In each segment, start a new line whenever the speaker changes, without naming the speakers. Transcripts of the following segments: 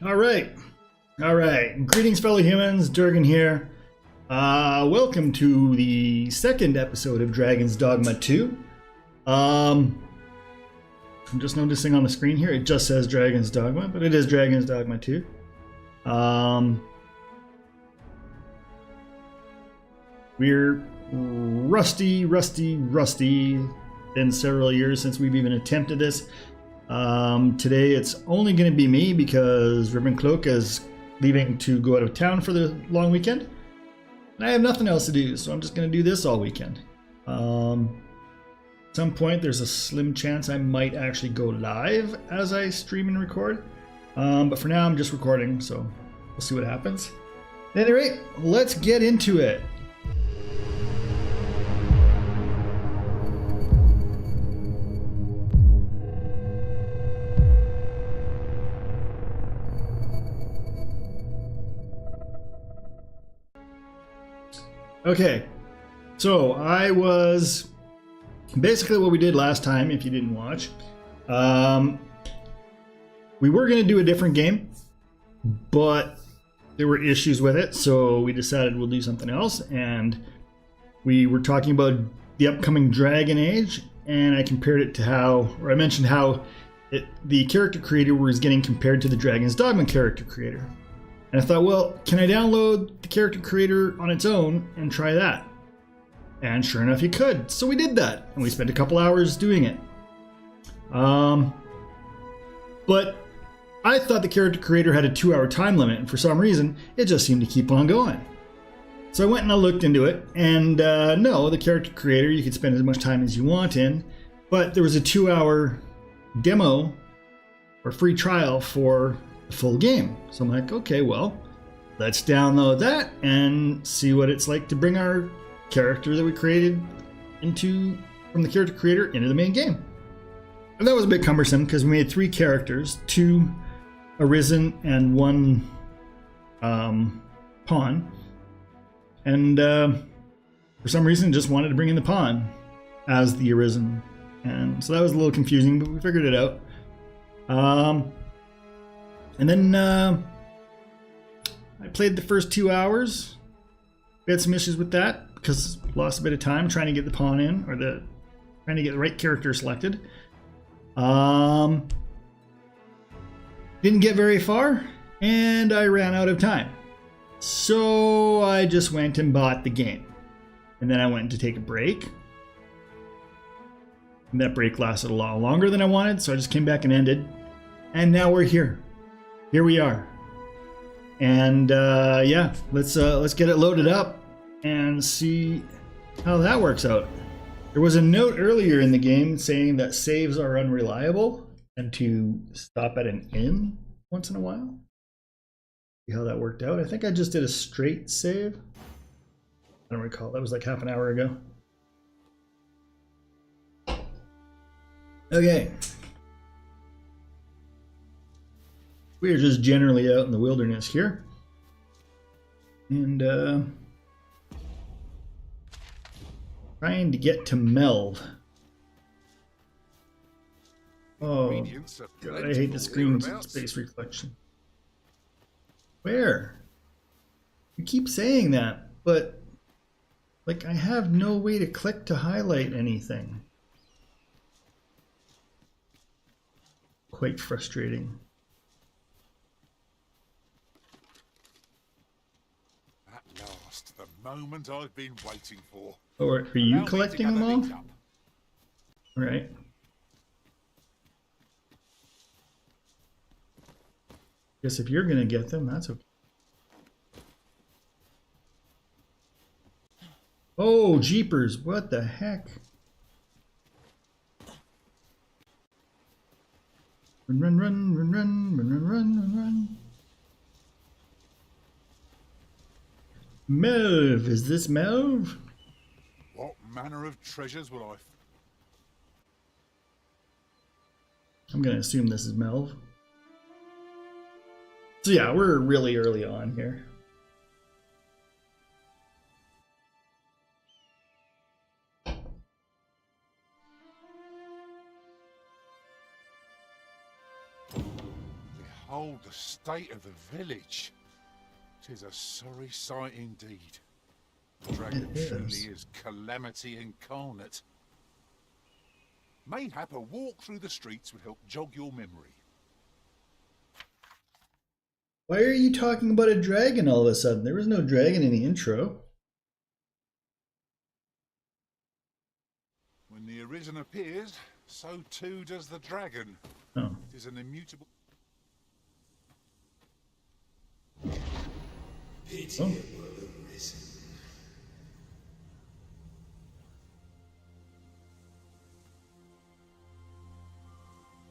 All right. All right. Greetings, fellow humans. Durghan here. Welcome to the second episode of Dragon's Dogma 2. I'm just noticing on the screen here, it just says Dragon's Dogma, but it is Dragon's Dogma 2. We're rusty. Been several years since we've even attempted this. Today it's only going to be me because Rivencloak is leaving to go out of town for the long weekend. And I have nothing else to do, so I'm just going to do this all weekend. At some point there's a slim chance I might actually go live as I stream and record. But for now I'm just recording, so we'll see what happens. At any rate, let's get into it. Okay, so I was basically what we did last time, if you didn't watch. We were going to do a different game, but there were issues with it, so we decided we'll do something else. And we were talking about the upcoming Dragon Age, and I compared it to I mentioned how the character creator was getting compared to the Dragon's Dogma character creator. And I thought, well, can I download the character creator on its own and try that? And sure enough, you could. So we did that, and we spent a couple hours doing it. But I thought the character creator had a 2-hour time limit, and for some reason, it just seemed to keep on going. So I went and I looked into it, and no, the character creator, you could spend as much time as you want in, but there was a 2-hour demo or free trial for the full game. So I'm like, okay, well, let's download that and see what it's like to bring our character that we created from the character creator into the main game. And that was a bit cumbersome because we made 3 characters, 2 Arisen and 1 pawn. And for some reason just wanted to bring in the pawn as the Arisen. And so that was a little confusing, but we figured it out. And then I played the first 2 hours. We had some issues with that because lost a bit of time trying to get the pawn in, or trying to get the right character selected. Didn't get very far, and I ran out of time. So I just went and bought the game. And then I went to take a break. And that break lasted a lot longer than I wanted, so I just came back and ended. And now we're here. Here we are. And yeah, let's get it loaded up and see how that works out. There was a note earlier in the game saying that saves are unreliable and to stop at an inn once in a while. See how that worked out. I think I just did a straight save. I don't recall. That was like half an hour ago. Okay. We're just generally out in the wilderness here. And trying to get to Melv. Oh, God, I hate the screen space reflection. Where? You keep saying that, but like I have no way to click to highlight anything. Quite frustrating.
The moment I've been waiting for.
Oh, are you collecting them all? All right. Guess if you're gonna get them, that's okay. Oh, jeepers! What the heck? Run. Melv, is this Melv?
What manner of treasures will I?
I'm gonna assume this is Melv. So yeah, we're really early on here.
Behold the state of the village. 'Tis a sorry sight indeed. The dragon
It
truly
is.
is calamity incarnate. Mayhap a walk through the streets would help jog your memory.
Why are you talking about a dragon all of a sudden? There was no dragon in the intro.
When the Arisen appears, so too does the dragon.
Oh.
It is an immutable...
Pity
Oh.
it were the Risen.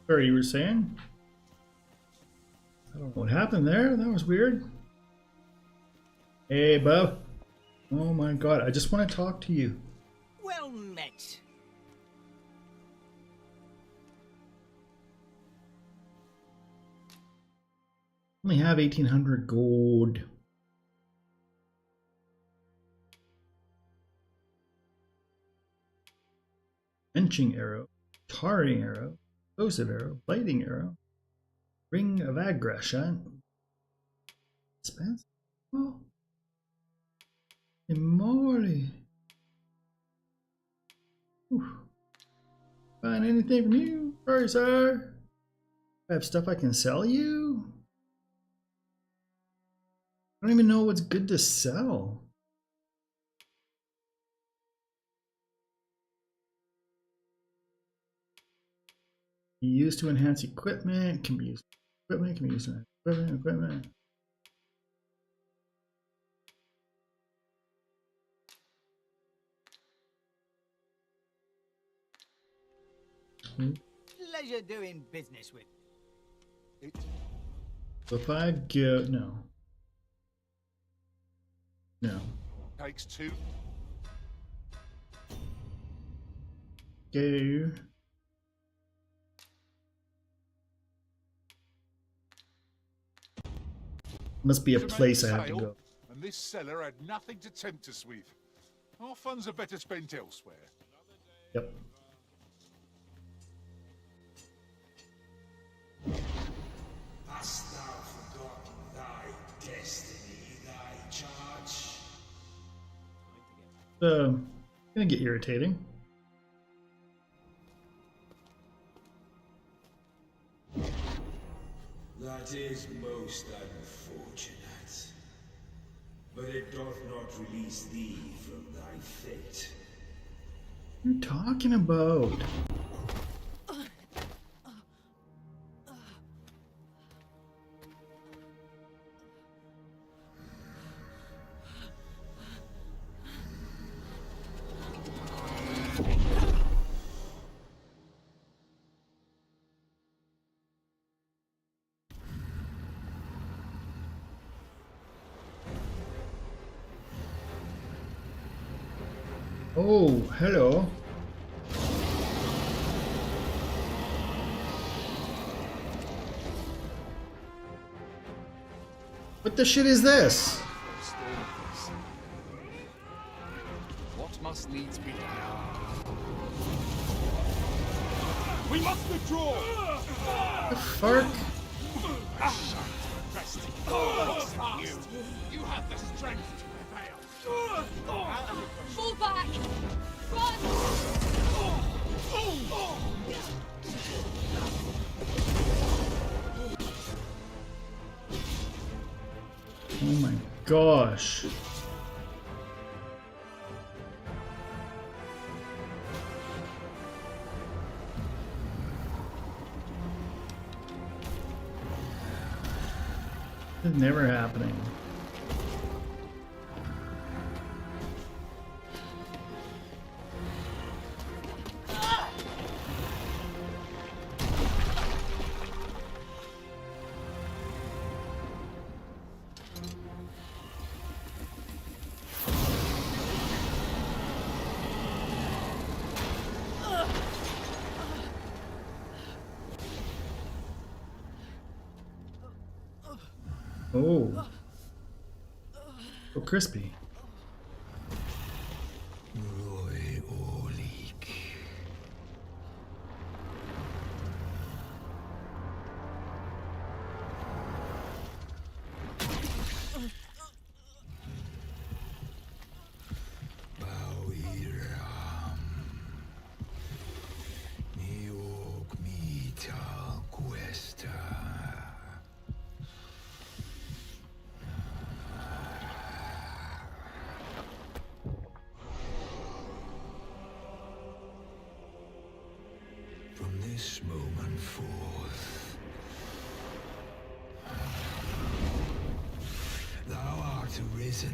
Sorry, you were saying? I don't know what happened there. That was weird. Hey, bub. Oh my god, I just want to talk to you.
Well met.
Only have 1800 gold. Wrenching arrow, tarring arrow, explosive arrow, blighting arrow, ring of aggression. Expensive. Oh. Moly. Find anything from you? Sorry, sir. I have stuff I can sell you? I don't even know what's good to sell. Be used to enhance equipment, can be used equipment, can be used to equipment.
Pleasure doing business with.
It
So if I go, no. No.
takes two...
Go. Must be a
to make
place I have to
sale,
go.
And this seller had nothing to tempt us with. Our funds are better spent elsewhere.
Yep.
Hast thou forgotten thy destiny, thy charge?
Gonna get irritating.
That is most unfortunate. But it doth not release thee from thy fate.
What are you talking about? Oh, hello. What the shit is this?
What must needs be done?
We must withdraw!
The fuck?
You have the strength to prevail.
Fall back! Run!
Oh my gosh. This is never happening. Oh. So crispy.
Roy Orleek. risen.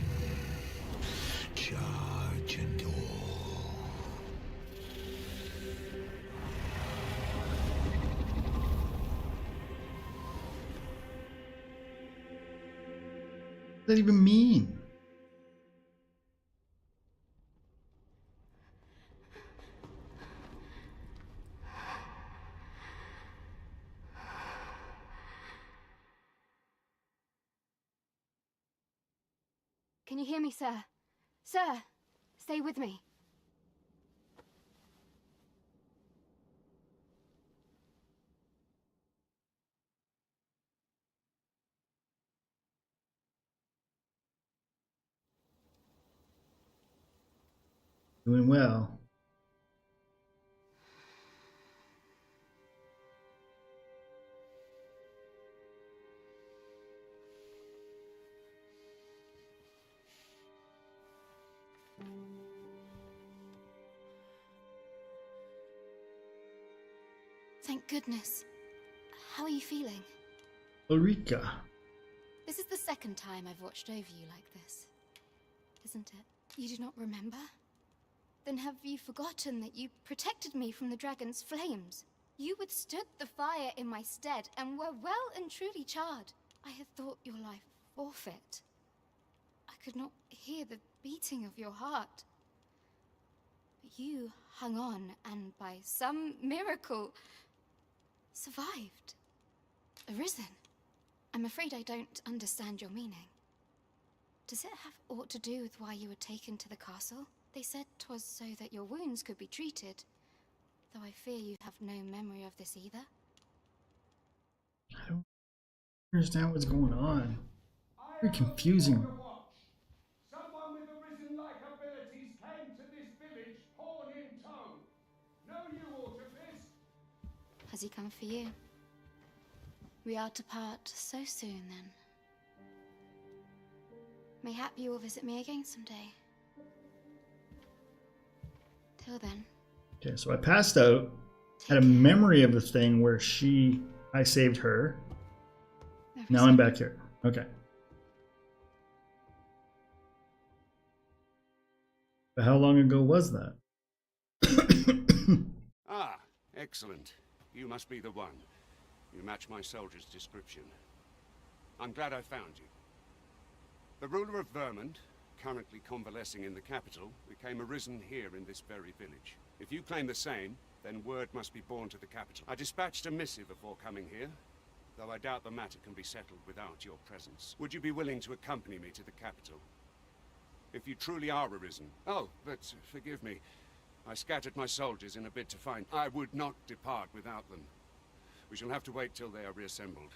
Charge and all.
What does that even mean?
Can you hear me, sir? Sir, stay with me.
Doing well.
Thank goodness. How are you feeling?
Ulrika.
This is the second time I've watched over you like this, isn't it? You do not remember? Then have you forgotten that you protected me from the dragon's flames? You withstood the fire in my stead and were well and truly charred. I had thought your life forfeit. I could not hear the beating of your heart. But you hung on and by some miracle survived. Arisen. I'm afraid I don't understand your meaning. Does it have aught to do with why you were taken to the castle? They said 'twas so that your wounds could be treated, though I fear you have no memory of this either.
I don't understand what's going on. Very confusing.
Someone with arisen-like abilities came to this village, horn in tow. Know you aught of this?
Has he come for you? We are to part so soon, then. Mayhap you will visit me again someday. Till then.
Okay, so I passed out, had a memory of the thing where I saved her. Now I'm back here. Okay. But how long ago was that?
Ah, excellent. You must be the one. You match my soldier's description. I'm glad I found you. The ruler of Vermont, currently convalescing in the capital, became arisen here in this very village. If you claim the same, then word must be borne to the capital. I dispatched a missive before coming here, though I doubt the matter can be settled without your presence. Would you be willing to accompany me to the capital? If you truly are arisen. Oh, but forgive me. I scattered my soldiers in a bid to find. I would not depart without them. We shall have to wait till they are reassembled.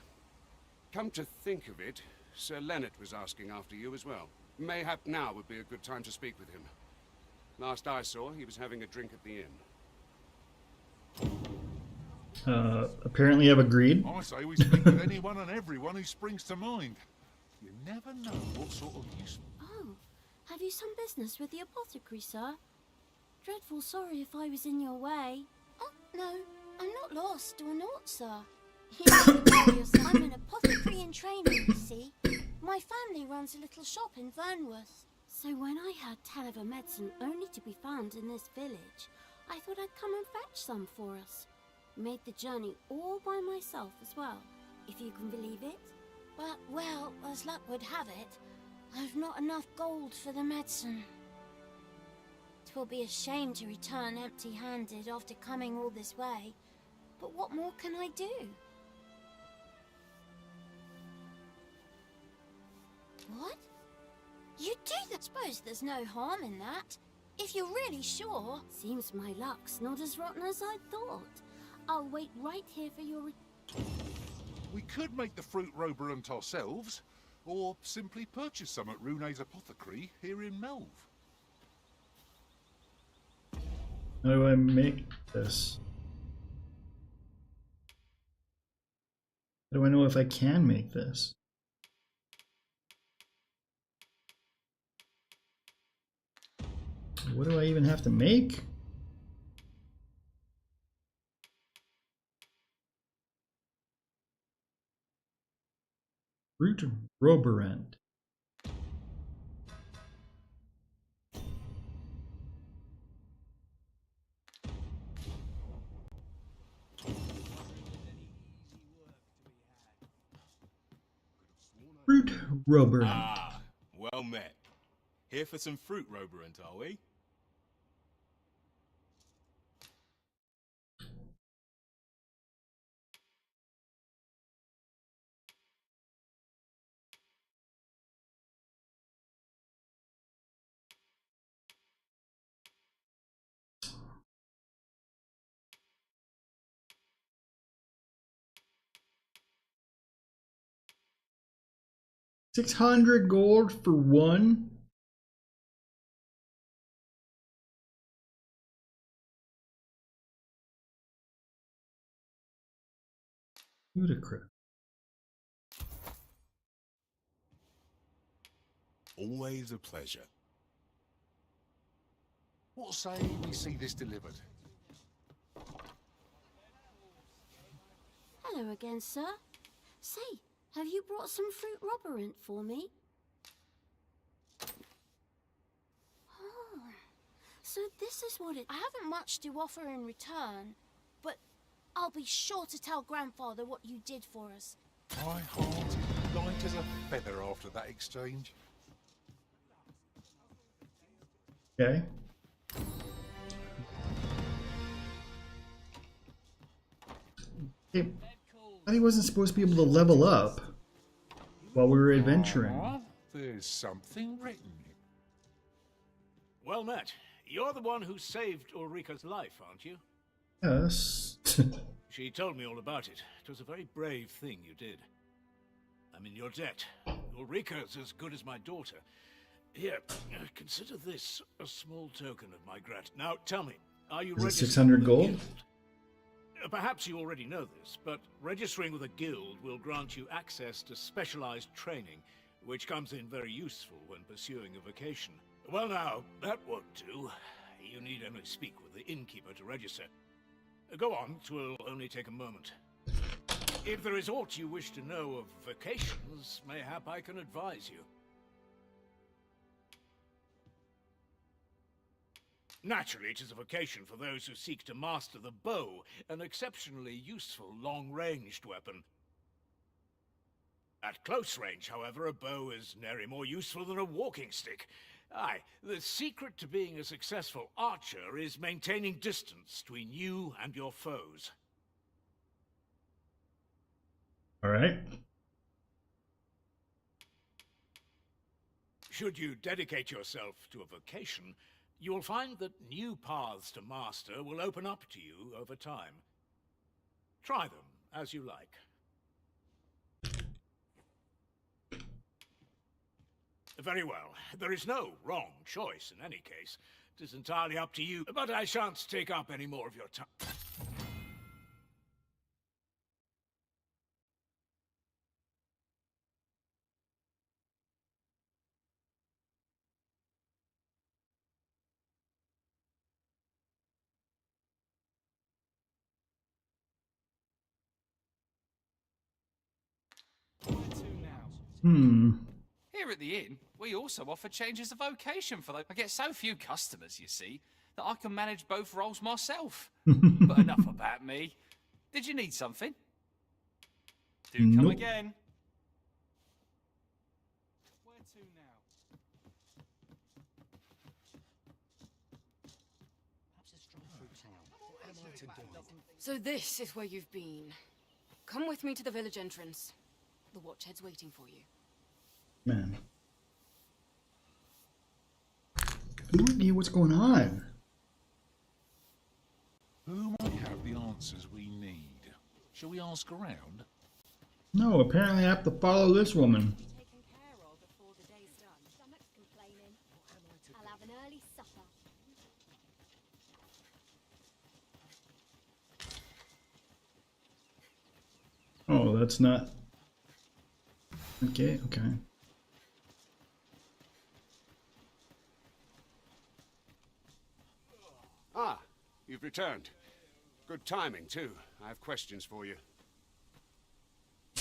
Come to think of it, Sir Leonard was asking after you as well. Mayhap now would be a good time to speak with him. Last I saw, he was having a drink at the inn.
Apparently I've agreed.
I say we speak with anyone and everyone who springs to mind. You never know what sort of use...
Oh, have you some business with the apothecary, sir? Dreadful sorry if I was in your way. Oh, no, I'm not lost or naught, sir. I'm an apothecary in training, you see. My family runs a little shop in Vernworth. So when I heard tell of a medicine only to be found in this village, I thought I'd come and fetch some for us. Made the journey all by myself as well, if you can believe it. But, well, as luck would have it, I've not enough gold for the medicine. 'Twill be a shame to return empty-handed after coming all this way. But what more can I do? What? You do that? Suppose there's no harm in that. If you're really sure. Seems my luck's not as rotten as I thought. I'll wait right here for your...
We could make the fruit roberant ourselves, or simply purchase some at Rune's apothecary here in Melve.
How do I make this? How do I know if I can make this? What do I even have to make? Fruit roberant. Fruit Roberant.
Ah, well met. Here for some fruit roberant, are we?
$600 for one. Ludicrous.
Always a pleasure.
What say we see this delivered?
Hello again, sir. Say, have you brought some fruit roberant for me? Oh, so this is what it... I haven't much to offer in return, but I'll be sure to tell Grandfather what you did for us.
High-hearted, light as a feather after that exchange.
Okay. Hey, I thought he wasn't supposed to be able to level up while we were adventuring.
There's something written.
Well met. You're the one who saved Ulrika's life, aren't you?
Yes.
She told me all about it. It was a very brave thing you did. I'm in your debt. Ulrika's as good as my daughter. Here, consider this a small token of my gratitude. Now, tell me, are you
Is it
registered
600
with a
gold?
guild? Perhaps you already know this, but registering with a guild will grant you access to specialized training, which comes in very useful when pursuing a vocation. Well now, that won't do. You need only speak with the innkeeper to register. Go on, it will only take a moment. If there is aught you wish to know of vocations, mayhap I can advise you. Naturally, it is a vocation for those who seek to master the bow, an exceptionally useful long-ranged weapon. At close range, however, a bow is nary more useful than a walking stick. Aye, the secret to being a successful archer is maintaining distance between you and your foes.
All right.
Should you dedicate yourself to a vocation, you will find that new paths to master will open up to you over time. Try them as you like. Very well. There is no wrong choice in any case. It is entirely up to you, but I shan't take up any more of your time.
Here at the inn, we also offer changes of vocation for those. I get so few customers, you see, that I can manage both roles myself. But enough about me. Did you need something? Do come
Nope.
again.
Where to now?
So this is where you've been. Come with me to the village entrance. The watchhead's waiting for you.
Man. No idea what's going on.
Who might have the answers we need? Shall we ask around?
No, apparently I have to follow this woman.
Taken care of before the day's done. Stomach's complaining. I'll have an early supper.
Oh, that's not... Okay, okay.
Ah, you've returned. Good timing, too. I have questions for you.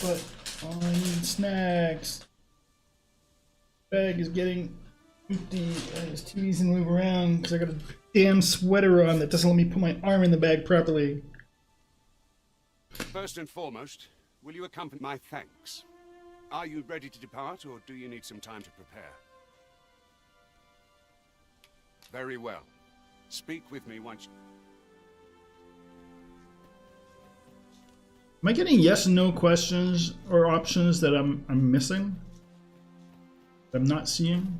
But I need snacks. Bag is getting empty and it's too easy to move around because I got a damn sweater on that doesn't let me put my arm in the bag properly.
First and foremost, will you accompany my thanks? Are you ready to depart, or do you need some time to prepare? Very well. Speak with me once...
Am I getting yes and no questions or options that I'm missing? That I'm not seeing?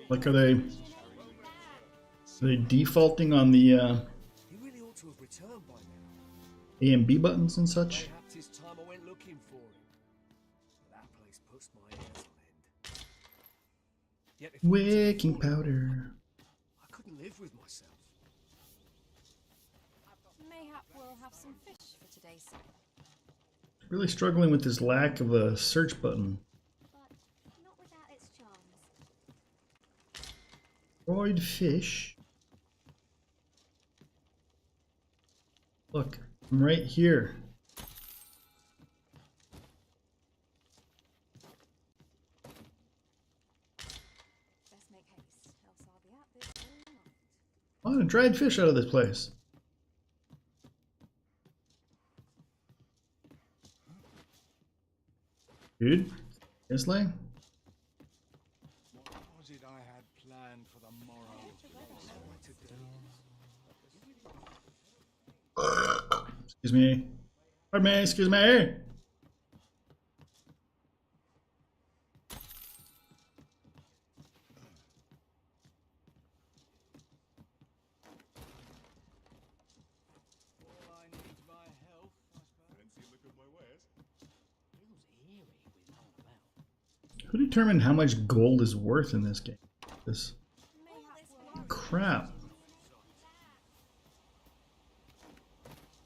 Like, are they defaulting on the
He really ought to have returned by now.
A and B buttons and such?
Perhaps it's time I went looking for him. That place puts my ears on end. Yet if I was to
Waking
fall in,
powder.
I couldn't live with myself.
Mayhap we'll have some fish for today's supper.
Really struggling with this lack of a search button.
But not without its charms.
Fried fish. Look, I'm right here.
Best make haste, else I'll be at this all night.
I want a dried fish out of this place. Dude, seriously?
What was it I had planned for the morrow?
Excuse me. Pardon me, excuse me. Who determined how much gold is worth in this game? This crap.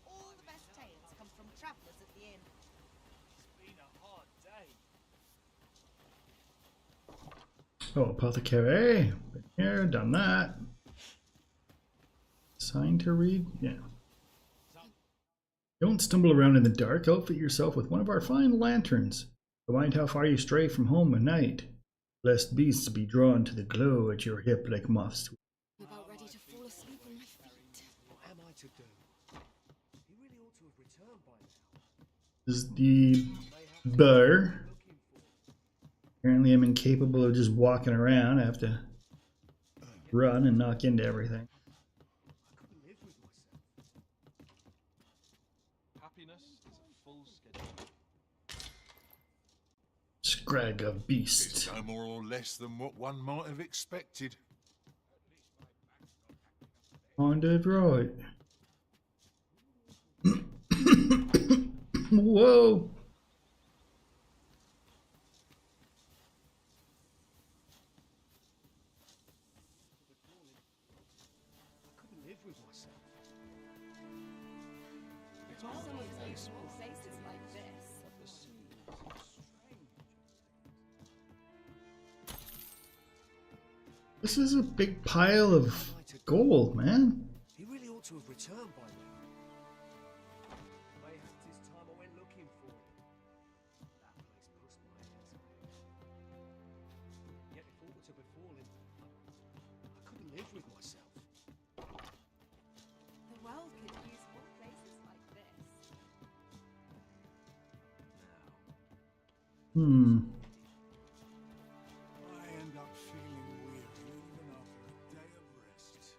All the best tales come from travelers at the inn.
It's been a hard day.
Oh, apothecary. Been here, done that. Sign to read? Yeah. Don't stumble around in the dark. Outfit yourself with one of our fine lanterns. Mind how far you stray from home at night, lest beasts be drawn to the glow at your hip like moths.
I'm about ready to fall asleep on my feet.
What am I to do? He really ought to have returned by now.
This is the bar. Apparently I'm incapable of just walking around. I have to run and knock into everything.
I couldn't live with myself.
Happiness is a full schedule.
Scrag of beast.
It's no more or less than what one might have expected.
Kinda right. Whoa.
I couldn't live with myself.
Some of those small places like this.
This is a big pile of gold, man.
He really ought to have returned by now. Mayhap it's time I went looking for him. That place puts my ears on end. Yet if aught were to befall him, I couldn't live with myself.
The world could use more places like this.
Hmm.
I end up feeling weary even after a day of rest.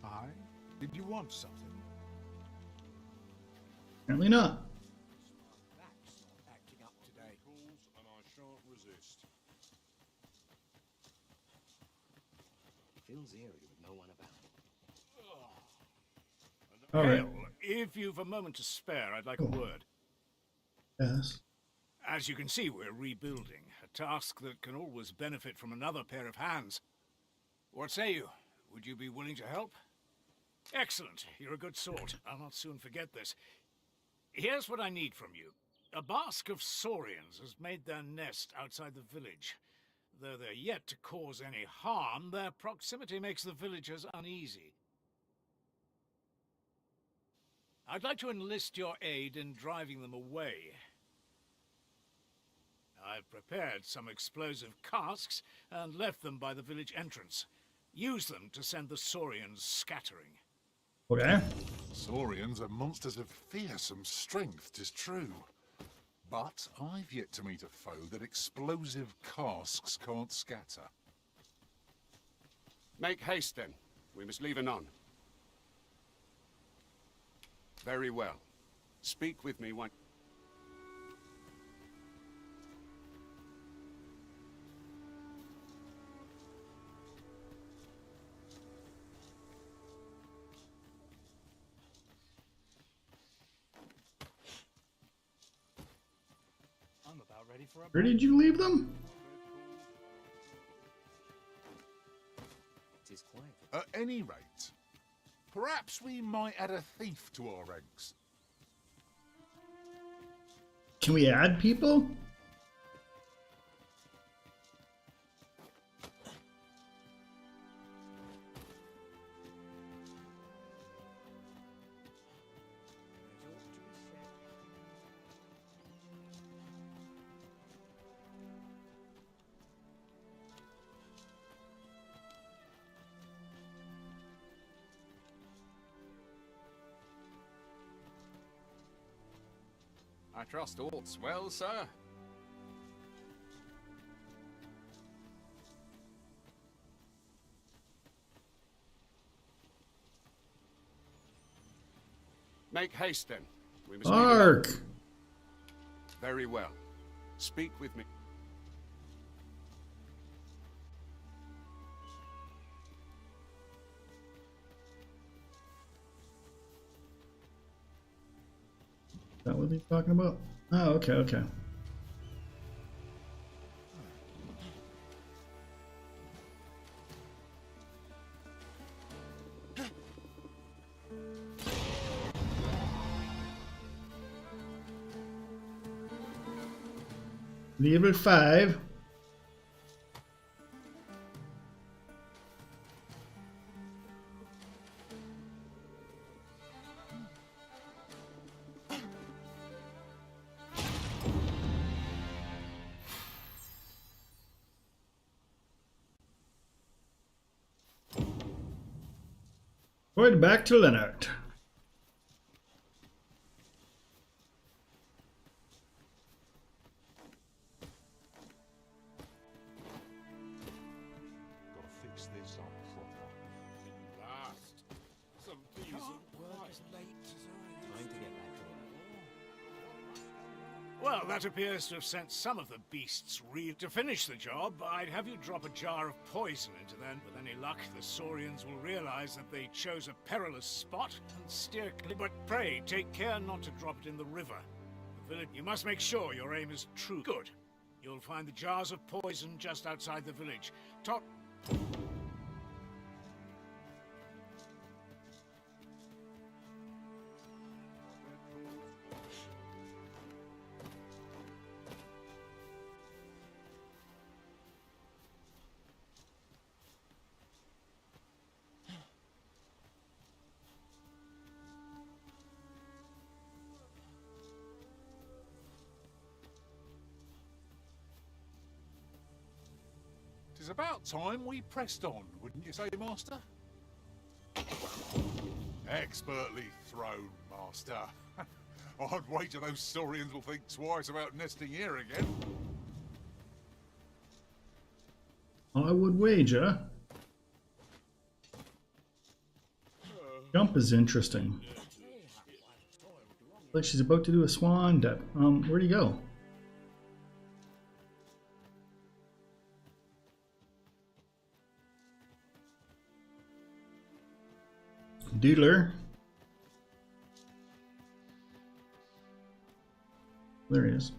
Aye? Did you want something?
Apparently not.
That's not acting up today.
Calls and I shan't resist.
Feels eerie with no one about.
All right.
Hale, if you've a moment to spare, I'd like a word.
Yes.
As you can see, we're rebuilding, a task that can always benefit from another pair of hands. What say you? Would you be willing to help? Excellent. You're a good sort. I'll not soon forget this. Here's what I need from you. A basque of saurians has made their nest outside the village. Though they're yet to cause any harm, their proximity makes the villagers uneasy. I'd like to enlist your aid in driving them away. I've prepared some explosive casks and left them by the village entrance. Use them to send the Saurians scattering.
Okay.
Saurians are monsters of fearsome strength, 'tis true. But I've yet to meet a foe that explosive casks can't scatter.
Make haste, then. We must leave anon. Very well. Speak with me when...
I'm about ready for a...
Where did you leave them?
It is quiet.
At any rate, perhaps we might add a thief to our ranks.
Can we add people?
I trust all's well, sir.
Make haste, then. We must leave
Ark!
anon. Very well. Speak with me.
Is that what he's talking about? Oh, okay, okay. Level 5. Going back to Leonard.
Gotta fix this up proper.
Last. Some decent work as late as I
Time to get back to work.
Well, that appears to have sent some of the beasts to finish the job. I'd have you drop a jar of poison into them. With any luck, the Saurians will realize that they chose a perilous spot and steer clear. But pray, take care not to drop it in the river. The village, you must make sure your aim is true. Good. You'll find the jars of poison just outside the village. Top.
It's about time we pressed on, wouldn't you say, Master? Expertly thrown, Master. I'd wager those Saurians will think twice about nesting here again.
I would wager. Jump is interesting. Like she's about to do a swan dip. Where'd he go? Dealer. There he is.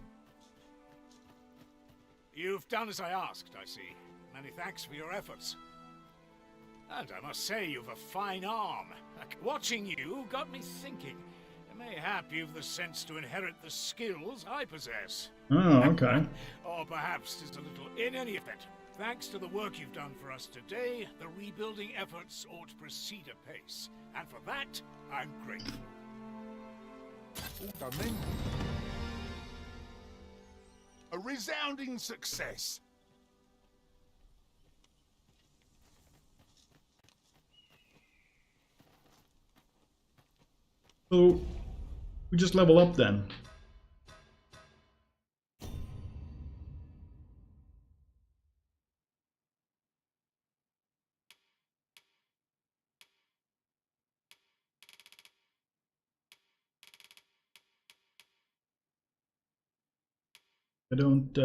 You've done as I asked, I see. Many thanks for your efforts. And I must say, you've a fine arm. Watching you got me thinking. Mayhap you've the sense to inherit the skills I possess.
Oh, okay.
Or perhaps just a little... In any event, thanks to the work you've done for us today, the rebuilding efforts ought to proceed apace. And for that, I'm grateful.
All done then. A resounding success.
So we just level up then. I don't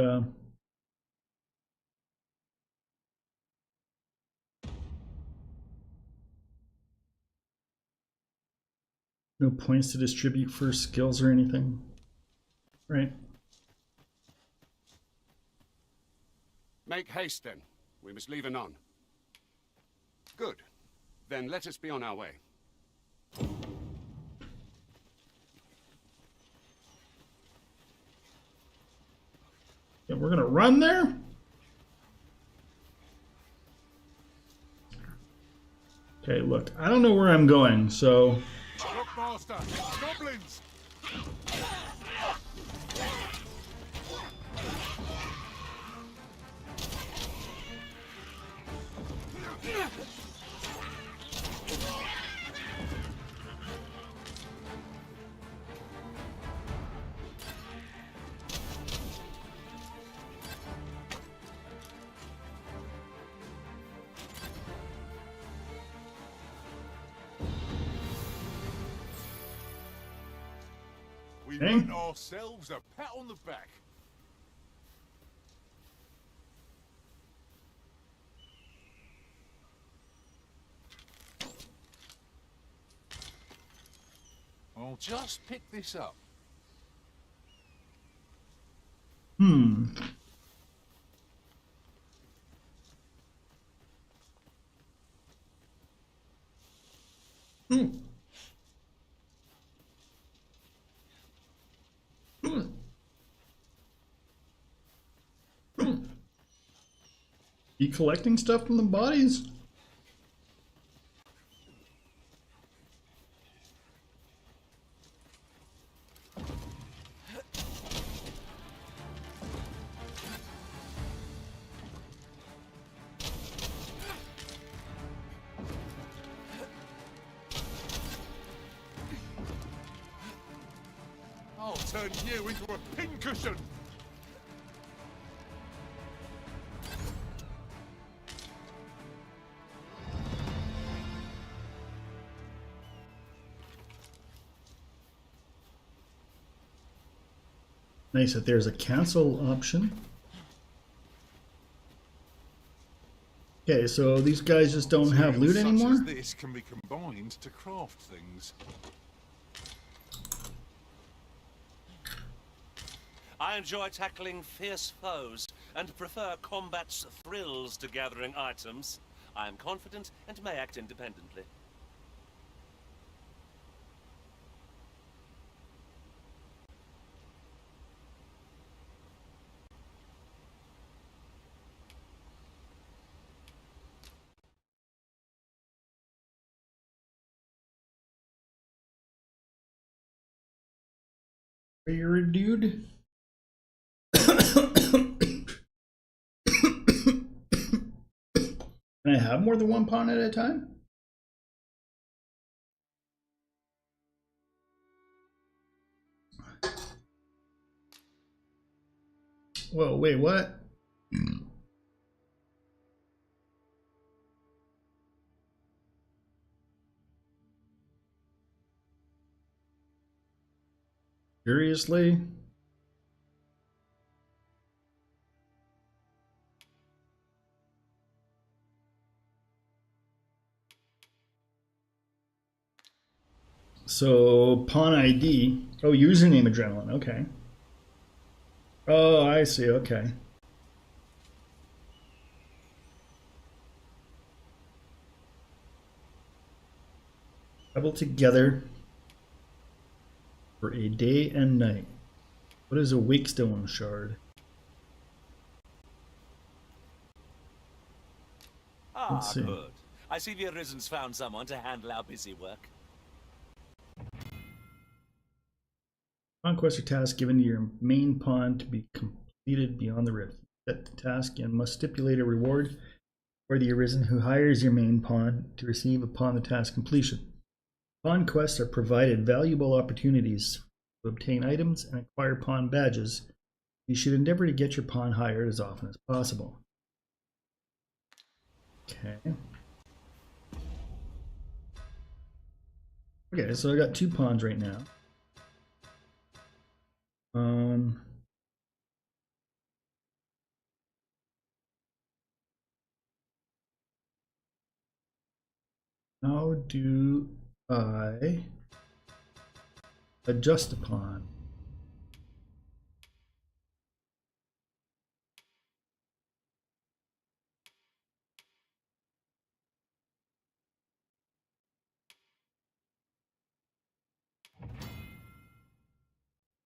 no points to distribute for skills or anything. Right.
Make haste then. We must leave anon. Good. Then let us be on our way.
Yeah, we're gonna run there? Okay, look, I don't know where I'm going, so...
Look, master! Goblins! We earned ourselves a pat on the back. I'll just pick this up.
Hmm. You collecting stuff from the bodies?
I'll turn you into a pincushion.
Nice that there's a cancel option. Okay, so these guys just don't have loot anymore?
Such as this can be combined to craft things.
I enjoy tackling fierce foes and prefer combat's thrills to gathering items. I am confident and may act independently.
You're a dude. Can I have more than one pawn at a time? Whoa, wait, what? Seriously? So, pawn ID. Oh, username adrenaline. Okay. Oh, I see. Okay. Travel together for a day and night. What is a wakestone shard?
Ah, good. I see the Arisen's found someone to handle our busy work.
Conquest or task given to your main pawn to be complete completed beyond the rift. Set the task and must stipulate a reward for the Arisen who hires your main pawn to receive upon the task completion. Pawn quests are provided valuable opportunities to obtain items and acquire pawn badges. You should endeavor to get your pawn hired as often as possible. Okay. Okay, so I got 2 pawns right now. How do I adjust a pawn?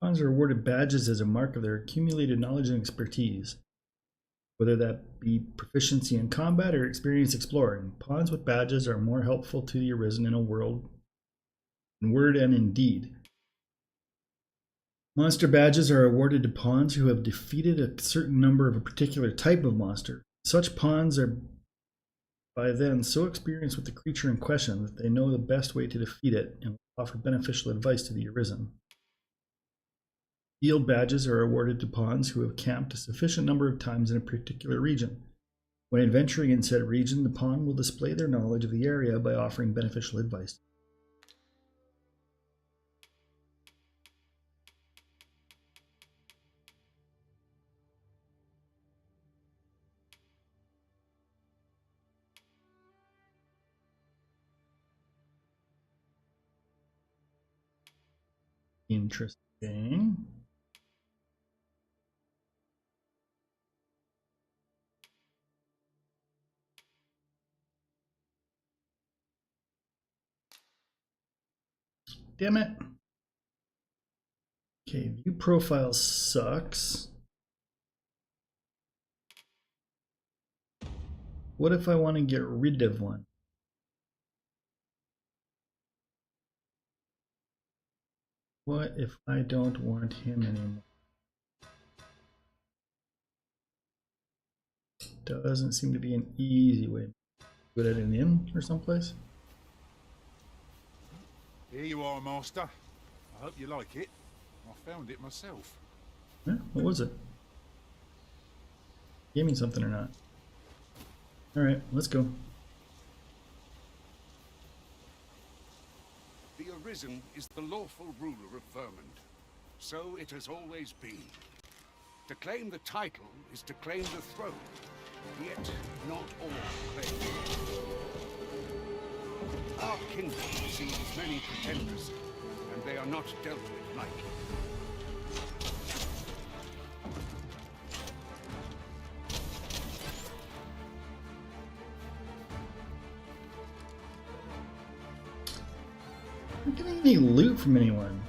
Pawns are awarded badges as a mark of their accumulated knowledge and expertise, whether that be proficiency in combat or experience exploring. Pawns with badges are more helpful to the Arisen in a world, in word and in deed. Monster badges are awarded to pawns who have defeated a certain number of a particular type of monster. Such pawns are by then so experienced with the creature in question that they know the best way to defeat it and will offer beneficial advice to the Arisen. Field badges are awarded to pawns who have camped a sufficient number of times in a particular region. When adventuring in said region, the pawn will display their knowledge of the area by offering beneficial advice. Interesting. Damn it. Okay, view profile sucks. What if I want to get rid of one? What if I don't want him anymore? Doesn't seem to be an easy way. Put it in an inn or someplace.
Here you are, Master. I hope you like it. I found it myself.
Yeah, what was it? Gave me something or not? Alright, let's go.
The Arisen is the lawful ruler of Vermund. So it has always been. To claim the title is to claim the throne. Yet not all claim it. Our kingdom sees many pretenders, and they are not dealt with lightly.
I'm not getting any loot from anyone.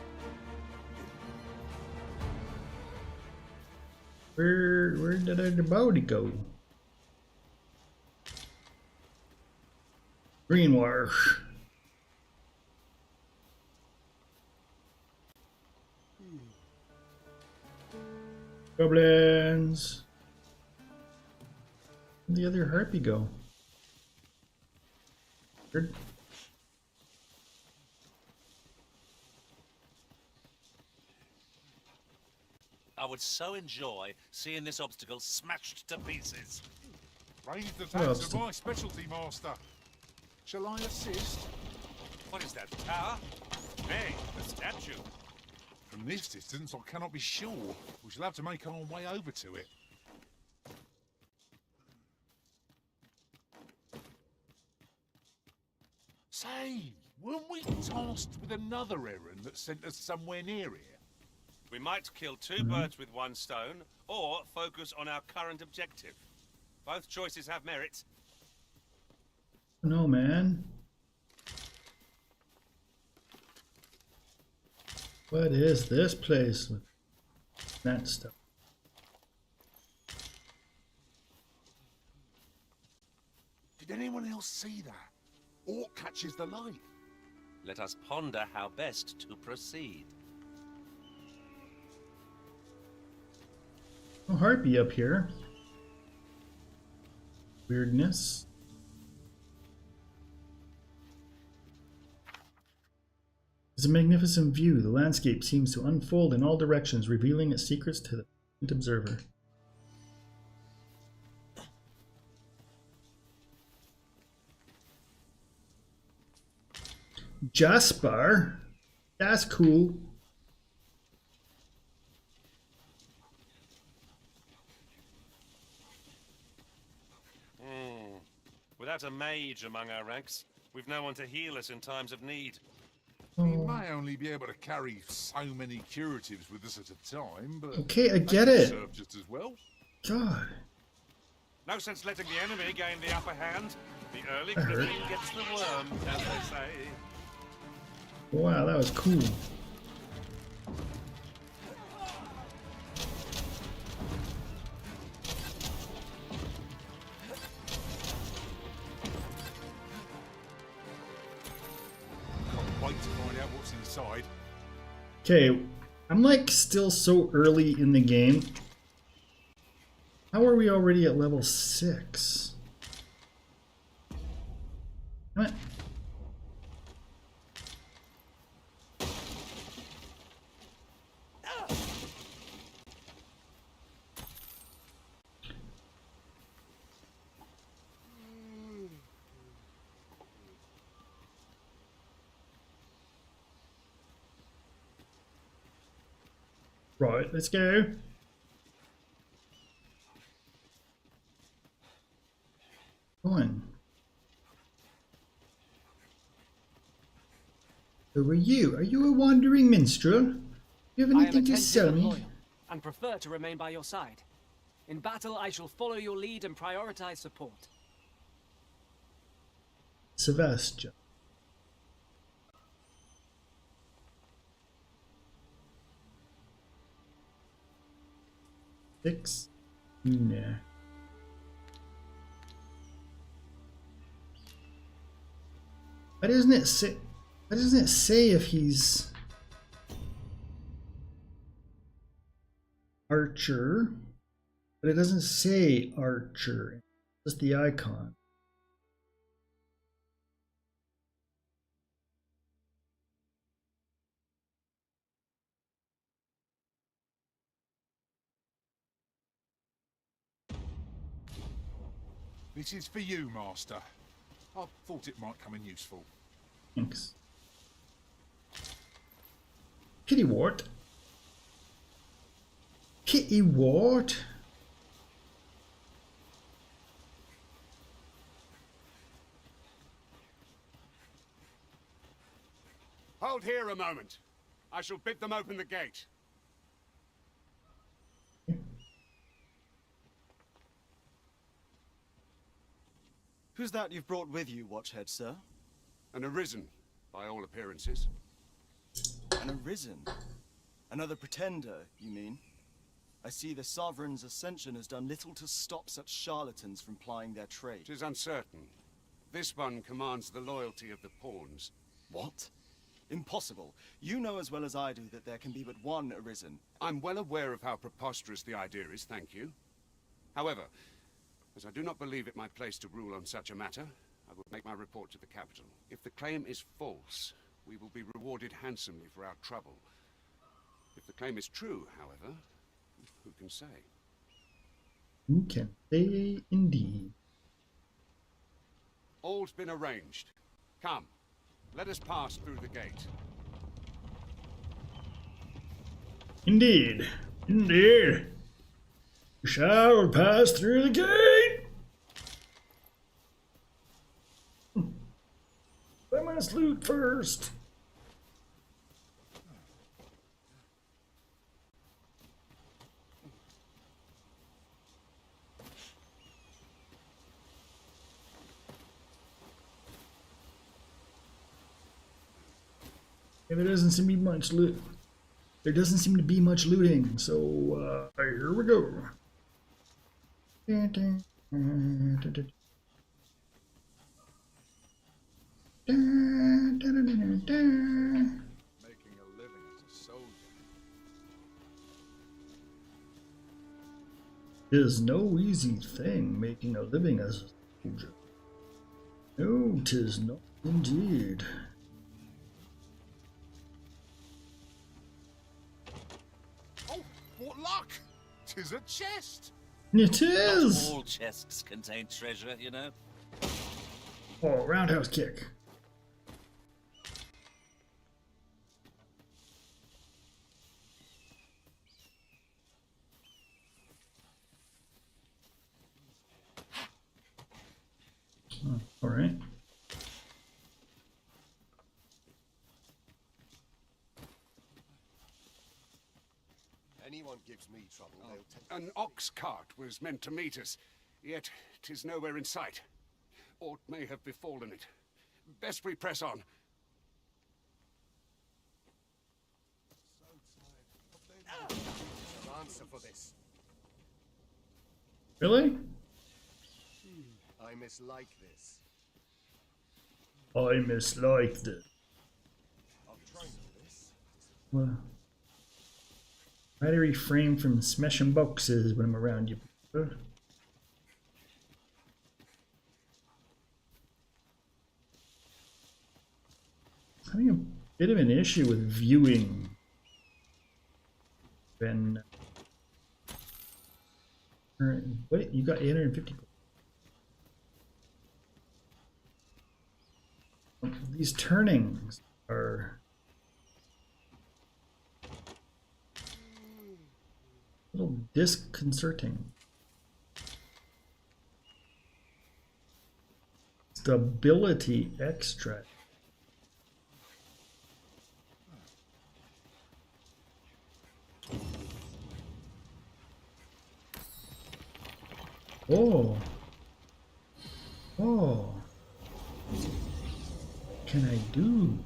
Where did our body go? Greenwash. Goblins. Where'd the other harpy go? Where'd...
I would so enjoy seeing this obstacle smashed to pieces.
Ranged attacks are my specialty, Master. Shall I assist?
What is that, tower? Nay, the statue.
From this distance, I cannot be sure. We shall have to make our way over to it. Say, weren't we tasked with another errand that sent us somewhere near here?
We might kill two birds with one stone, or focus on our current objective. Both choices have merit.
No, man. What is this place with that stuff?
Did anyone else see that? Or catches the light?
Let us ponder how best to proceed.
Oh, A harpy up here. Weirdness. It's a magnificent view. The landscape seems to unfold in all directions, revealing its secrets to the observer. Jasper? That's cool.
Without a mage among our ranks, we've no one to heal us in times of need.
We may only be able to carry so many curatives with us at a time, but
okay, I get
they
it.
serve just as well.
God.
No sense letting the enemy gain the upper hand. The early griffin gets the worm, as they say.
Wow, that was cool.
Wait to find out what's inside.
Okay, I'm like still so early in the game. How are we already at level 6? What? Right, let's go. Go on. Who are you? Are you a wandering minstrel? Do you have anything to sell me?
Loyal, and prefer to remain by your side. In battle, I shall follow your lead and prioritize support.
Sebastian. Six? Nah. Why doesn't it say? Why doesn't it say if he's archer? But it doesn't say archer. Just the icon.
This is for you, Master. I thought it might come in useful.
Thanks. Kitty Wart. Kitty Wart.
Hold here a moment. I shall bid them open the gate.
Who's that you've brought with you, Watchhead, sir?
An arisen, by all appearances.
An arisen? Another pretender, you mean? I see the Sovereign's ascension has done little to stop such charlatans from plying their trade.
It is uncertain. This one commands the loyalty of the pawns.
What? Impossible. You know as well as I do that there can be but one arisen.
I'm well aware of how preposterous the idea is, thank you. However, as I do not believe it my place to rule on such a matter, I will make my report to the capital. If the claim is false, we will be rewarded handsomely for our trouble. If the claim is true, however, who can say?
Who can say indeed?
All's been arranged. Come, let us pass through the gate.
Indeed. Indeed. We shall pass through the gate. I must loot first. Yeah, there doesn't seem to be much loot. There doesn't seem to be much looting, so here we go. Making a living as a soldier. is no easy thing making a living as a soldier. No, 'tis not indeed.
Oh, what luck! 'Tis a chest!
It is!
Not all chests contain treasure, you know.
Oh, roundhouse kick. Oh, all right.
Anyone gives me trouble, they'll take...
An ox cart was meant to meet us, yet 'tis nowhere in sight. Aught may have befallen it. Best we press on.
An answer for this.
Really?
I mislike this.
I mislike this.
I'll try this.
Well, try to refrain from smashing boxes when I'm around you. Having a bit of an issue with viewing when wait, you got 850. These turnings are a little disconcerting. Stability extract. Oh. Oh. What can I do?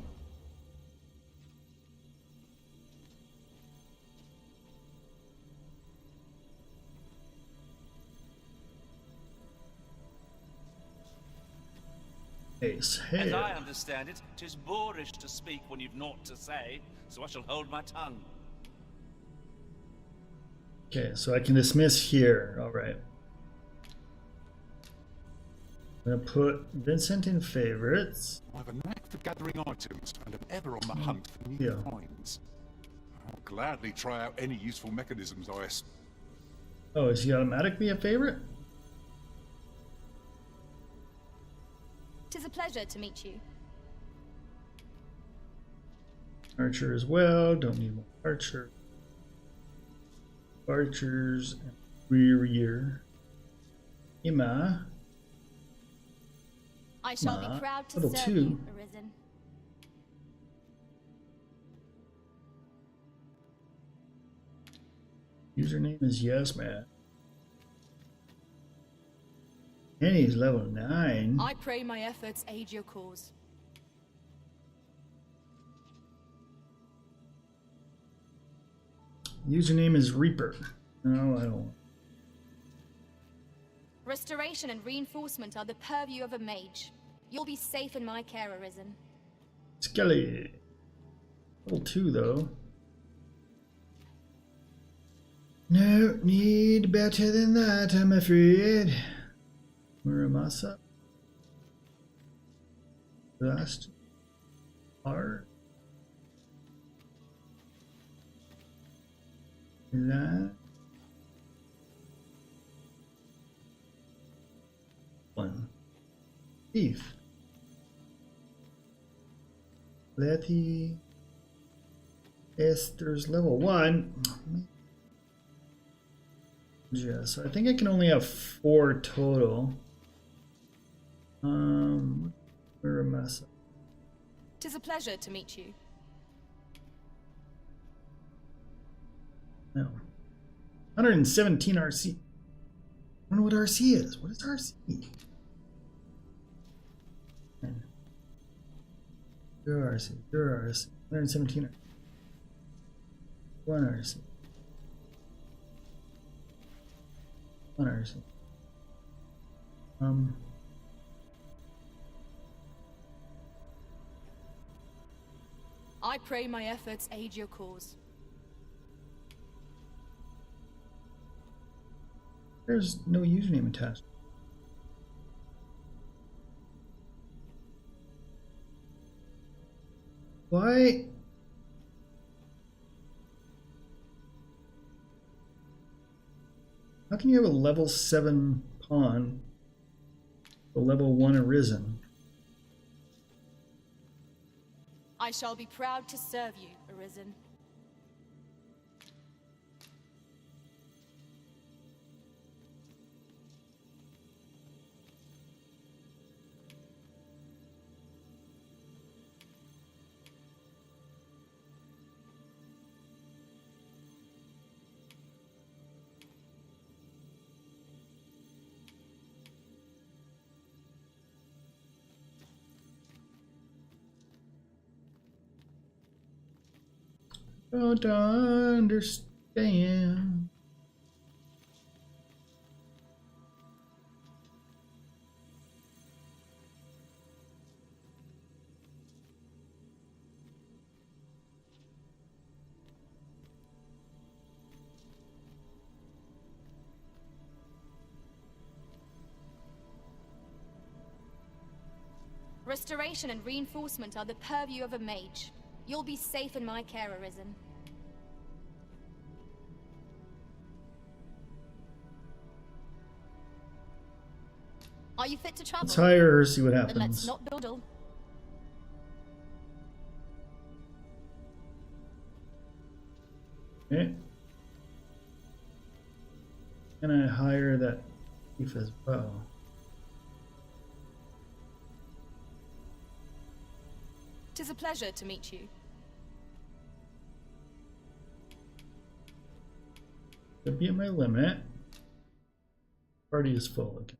Ace hair.
As I understand it, 'tis boorish to speak when you've naught to say, so I shall hold my tongue.
Okay, so I can dismiss here. All right. I'm gonna put Vincent in favorites.
I have a knack for gathering items and am ever on the hunt for new finds. I'll gladly try out any useful mechanisms
Oh, is he automatically a favorite?
'Tis a pleasure to meet you.
Archer as well. Don't need one archer. Archers and rear. Emma.
I shall be proud to
level
serve
2.
you, Arisen.
Username is yes, man. And he's level 9.
I pray my efforts aid your cause.
Username is Reaper. No, I don't.
Restoration and reinforcement are the purview of a mage. You'll be safe in my care, Arisen.
Skelly. Level 2, though. No, need better than that, I'm afraid. Muramasa. Last. R. That. One. Thief. Letty. Esther's level 1. Yeah, so I think I can only have 4 total. We're a mess.
'Tis a pleasure to meet you.
No. 117 RC. I don't know what RC is. What is RC? Your RC. Your RC. 117. 1 RC. 1 RC.
I pray my efforts aid your cause.
There's no username attached. Why? How can you have a level 7 pawn, a level 1 Arisen?
I shall be proud to serve you, Arisen.
Don't understand.
Restoration and reinforcement are the purview of a mage. You'll be safe in my care, Arisen. Are you fit to travel?
Let's hire her, see what happens.
Then let's not dawdle.
Okay. Can I hire that thief as well?
Tis a pleasure to meet you.
Could be at my limit. Party is full again.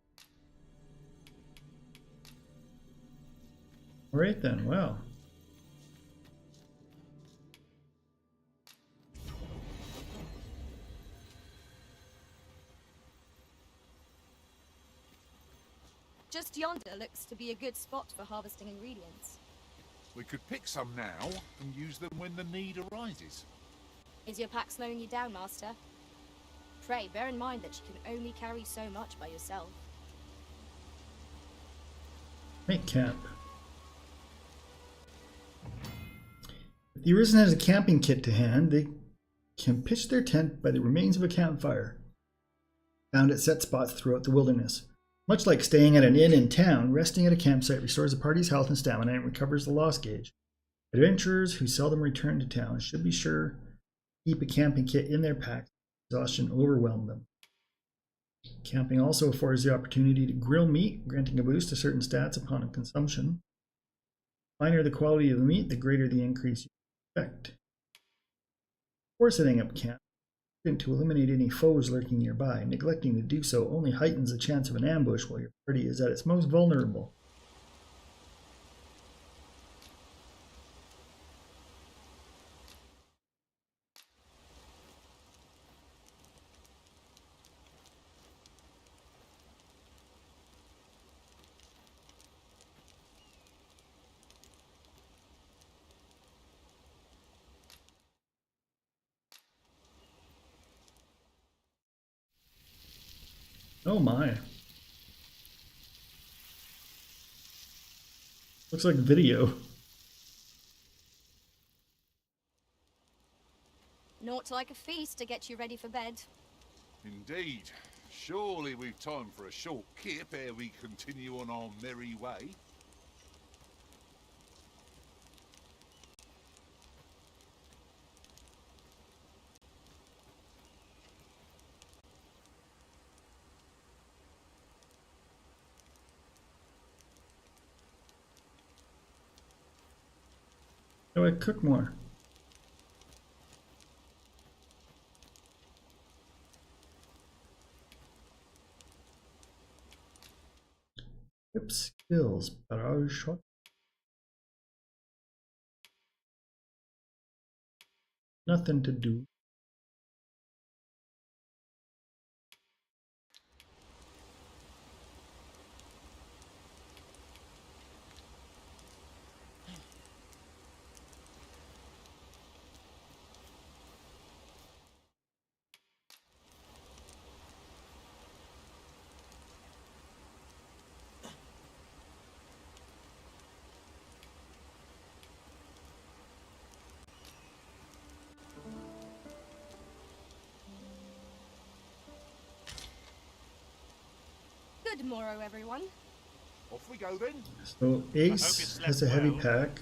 Alright then, well.
Just yonder looks to be a good spot for harvesting ingredients.
We could pick some now and use them when the need arises.
Is your pack slowing you down, Master? Pray, bear in mind that you can only carry so much by yourself.
Make camp. If the Arisen has a camping kit to hand, they can pitch their tent by the remains of a campfire, found at set spots throughout the wilderness. Much like staying at an inn in town, resting at a campsite restores the party's health and stamina and recovers the loss gauge. Adventurers who seldom return to town should be sure to keep a camping kit in their pack. Exhaustion overwhelm them. Camping also affords the opportunity to grill meat, granting a boost to certain stats upon consumption. The finer the quality of the meat, the greater the increase you expect. Before setting up camp, to eliminate any foes lurking nearby. Neglecting to do so only heightens the chance of an ambush while your party is at its most vulnerable. Oh my. Looks like video.
Naught like a feast to get you ready for bed.
Indeed. Surely we've time for a short kip ere we continue on our merry way.
How do I cook more? Equip skills, barrage shot. Nothing to do.
Good morrow, everyone.
Off we go then.
So Ace has a heavy pack.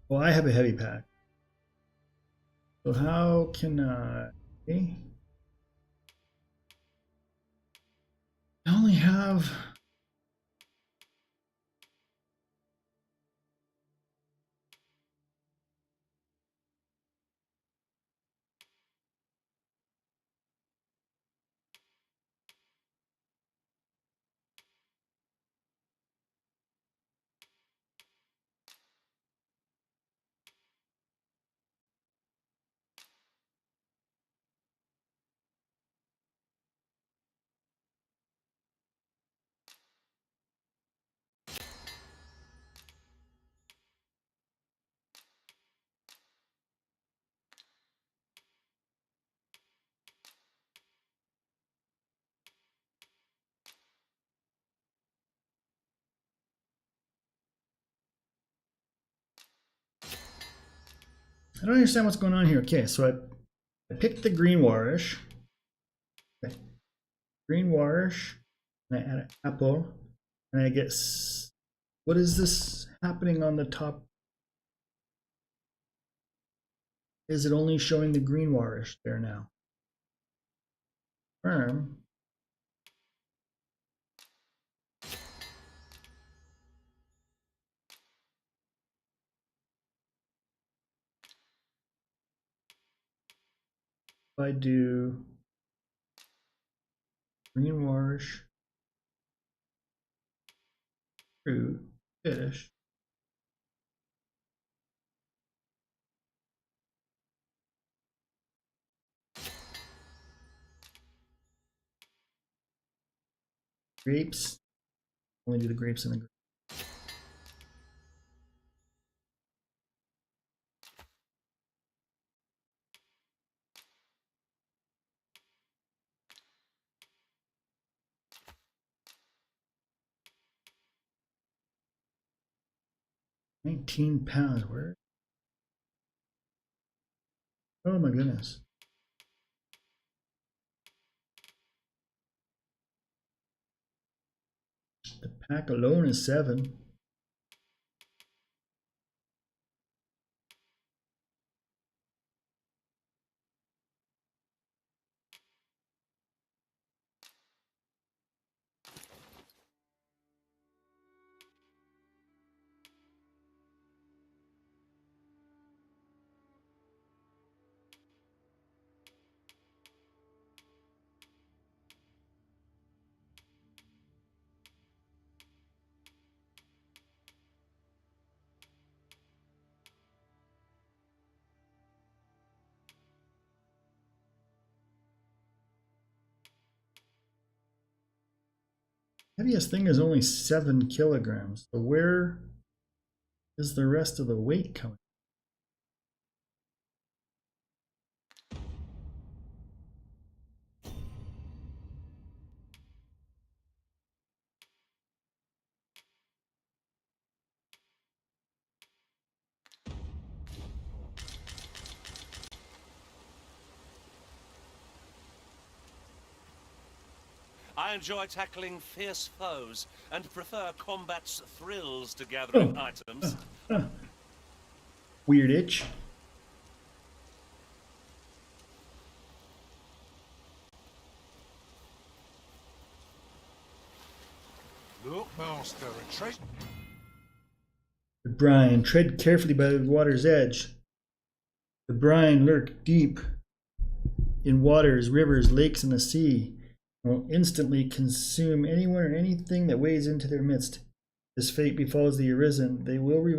Well, I have a heavy pack. So how can I only have I don't understand what's going on here. Okay, so I picked the green warish. Okay. Green warish, and I add an apple, and I get, what is this happening on the top? Is it only showing the green warish there now? Firm. If I do green warish, fruit, fish. Grapes, only do the grapes and the grapes. £19, where? Oh my goodness. The pack alone is 7. Heaviest thing is only 7 kilograms. So where is the rest of the weight coming?
I enjoy tackling fierce foes and prefer combat's thrills to gathering items.
Weird itch.
Look, Master, a treasure.
The brine, tread carefully by the water's edge. The brine lurk deep in waters, rivers, lakes, and the sea, and will instantly consume anyone or anything that wades into their midst. This fate befalls the arisen. They will be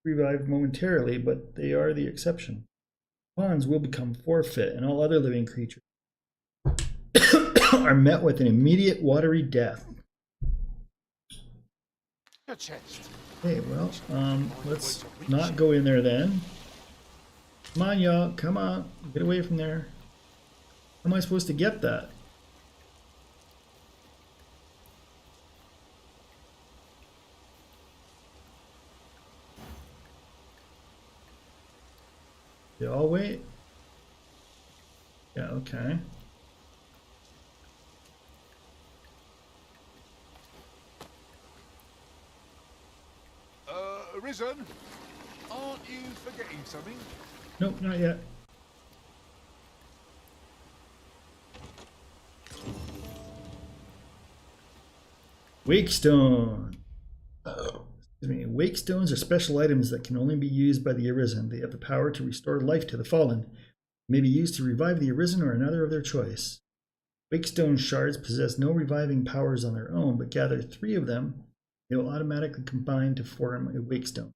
revived momentarily, but they are the exception. Pawns will become forfeit, and all other living creatures are met with an immediate watery death.
Your chest.
Okay, well, let's not go in there then. Come on, y'all. Come on. Get away from there. How am I supposed to get that? Y'all wait. Yeah, okay.
Risen, aren't you forgetting something?
Nope, not yet. Wakestone. Wakestones are special items that can only be used by the Arisen. They have the power to restore life to the fallen. They may be used to revive the Arisen or another of their choice. Wakestone shards possess no reviving powers on their own, but gather 3 of them, they will automatically combine to form a Wakestone.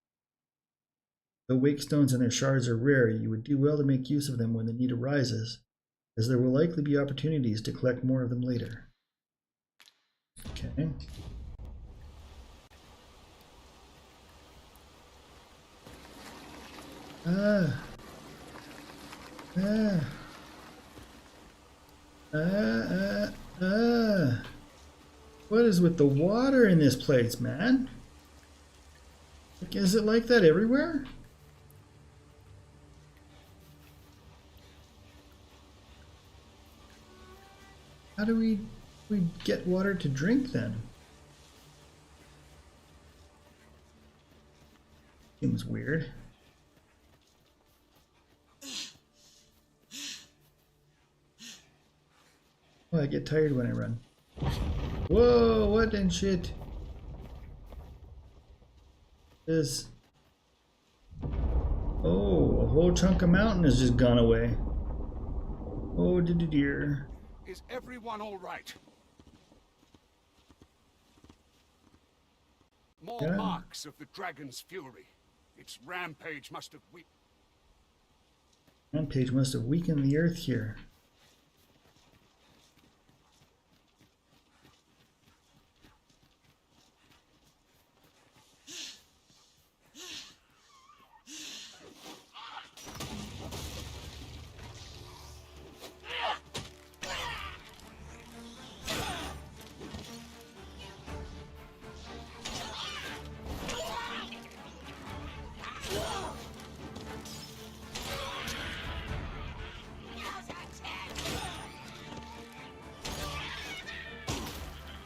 Though Wakestones and their shards are rare, you would do well to make use of them when the need arises, as there will likely be opportunities to collect more of them later. Okay. What is with the water in this place, man? Is it like that everywhere? How do we get water to drink then? Seems weird. Oh, I get tired when I run. Whoa, what in shit? This. Oh, a whole chunk of mountain has just gone away. Oh, dear.
Is everyone all right? More marks of the dragon's fury. Its rampage must have
weakened the earth here.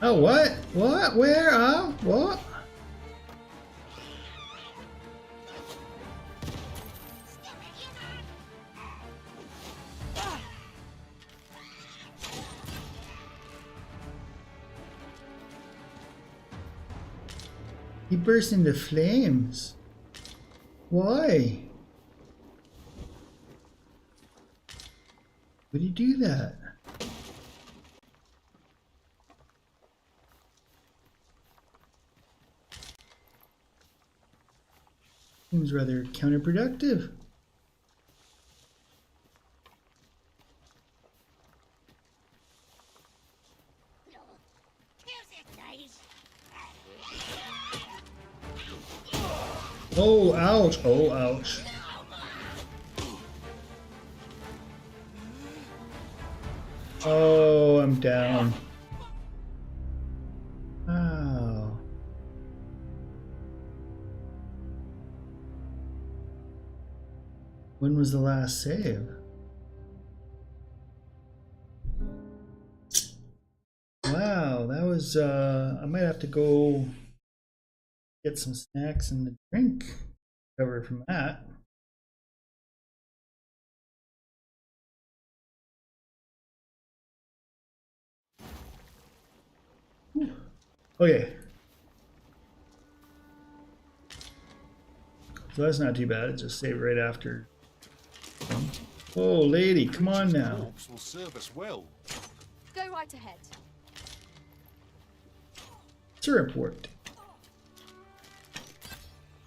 Oh, what? What? Where? Oh, what? He burst into flames. Why? Would he do that? Seems rather counterproductive. Oh, ouch. Oh, ouch. Oh, I'm down. Ow. When was the last save? Wow, that was, I might have to go get some snacks and a drink. Recover from that. Okay. So that's not too bad. Just save right after. Oh, lady, come on now.
Will serve us well.
Go right ahead.
Syrup worked.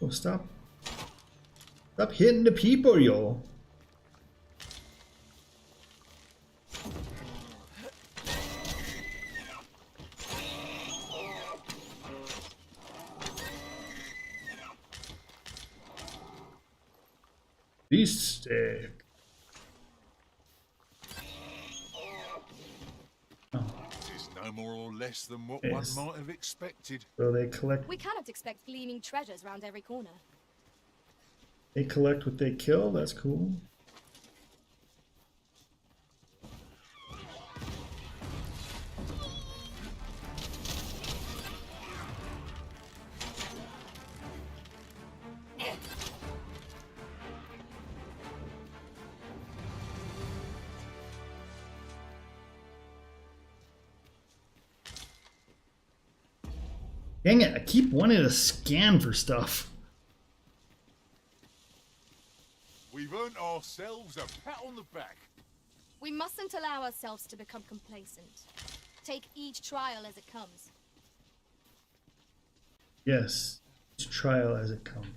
Oh, stop. Stop hitting the people, yo. Beast stick.
This is no more or less than what
Yes.
one might have expected.
So they collect.
We cannot expect gleaming treasures round every corner.
They collect what they kill. That's cool. Dang it, I keep wanting to scan for stuff.
We've earned ourselves a pat on the back.
We mustn't allow ourselves to become complacent. Take each trial as it comes.
Yes, it's trial as it comes.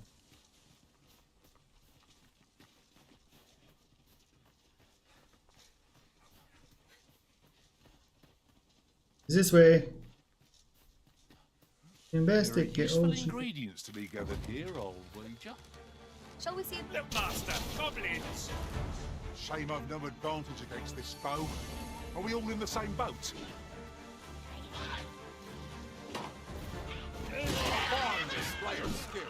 Is this way? Investigate.
Useful ingredients to be gathered here, old wager.
Shall we see a
Look, Master, goblins!
Shame I've no advantage against this foe. Are we all in the same boat?
Fine display of skill.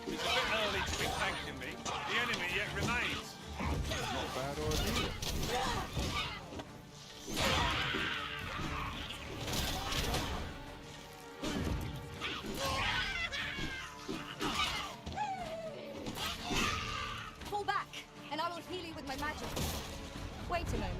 It's a bit early to be thanking me. The enemy yet remains.
Not a bad idea.
Fall back, and I will heal you with my magic. Wait a moment.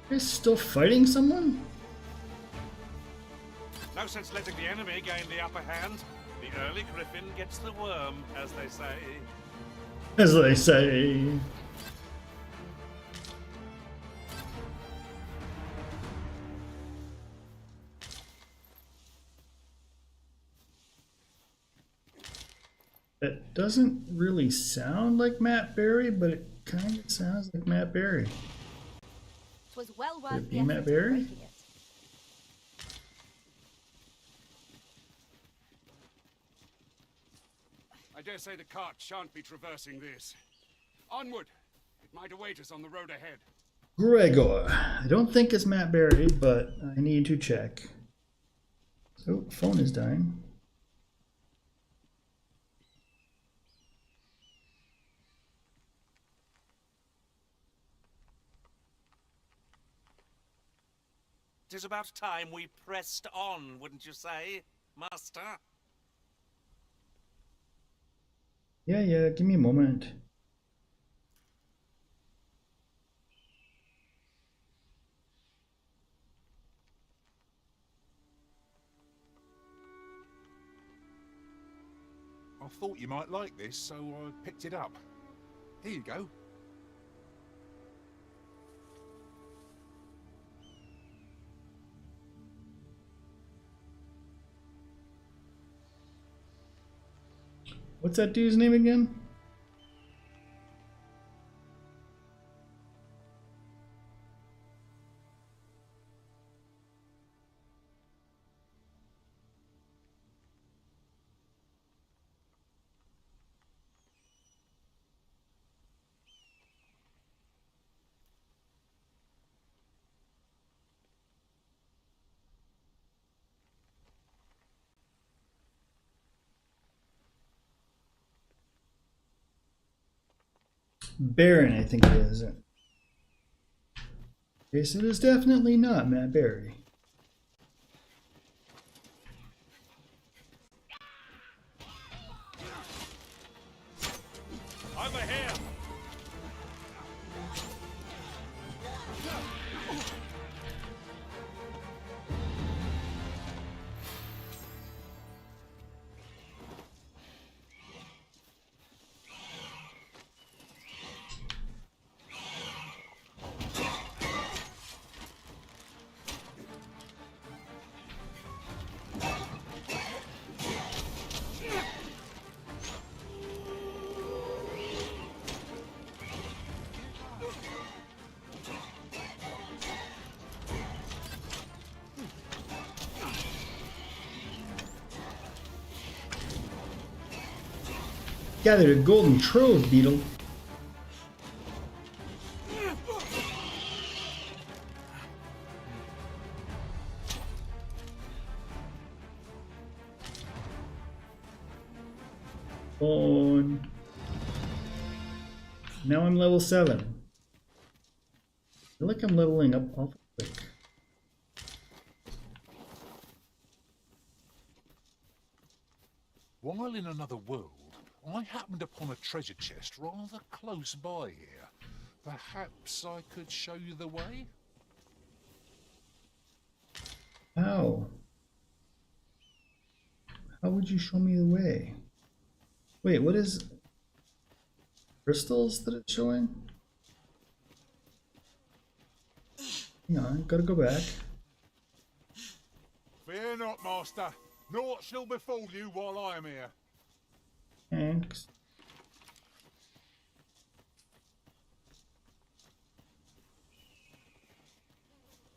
Is still fighting someone?
No sense letting the enemy gain the upper hand. The early griffin gets the worm, as they say.
As they say. That doesn't really sound like Matt Berry, but it kind of sounds like Matt Berry.
'Twas well
Could
worth
it
the
be Matt
effort of
Berry?
breaking it.
I dare say the cart shan't be traversing this. Onward! It might await us on the road ahead.
Gregor. I don't think it's Matt Berry, but I need to check. Oh, phone is dying.
Tis about time we pressed on, wouldn't you say, Master?
Yeah, give me a moment.
I thought you might like this, so I picked it up. Here you go.
What's that dude's name again? Baron, I think it is. Okay, so it is definitely not Matt Berry.
Over here!
Gathered a golden trove, Beetle. On. Now I'm level 7. feel like I'm leveling up awful quick.
While in another world, I happened upon a treasure chest rather close by here. Perhaps I could show you the way?
How? How would you show me the way? Wait, what is... crystals that it's showing? Hang on, gotta go back.
Fear not, master. Naught shall befall you while I am here.
Thanks.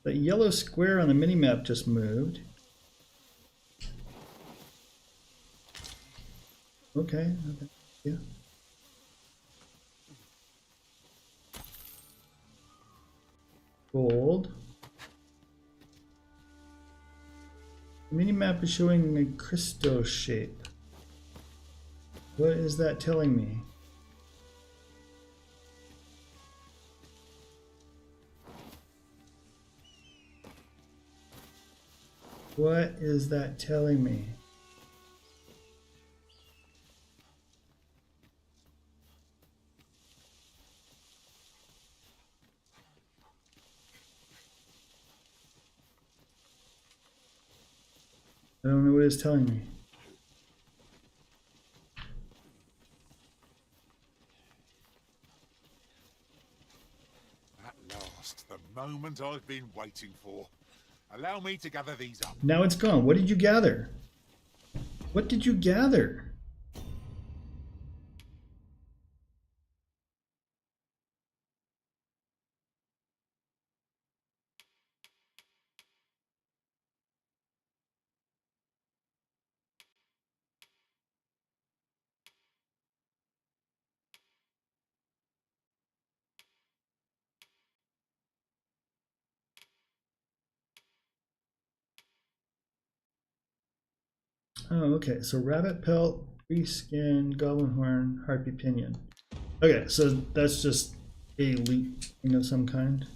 The yellow square on the minimap just moved. Okay, okay, yeah. Gold. The minimap is showing a crystal shape. What is that telling me? What is that telling me? I don't know what it's telling me.
At last, the moment I've been waiting for. Allow me to gather these up.
Now it's gone. What did you gather? What did you gather? Oh, okay. So rabbit pelt, tree skin, goblin horn, harpy pinion. Okay, so that's just a loot thing of some kind.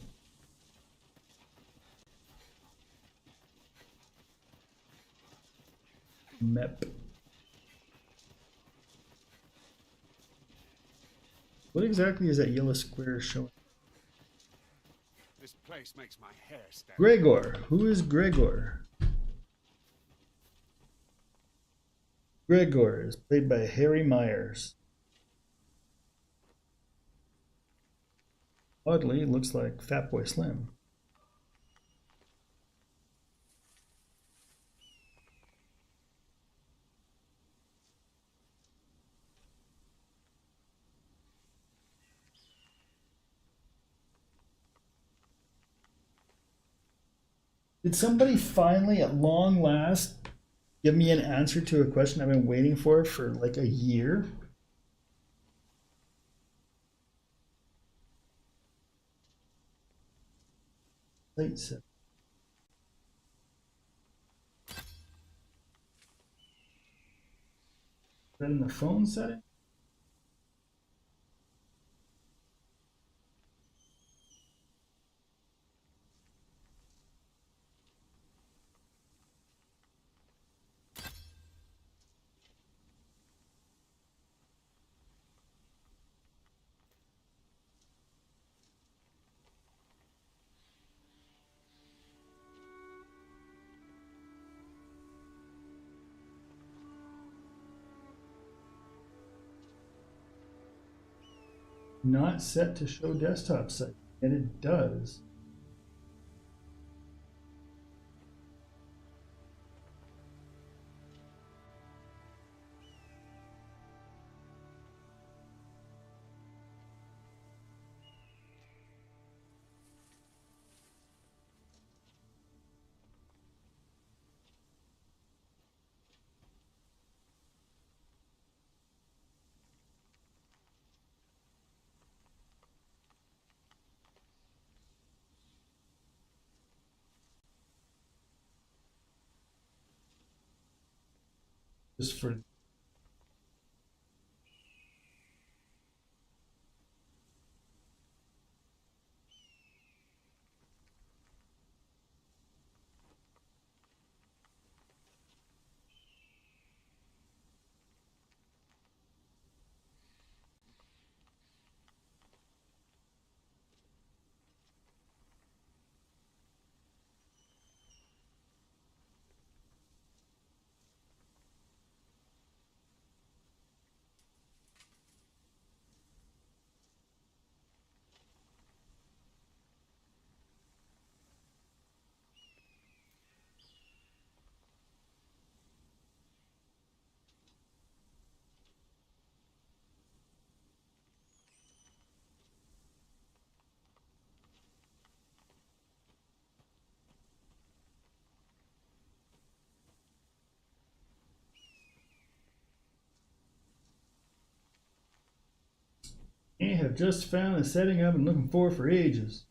Mep. What exactly is that yellow square showing?
This place makes my hair stand.
Gregor. Who is Gregor? Gregor is played by Harry Myers. Oddly, it looks like Fatboy Slim. Did somebody finally, at long last, give me an answer to a question I've been waiting for like a year? Late set. Then the phone setting? Not set to show desktop site, and it does. Just for I have just found the setting I've been looking for ages.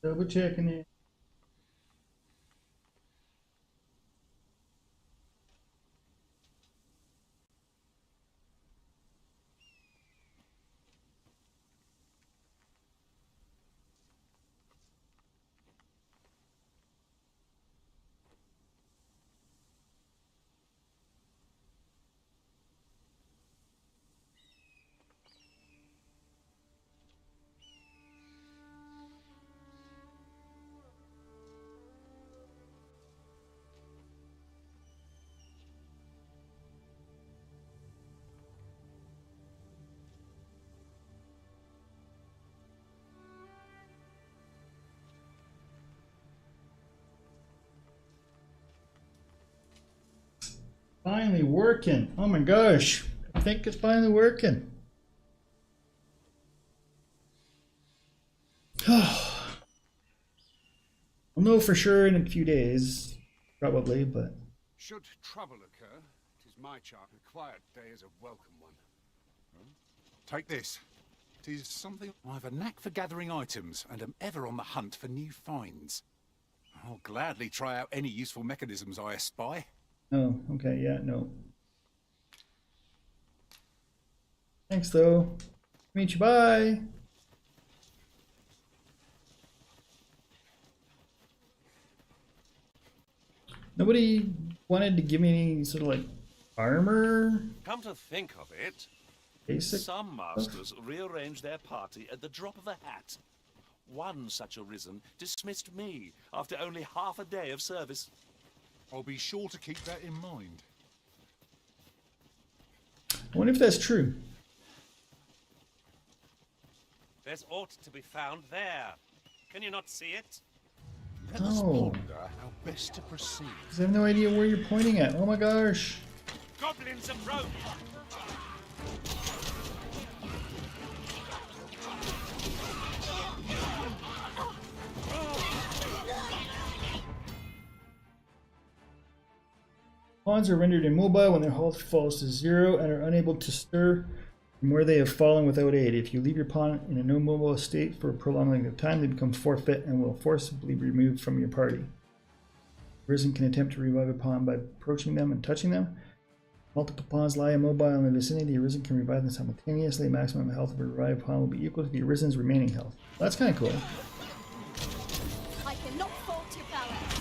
Double checking it. Finally working. Oh my gosh. I think it's finally working. I'll know for sure in a few days. Probably, but...
Should trouble occur, it is my charm. A quiet day is a welcome one.
Take this. It is something. I've a knack for gathering items and am ever on the hunt for new finds. I'll gladly try out any useful mechanisms I espy.
Oh, okay, yeah, no. Thanks, though. Meet you, bye. Nobody wanted to give me any sort of like armor?
Come to think of it,
Basic
some masters rearrange their party at the drop of a hat. One such arisen dismissed me after only half a day of service.
I'll be sure to keep that in mind.
I wonder if that's true.
There's aught to be found there. Can you not see it?
Let us
Oh.
ponder how best to proceed.
'Cause I have no idea where you're pointing at. Oh my gosh.
Goblins approach!
Pawns are rendered immobile when their health falls to 0 and are unable to stir from where they have fallen without aid. If you leave your pawn in an immobile state for a prolonged length of time, they become forfeit and will forcibly be removed from your party. Risen can attempt to revive a pawn by approaching them and touching them. Multiple pawns lie immobile in the vicinity. The Arisen can revive them simultaneously. Maximum health of a revived pawn will be equal to the Arisen's remaining health. Well, that's kind of cool.
I cannot fault your prowess.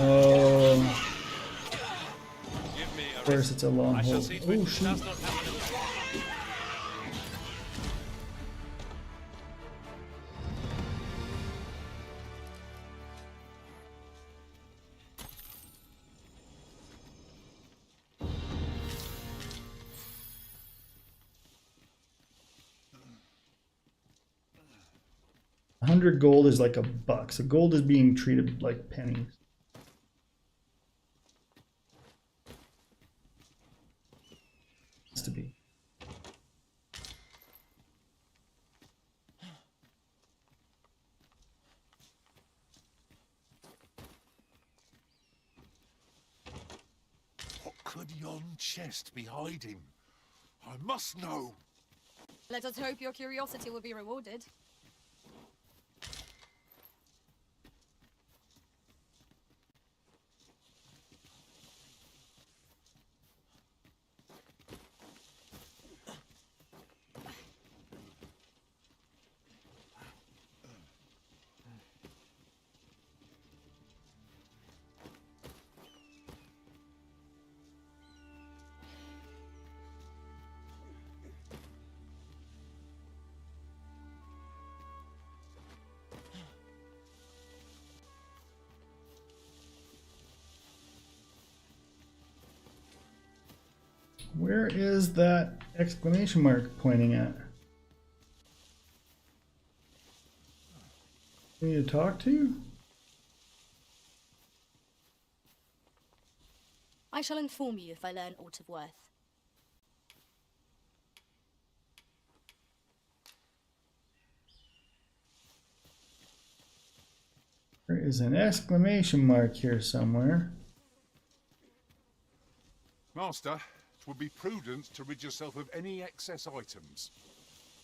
Oh. Of course, it's a long hold. Oh, shoot. 100 gold is like $1. So gold is being treated like pennies. Has to be.
What could yon chest be hiding? I must know.
Let us hope your curiosity will be rewarded.
Where is that exclamation mark pointing at? You need to talk to?
I shall inform you if I learn aught of worth.
There is an exclamation mark here somewhere.
Master, it would be prudent to rid yourself of any excess items.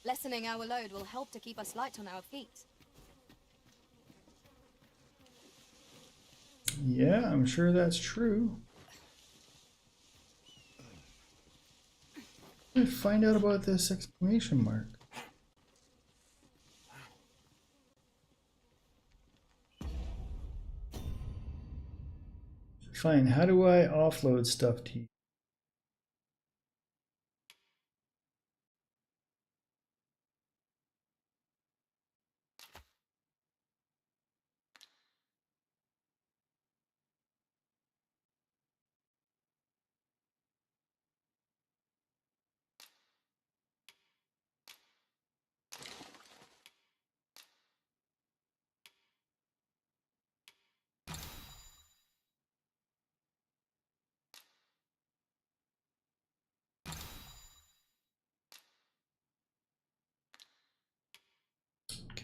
Lessening our load will help to keep us light on our feet.
Yeah, I'm sure that's true. How did I find out about this exclamation mark? Fine, how do I offload stuff to you?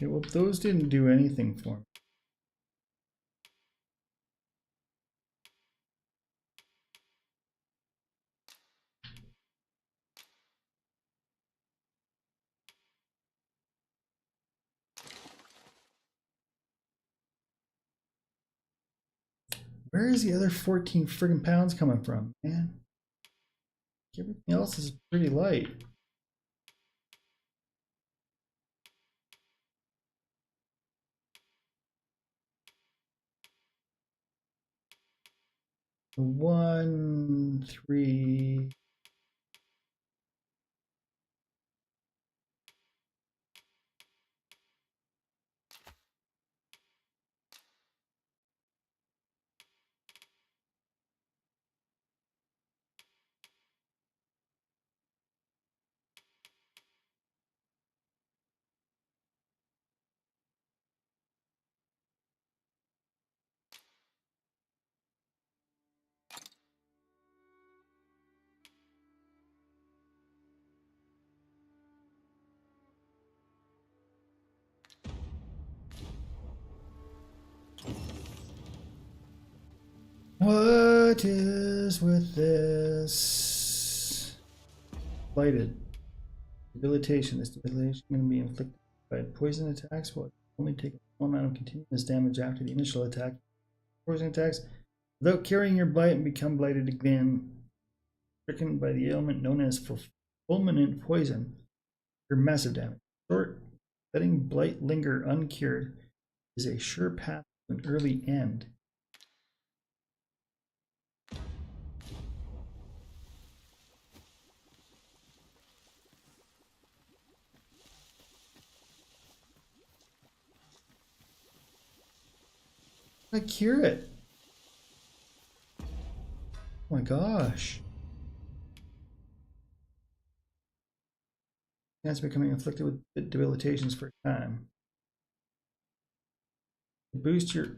Okay, well, those didn't do anything for me. Where is the other 14 friggin' pounds coming from, man? Everything else is pretty light. One, three. What is with this? Blighted. Debilitation. This debilitation can be inflicted by poison attacks, but only take a small amount of continuous damage after the initial attack. Poison attacks without carrying your blight and become blighted again. Stricken by the ailment known as fulminant poison, or massive damage. Short, letting blight linger uncured is a sure path to an early end. I cure it. Oh my gosh. Chance of becoming afflicted with debilitations for a time. Boost your...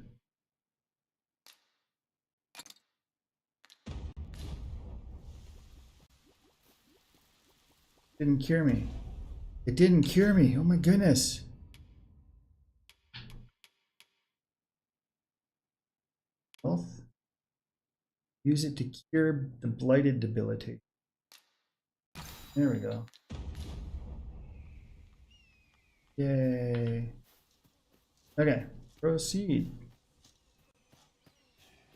Didn't cure me. It didn't cure me. Oh my goodness. Health. Use it to cure the blighted debilitation. There we go. Yay. Okay, proceed.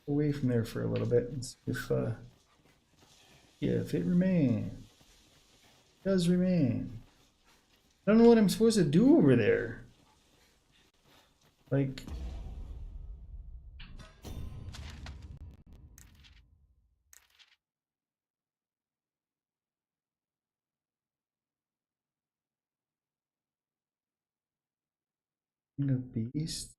Away from there for a little bit and see if it remains. It does remain. I don't know what I'm supposed to do over there. Like... of beast.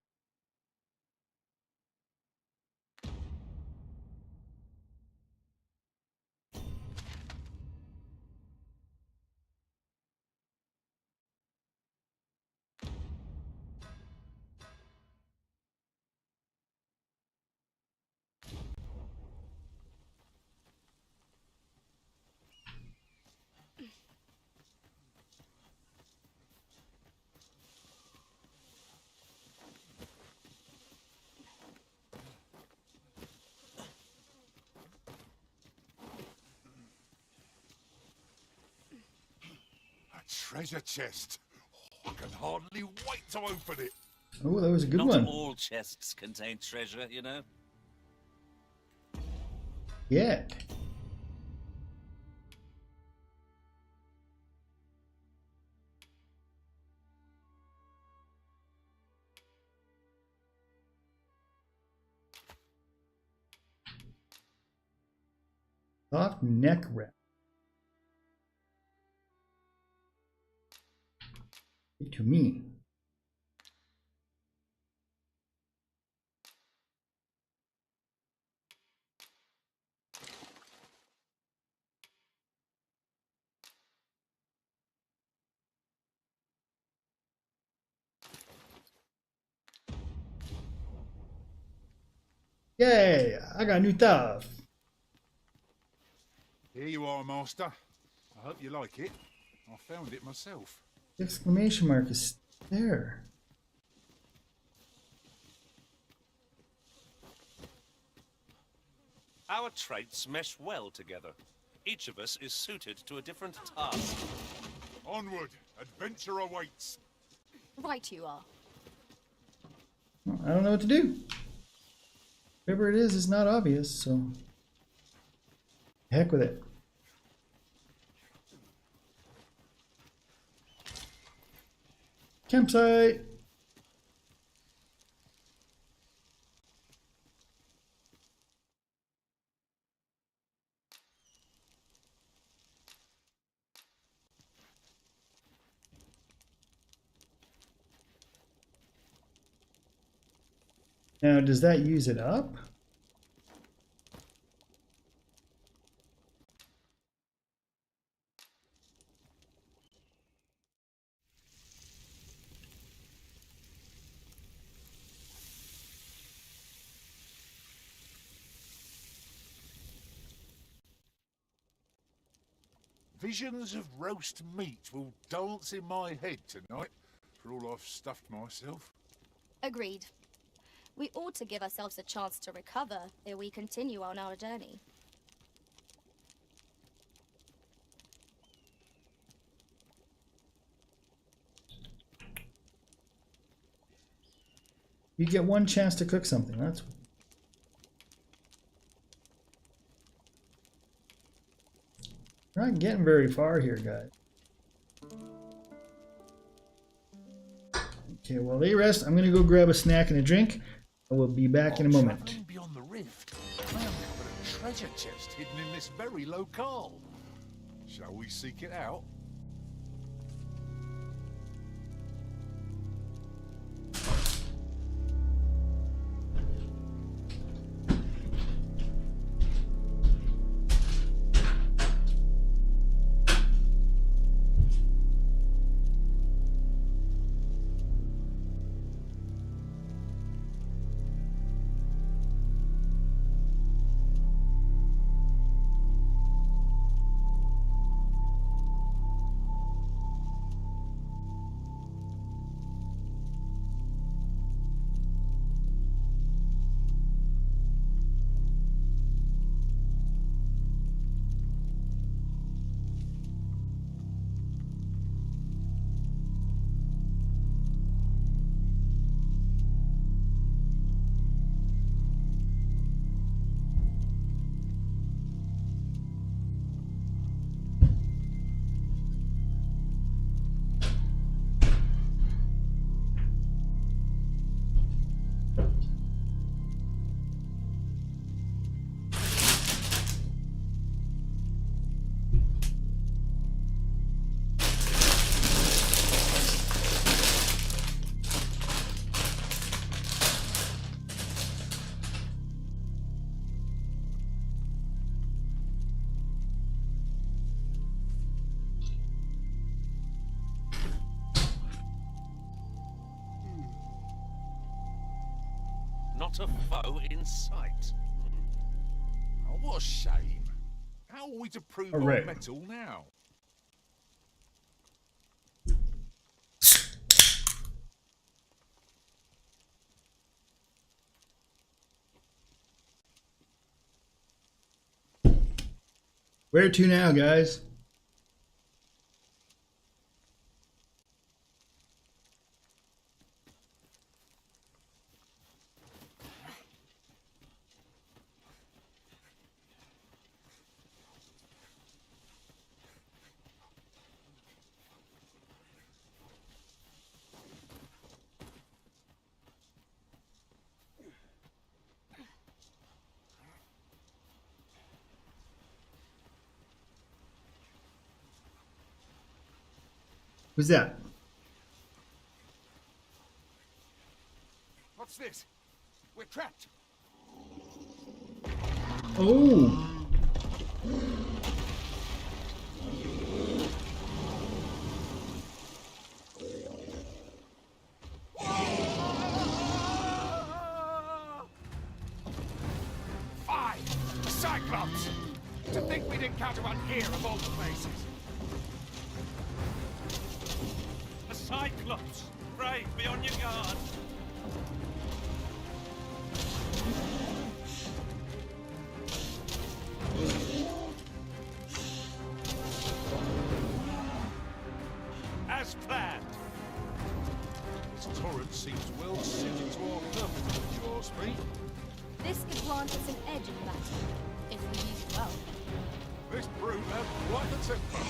treasure chest. Oh, I can hardly wait to open it.
Oh, that was a good
Not
one.
all chests contain treasure, you know.
Yeah. Soft neck wrap. To me. Yay! I got new stuff.
Here you are, Master. I hope you like it. I found it myself.
Exclamation mark is there.
Our traits mesh well together. Each of us is suited to a different task.
Onward! Adventure awaits!
Right you are.
Well, I don't know what to do. Whatever it is not obvious, so heck with it. Campsite. Now, does that use it up?
Visions of roast meat will dance in my head tonight, for all I've stuffed myself.
Agreed. We ought to give ourselves a chance to recover ere we continue on our journey.
You get one chance to cook something. That's we're not getting very far here, guys. Okay, while they rest, I'm gonna go grab a snack and a drink. I will be back in a moment.
Travelling beyond the rift, I uncovered a treasure chest hidden in this very locale. Shall we seek it out?
Not a foe in sight.
Oh, what a shame. How are we to prove
All
our
right.
mettle now?
Where to now, guys? Who's that?
What's this? We're trapped.
Oh.
Fie! The Cyclops! To think we'd encounter one here of all places.
A Cyclops! Brave, be on your guard! As planned.
This torrent seems well suited to our purpose, if you ask me.
This could grant us an edge in battle, if we use it well.
This brute has quite the temper.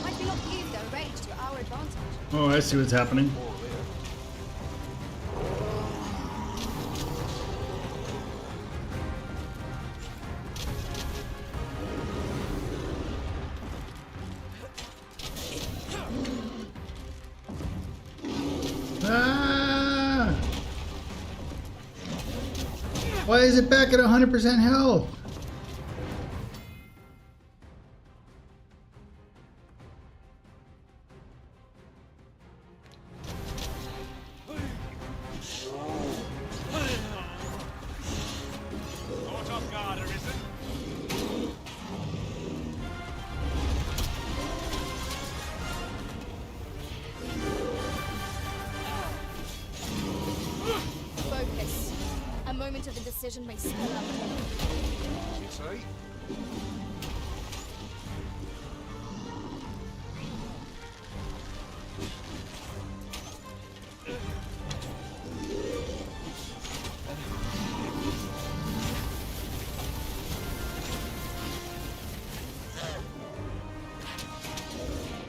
Might we not use their rage to our advantage?
Oh, I see what's happening. Ah! Why is it back at 100% health?
Caught off guard, Arisen.
Focus. A moment of indecision may spell out.
You say?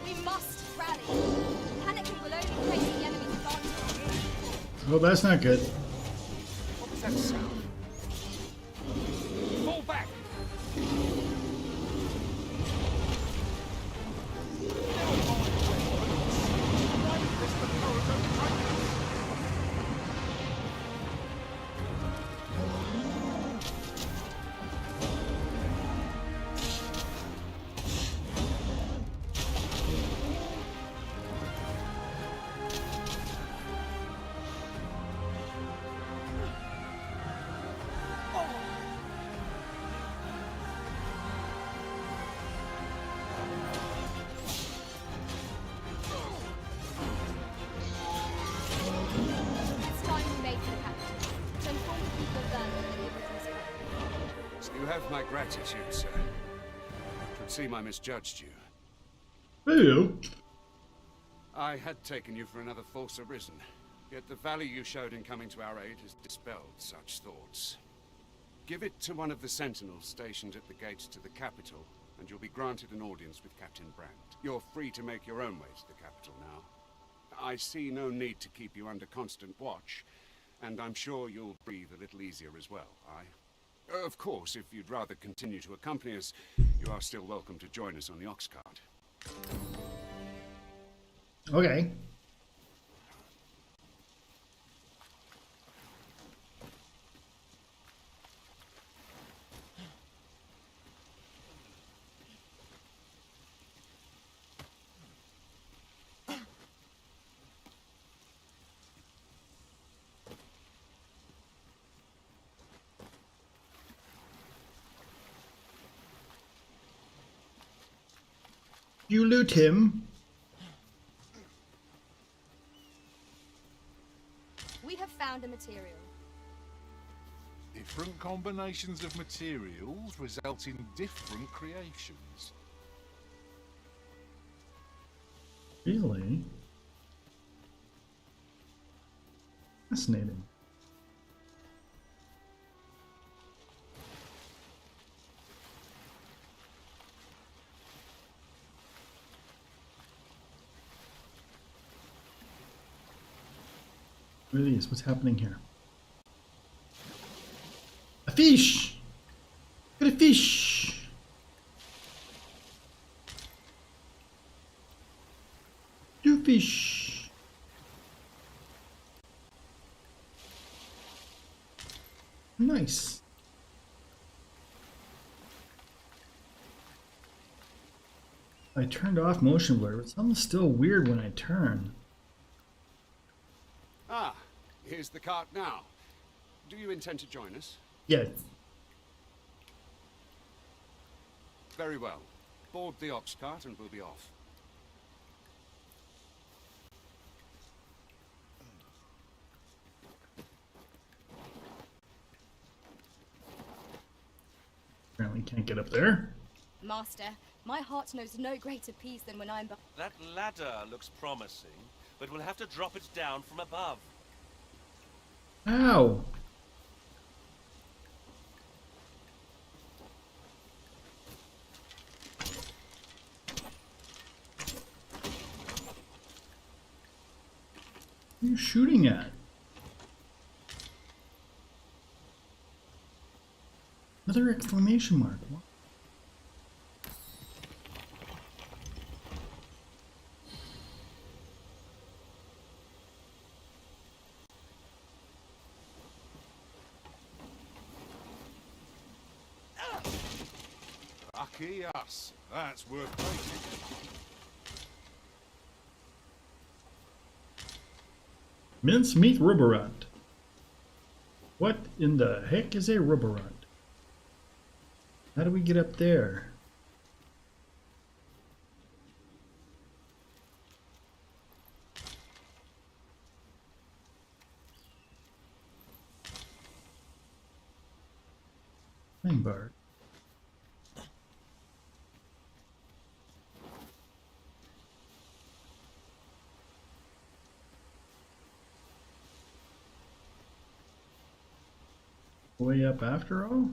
We must rally. Panicking will only place the enemy's advantage.
Oh, that's not good.
What was that sound? Fall back!
It's time we made for the capital. To inform the people of Durghan that everything's fine.
So you have my gratitude, sir. I could see I misjudged you.
Hello.
I had taken you for another false Arisen, yet the value you showed in coming to our aid has dispelled such thoughts. Give it to one of the sentinels stationed at the gates to the capital, and you'll be granted an audience with Captain Brand. You're free to make your own way to the capital now. I see no need to keep you under constant watch, and I'm sure you'll breathe a little easier as well, aye? Of course, if you'd rather continue to accompany us, you are still welcome to join us on the ox cart.
Okay. You loot him.
We have found a material.
Different combinations of materials result in different creations.
Really? Fascinating. What are these? What's happening here? A fish! Got a fish! fish. Nice. I turned off motion blur, but something's still weird when I turn.
Ah, here's the cart now. Do you intend to join us?
Yeah.
Very well. Board the ox cart and we'll be off.
Apparently can't get up there.
Master, my heart knows no greater peace than when I'm...
That ladder looks promising, but we'll have to drop it down from above.
Ow. What are you shooting at? Another exclamation mark. What?
Lucky us. That's worth taking.
Mincemeat rubberant. What in the heck is a rubberant? How do we get up there? Hang bar. Way up after all?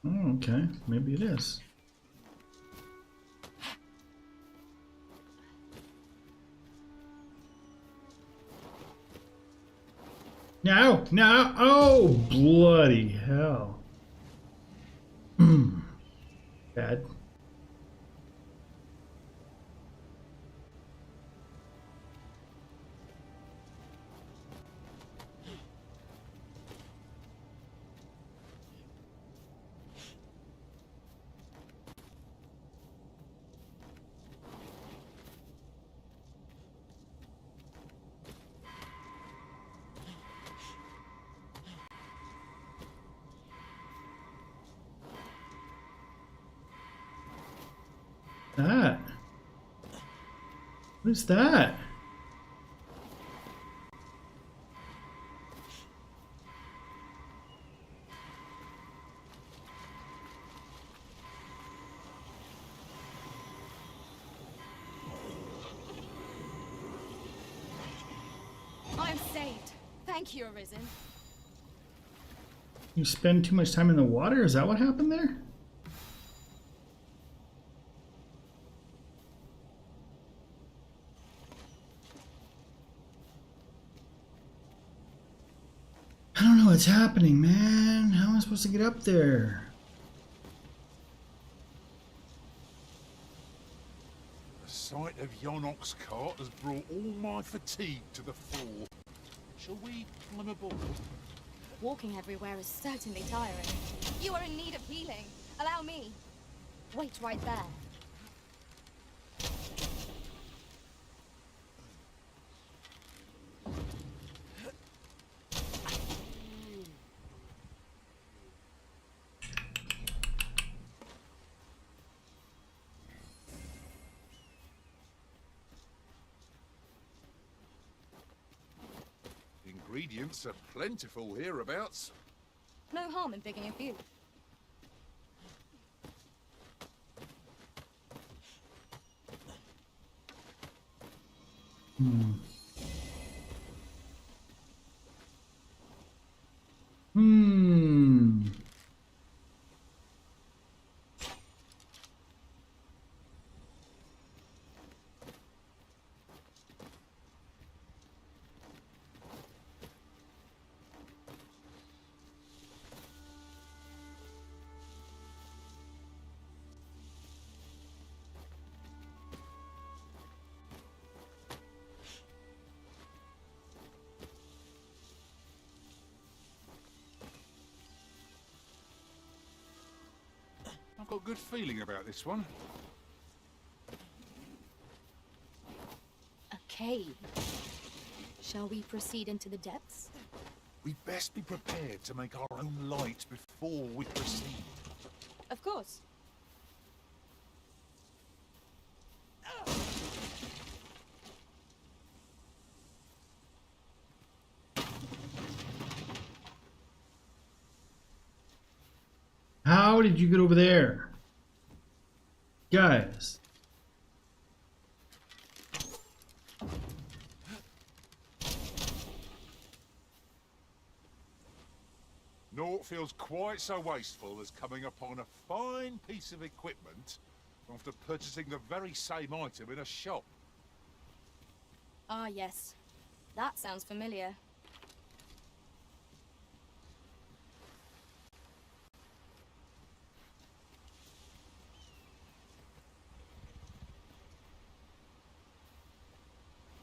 Oh, okay. Maybe it is. No! No! Oh, bloody hell. Bad. That? What is that?
I'm saved. Thank you, Arisen.
You spend too much time in the water? Is that what happened there? I don't know what's happening, man. How am I supposed to get up there?
The sight of yon ox cart has brought all my fatigue to the fore. Shall we climb aboard?
Walking everywhere is certainly tiring. You are in need of healing. Allow me. Wait right there.
Ingredients are plentiful hereabouts.
No harm in picking a few.
got a good feeling about this one.
A cave. Shall we proceed into the depths?
We'd best be prepared to make our own light before we proceed.
Of course.
How did you get over there? Guys.
Naught feels quite so wasteful as coming upon a fine piece of equipment after purchasing the very same item in a shop.
Ah, yes. That sounds familiar.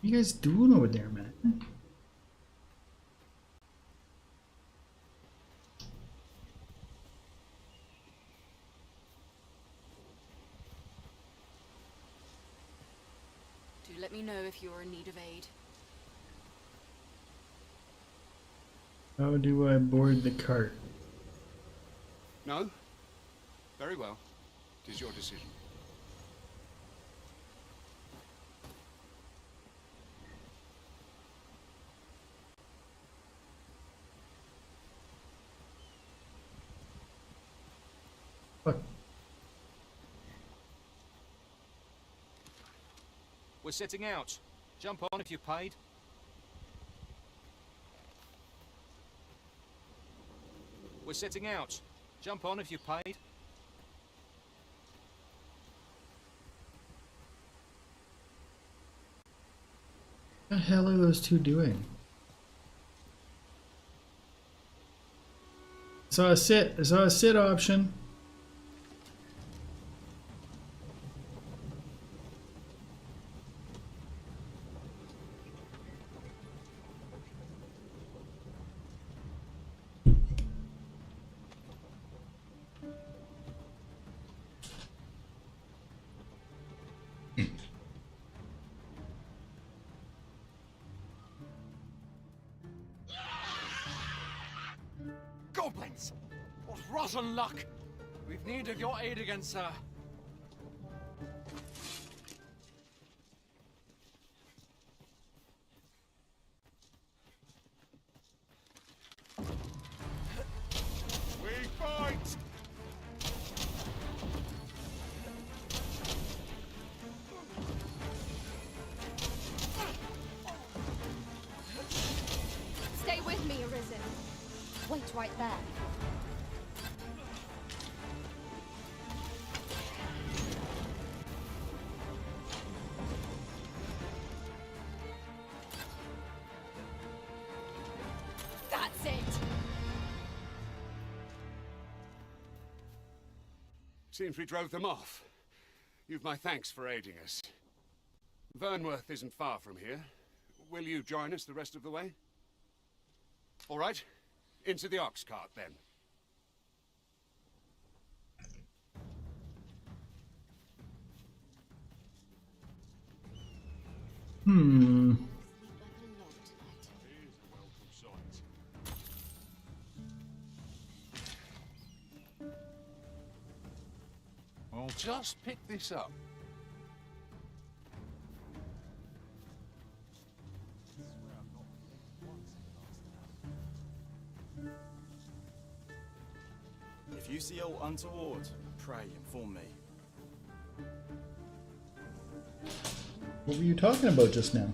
What are you guys doing over there, man?
Do let me know if you're in need of aid.
How do I board the cart?
No? Very well. It is your decision.
Fuck.
We're setting out. Jump on if you've paid. We're setting out. Jump on if you've paid.
What the hell are those two doing? I saw a sit option.
Goblins! What rotten luck! We've need of your aid again, sir.
We fight!
Stay with me, Arisen. Wait right there. That's it!
Seems we drove them off. You've my thanks for aiding us. Vernworth isn't far from here. Will you join us the rest of the way? All right. Into the ox cart, then.
Hmm.
I'll just pick this up.
If you see aught untoward, pray inform me.
What were you talking about just now?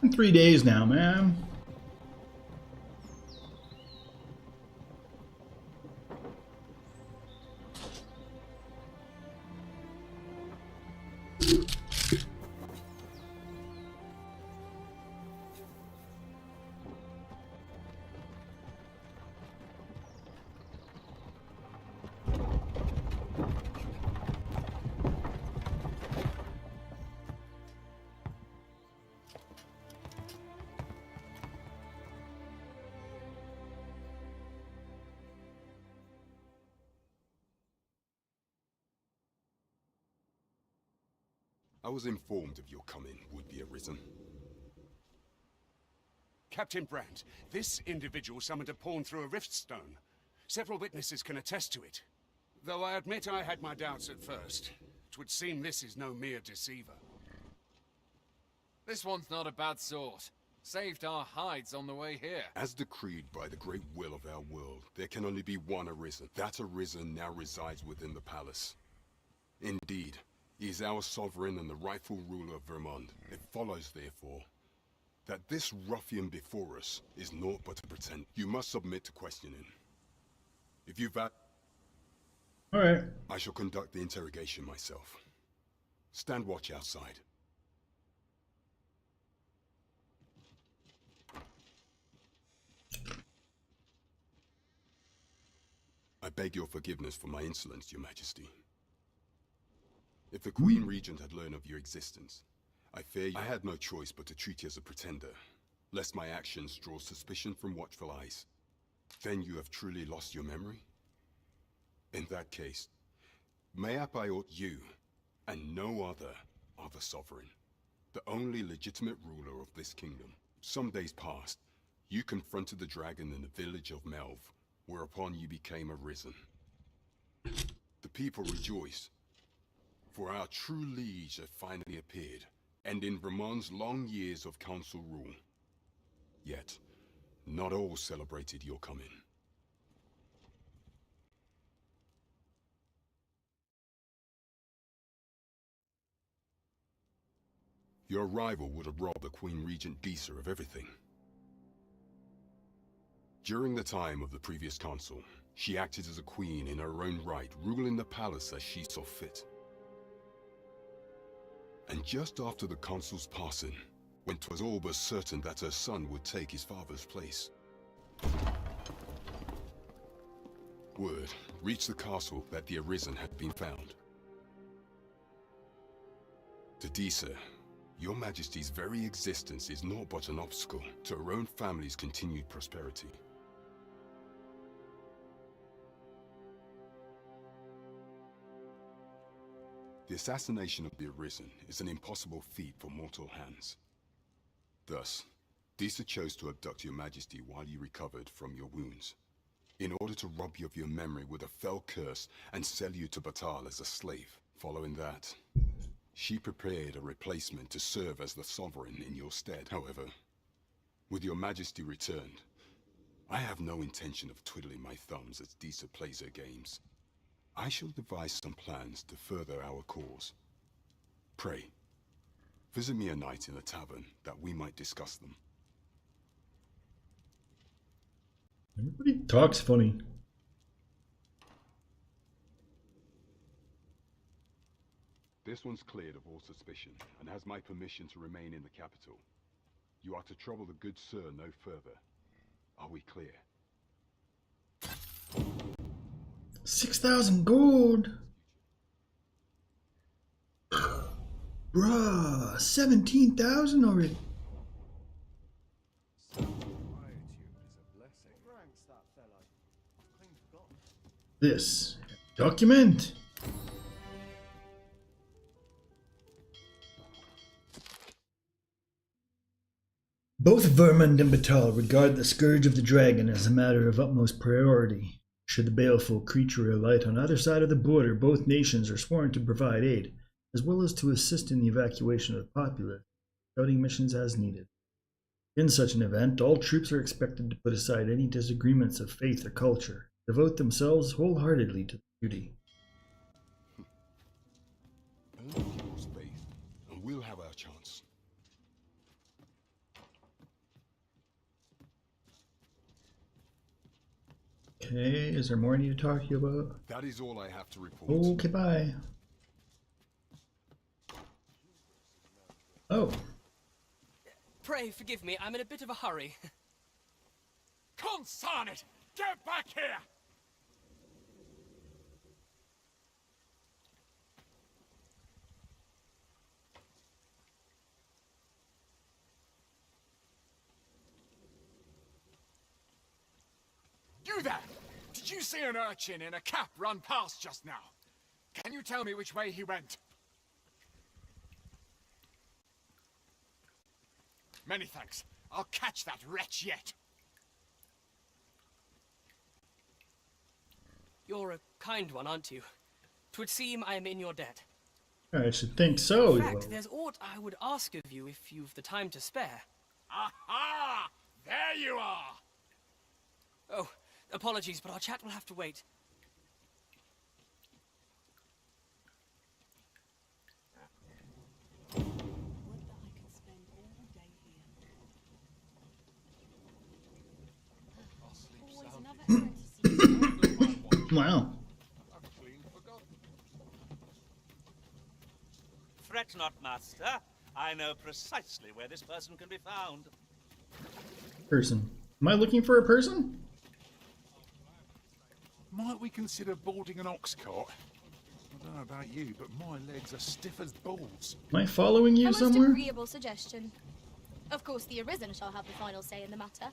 In 3 days now, man.
I was informed of your coming, would-be Arisen.
Captain Brandt, this individual summoned a pawn through a rift stone. Several witnesses can attest to it. Though I admit I had my doubts at first. It would seem this is no mere deceiver.
This one's not a bad sort. Saved our hides on the way here.
As decreed by the great will of our world, there can only be one Arisen. That Arisen now resides within the palace. Indeed, he is our sovereign and the rightful ruler of Vermont. It follows, therefore, that this ruffian before us is naught but a pretend. You must submit to questioning. If you
Alright.
I shall conduct the interrogation myself. Stand watch outside. I beg your forgiveness for my insolence, Your Majesty. If the Queen Regent had learned of your existence, I fear I had no choice but to treat you as a pretender, lest my actions draw suspicion from watchful eyes. Then you have truly lost your memory? In that case, mayhap I ought you, and no other, are the sovereign, the only legitimate ruler of this kingdom. Some days past, you confronted the dragon in the village of Melv, whereupon you became Arisen. The people rejoiced, for our true liege had finally appeared, and in Vermont's long years of council rule. Yet, not all celebrated your coming. Your arrival would have robbed the Queen Regent Disa of everything. During the time of the previous council, she acted as a queen in her own right, ruling the palace as she saw fit. And just after the consul's passing, when 'twas all but certain that her son would take his father's place, word reached the castle that the Arisen had been found. To Disa, Your Majesty's very existence is naught but an obstacle to her own family's continued prosperity. The assassination of the Arisen is an impossible feat for mortal hands. Thus, Disa chose to abduct Your Majesty while you recovered from your wounds, in order to rob you of your memory with a fell curse and sell you to Batal as a slave. Following that, she prepared a replacement to serve as the sovereign in your stead. However, with Your Majesty returned, I have no intention of twiddling my thumbs as Disa plays her games. I shall devise some plans to further our cause. Pray, visit me a night in the tavern that we might discuss them.
Everybody talks funny.
This one's cleared of all suspicion and has my permission to remain in the capital. You are to trouble the good sir no further. Are we clear?
6,000 gold. Bruh, 17,000 already. This document. Both Vermund and Batal regard the Scourge of the Dragon as a matter of utmost priority. Should the baleful creature alight on either side of the border, both nations are sworn to provide aid, as well as to assist in the evacuation of the populace, scouting missions as needed. In such an event, all troops are expected to put aside any disagreements of faith or culture, devote themselves wholeheartedly to the duty.
Earn people's faith, and we'll have our chance.
Okay, is there more I need to talk to you about?
That is all I have to report.
Okay, bye. Oh.
Pray forgive me, I'm in a bit of a hurry.
Consign it! Get back here! You there! Did you see an urchin in a cap run past just now? Can you tell me which way he went? Many thanks. I'll catch that wretch yet.
You're a kind one, aren't you? 'Twould seem I am in your debt.
I should think so.
In fact, there's aught I would ask of you if you've the time to spare.
Aha! There you are!
Oh, apologies, but our chat will have to wait.
Wow.
Fret not, master. I know precisely where this person can be found.
Person. Am I looking for a person?
Might we consider boarding an ox cart? I don't know about you, but my legs are stiff as balls.
Am I following you
A most
somewhere?
agreeable suggestion. Of course, the Arisen shall have the final say in the matter.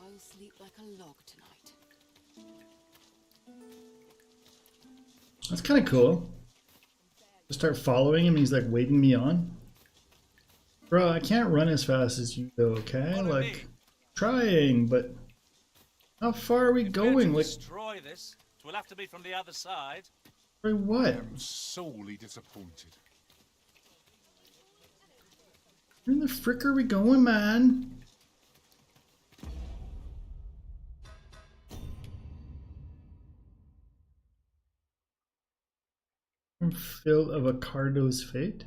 I'll sleep like a log tonight.
That's kind of cool. Just start following him. He's like waiting me on. Bro, I can't run as fast as you though, okay? Like, trying, but how far are we going? Like,
Destroy this. It will have to be from the other side.
for what?
I am sorely disappointed.
Where the frick are we going, man? Phil of Accardo's fate?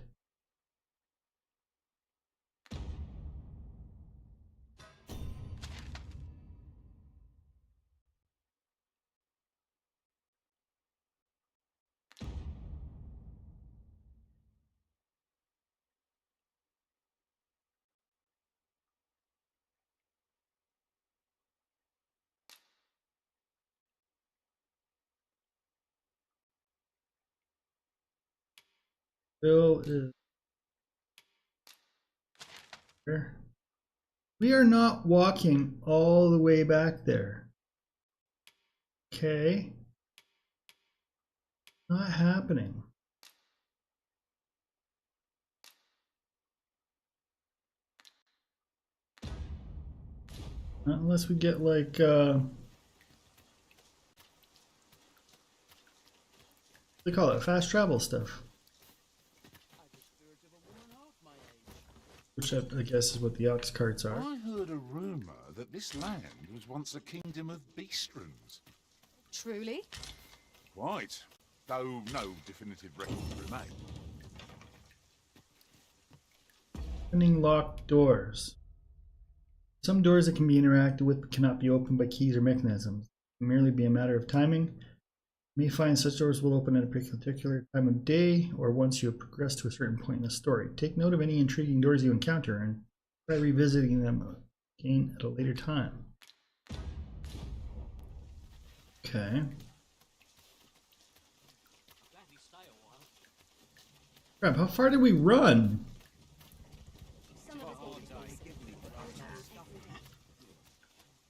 Phil is there. We are not walking all the way back there. Okay. Not happening. Not unless we get like what do they call it? Fast travel stuff. Which I guess is what the ox carts are.
I heard a rumour that this land was once a kingdom of beastrons.
Truly?
Quite. Though no definitive record remain.
Opening locked doors. Some doors that can be interacted with but cannot be opened by keys or mechanisms. It can merely be a matter of timing. You may find such doors will open at a particular time of day or once you have progressed to a certain point in the story. Take note of any intriguing doors you encounter and try revisiting them again at a later time. Okay. Crap, how far did we run?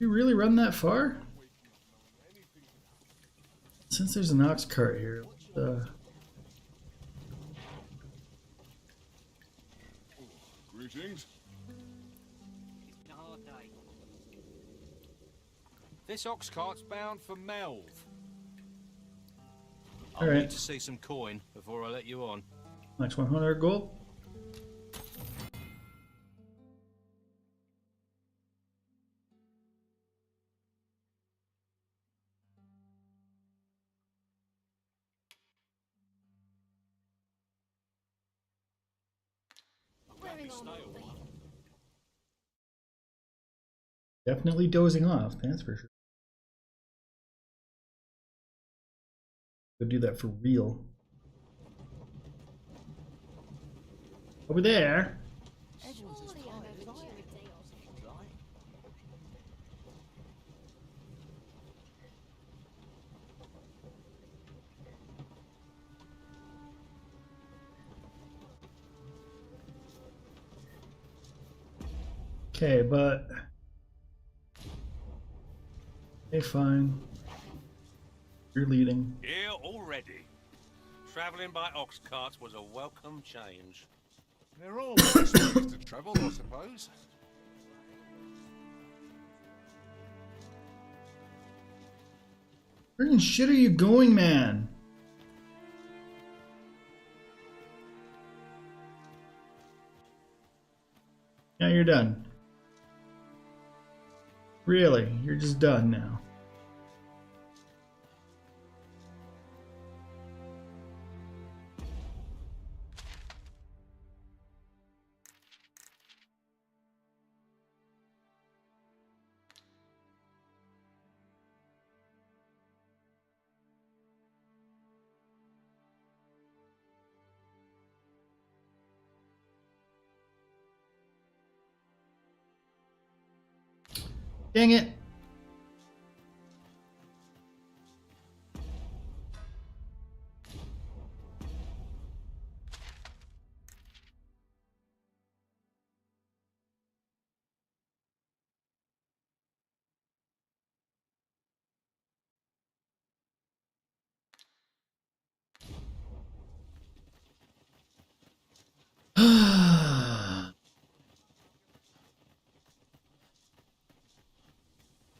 Did we really run that far? Since there's an ox cart here,
Greetings.
This ox cart's bound for Melv.
All
I'll
right.
need to see some coin before I let you on.
Max 100 gold.
staring on me.
Definitely dozing off, that's for sure. Go do that for real. Over there. Okay, but okay, fine. You're leading.
Here already. Travelling by ox carts was a welcome change.
They're all nice ways to travel, I suppose.
Where in shit are you going, man? Now you're done. Really, you're just done now. Dang it.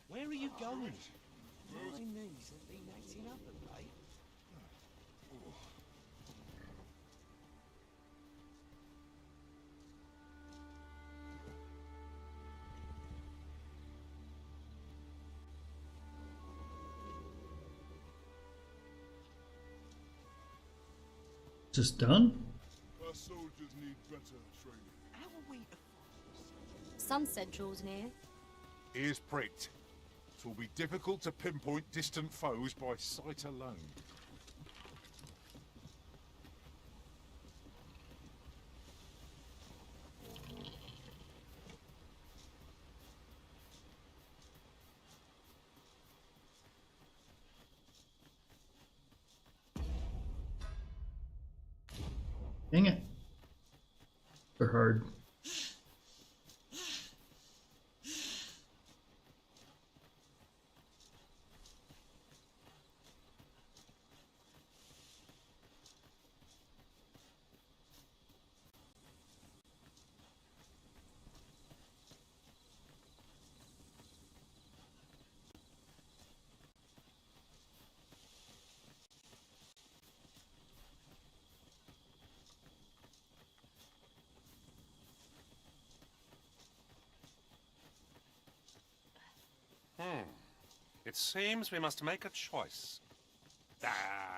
Where are you going?
My knees have been acting up of late.
Just done?
Our soldiers need better training.
How are we to
Sunset draws near.
Ears pricked. It will be difficult to pinpoint distant foes by sight alone.
Dang it. They're hard.
It seems we must make a choice.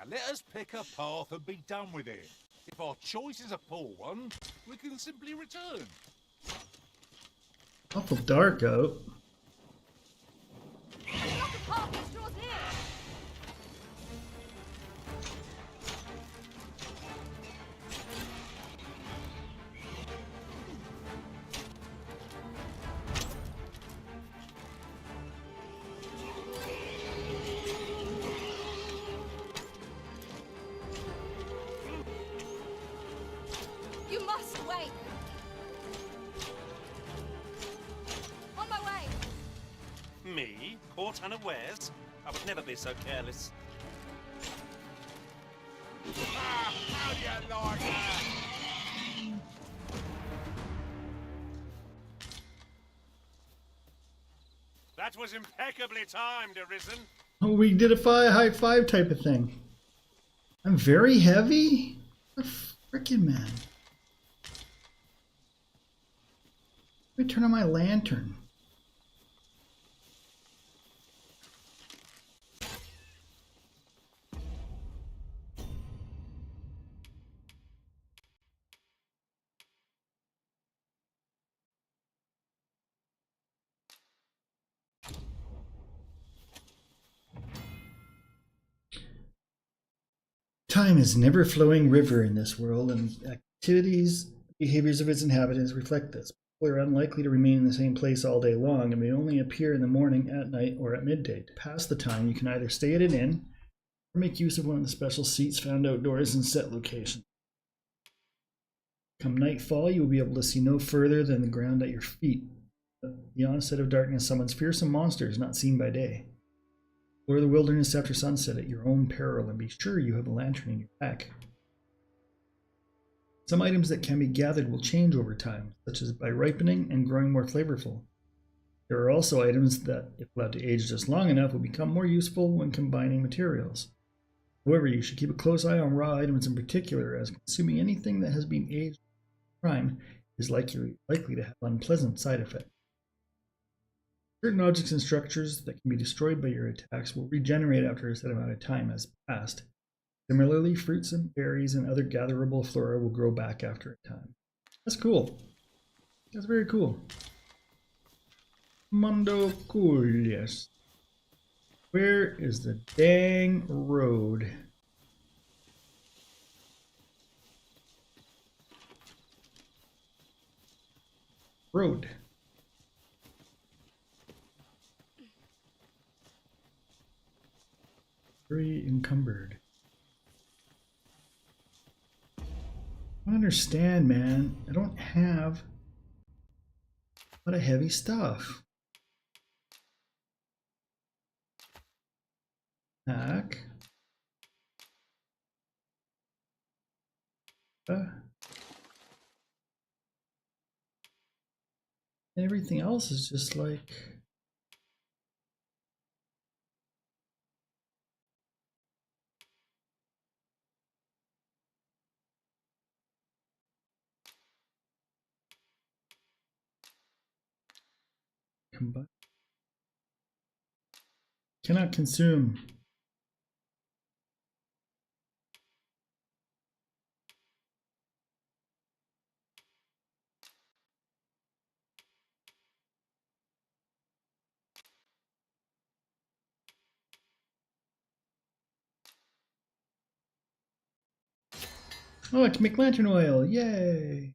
Let us pick a path and be done with it. If our choice is a poor one, we can simply return.
Awful dark out.
You must wait. On my way.
Me? Caught unawares? I would never be so careless.
How do you like that?
That was impeccably timed, Arisen.
Oh, we did a high five type of thing. I'm very heavy? A frickin' man. Let me turn on my lantern. Time is never flowing river in this world, and activities, behaviors of its inhabitants reflect this. People are unlikely to remain in the same place all day long and may only appear in the morning, at night, or at midday. To pass the time, you can either stay at an inn or make use of one of the special seats found outdoors in set locations. Come nightfall, you will be able to see no further than the ground at your feet. The onset of darkness summons fearsome monsters not seen by day. Explore the wilderness after sunset at your own peril, and be sure you have a lantern in your pack. Some items that can be gathered will change over time, such as by ripening and growing more flavorful. There are also items that, if allowed to age just long enough, will become more useful when combining materials. However, you should keep a close eye on raw items in particular, as consuming anything that has been aged with time is likely to have unpleasant side effects. Certain objects and structures that can be destroyed by your attacks will regenerate after a set amount of time has passed. Similarly, fruits and berries and other gatherable flora will grow back after a time. That's cool. That's very cool. Mundo cool, yes. Where is the dang road? Road. Very encumbered. I don't understand, man. I don't have a lot of heavy stuff. Pack. Everything else is just like... Cannot consume. Oh, I can make lantern oil. Yay!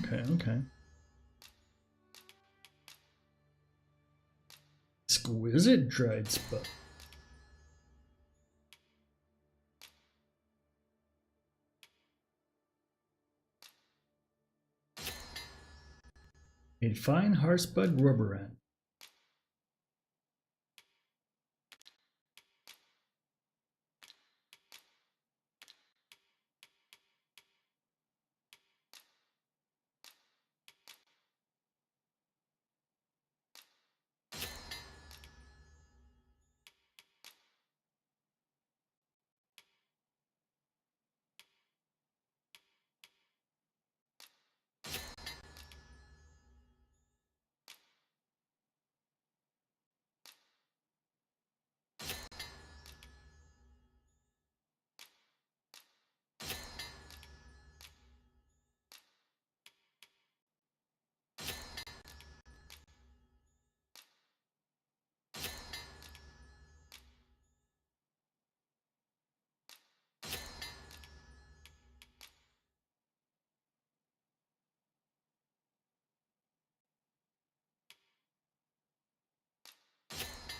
Okay, okay. Exquisite dried spud. Made fine heartspud rubberant.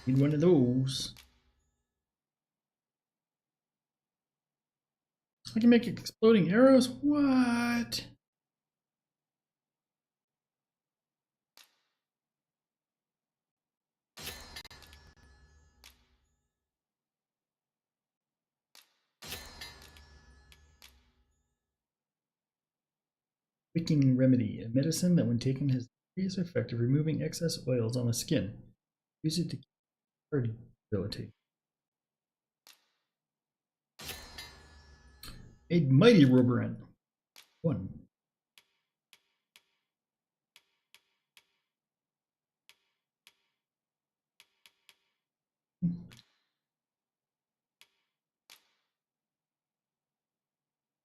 Need one of those. I can make exploding arrows? What? Wicking Remedy, a medicine that when taken has the serious effect of removing excess oils on the skin. Use it to keep ability. A mighty Roboran. 1.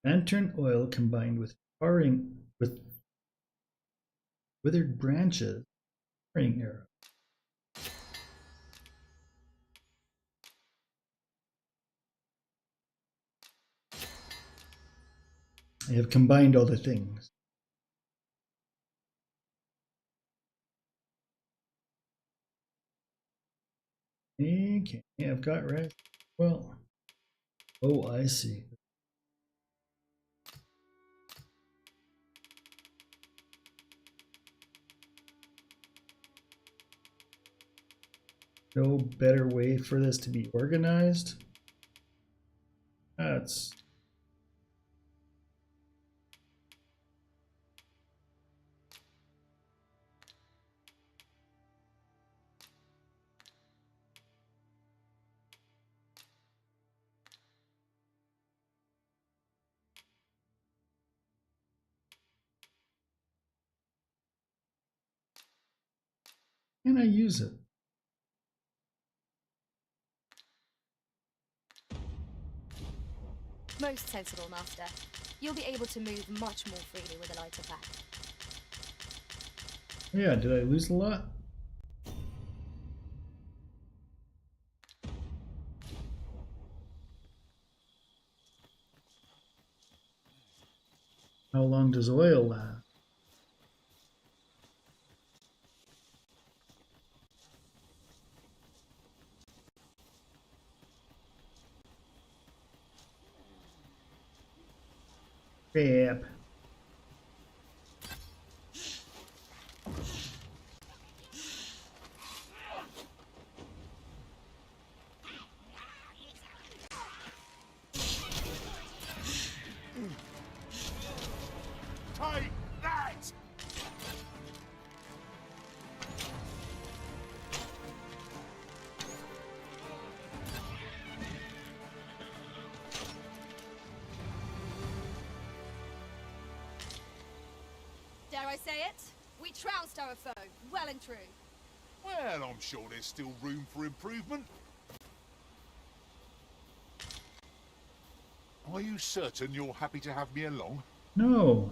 Lantern oil combined with withered branches. Spraying arrow. I have combined all the things. Okay, I've got rest. Well, oh, I see. No better way for this to be organized. That's can I use it?
Most sensible, Master. You'll be able to move much more freely with a lighter pack.
Yeah, did I lose a lot? How long does oil last? Crap.
Take that!
Dare I say it? We trounced our foe, well and true.
Well, I'm sure there's still room for improvement. Are you certain you're happy to have me along?
No.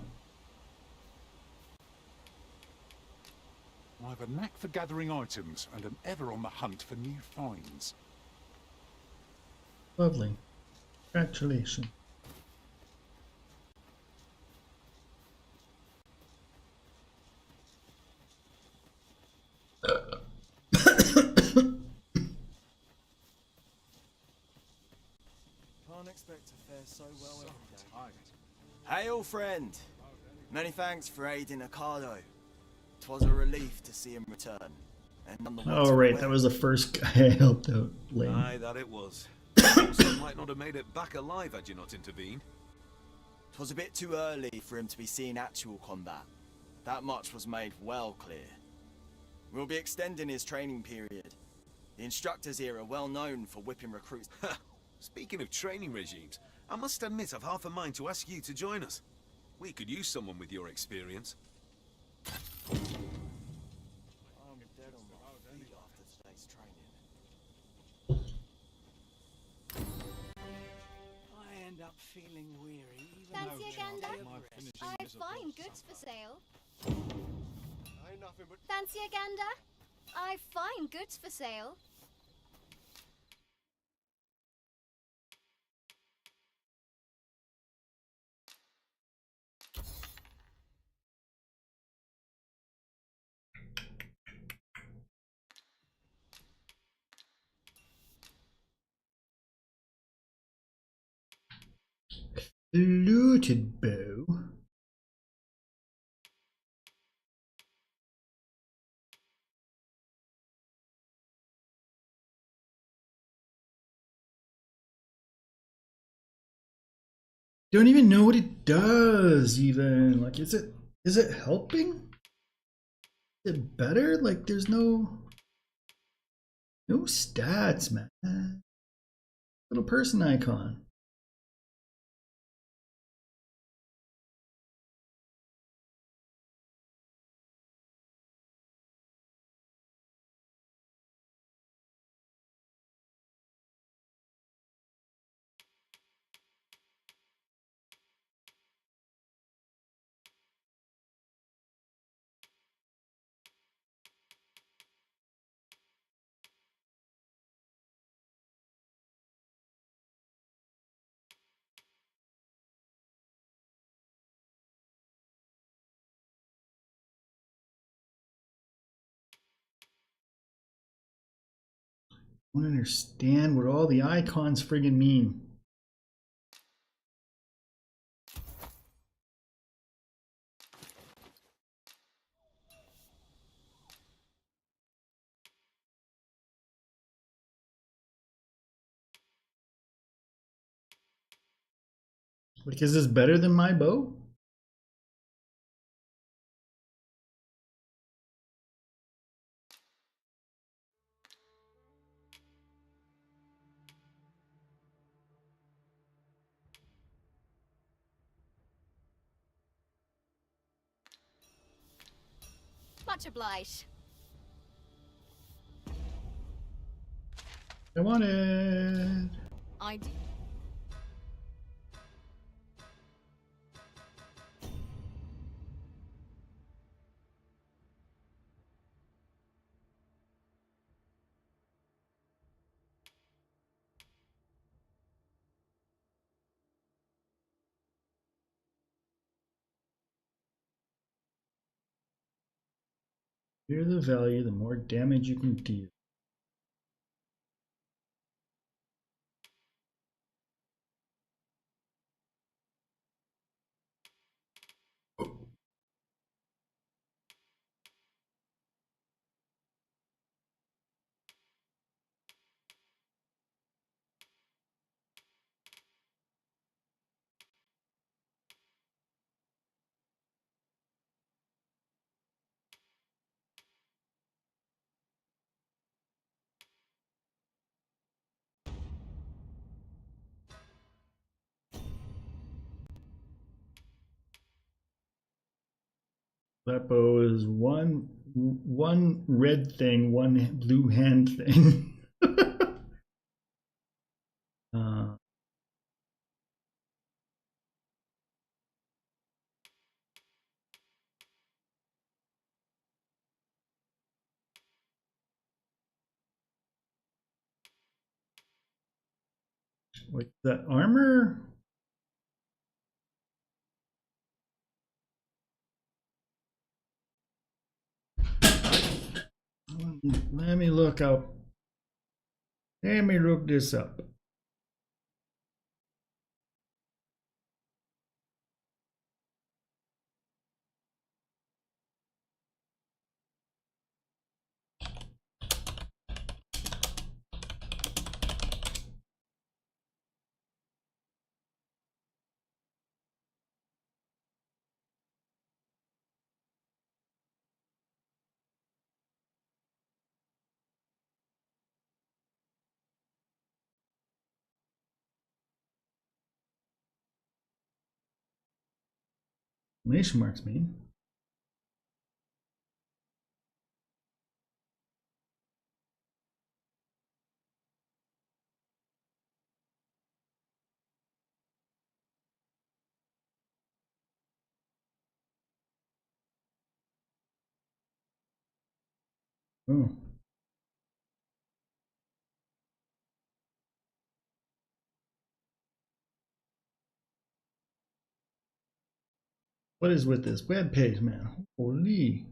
I've a knack for gathering items and am ever on the hunt for new finds.
Lovely. Congratulations.
Can't expect to fare so well every day. Hail, friend! Many thanks for aiding Ocado. 'Twas a relief to see him return. And none the worse
Oh,
for
right,
wear.
that was the first guy I helped out. Lame.
Aye, that it was. Also might not have made it back alive had you not intervened.
'Twas a bit too early for him to be seeing actual combat. That much was made well clear. We'll be extending his training period. The instructors here are well known for whipping recruits.
Speaking of training regimes, I must admit I've half a mind to ask you to join us. We could use someone with your experience.
I'm dead on my feet after today's training.
I end up feeling weary, even
Fancy a gander?
though
I find goods for sale.
Ain't nothing but
Fancy a gander? I find goods for sale.
Looted bow. Don't even know what it does even. Like, is it helping? Is it better? Like, there's no stats, man. Little person icon. I don't understand what all the icons friggin' mean. Like, is this better than my bow?
Much obliged.
I want it.
I do.
The greater the value, the more damage you can deal. That bow is one red thing, one blue hand thing. uh, with the armor. Let me look up. Let me look this up. Exclamation marks mean. Oh. What is with this web page, man? Holy.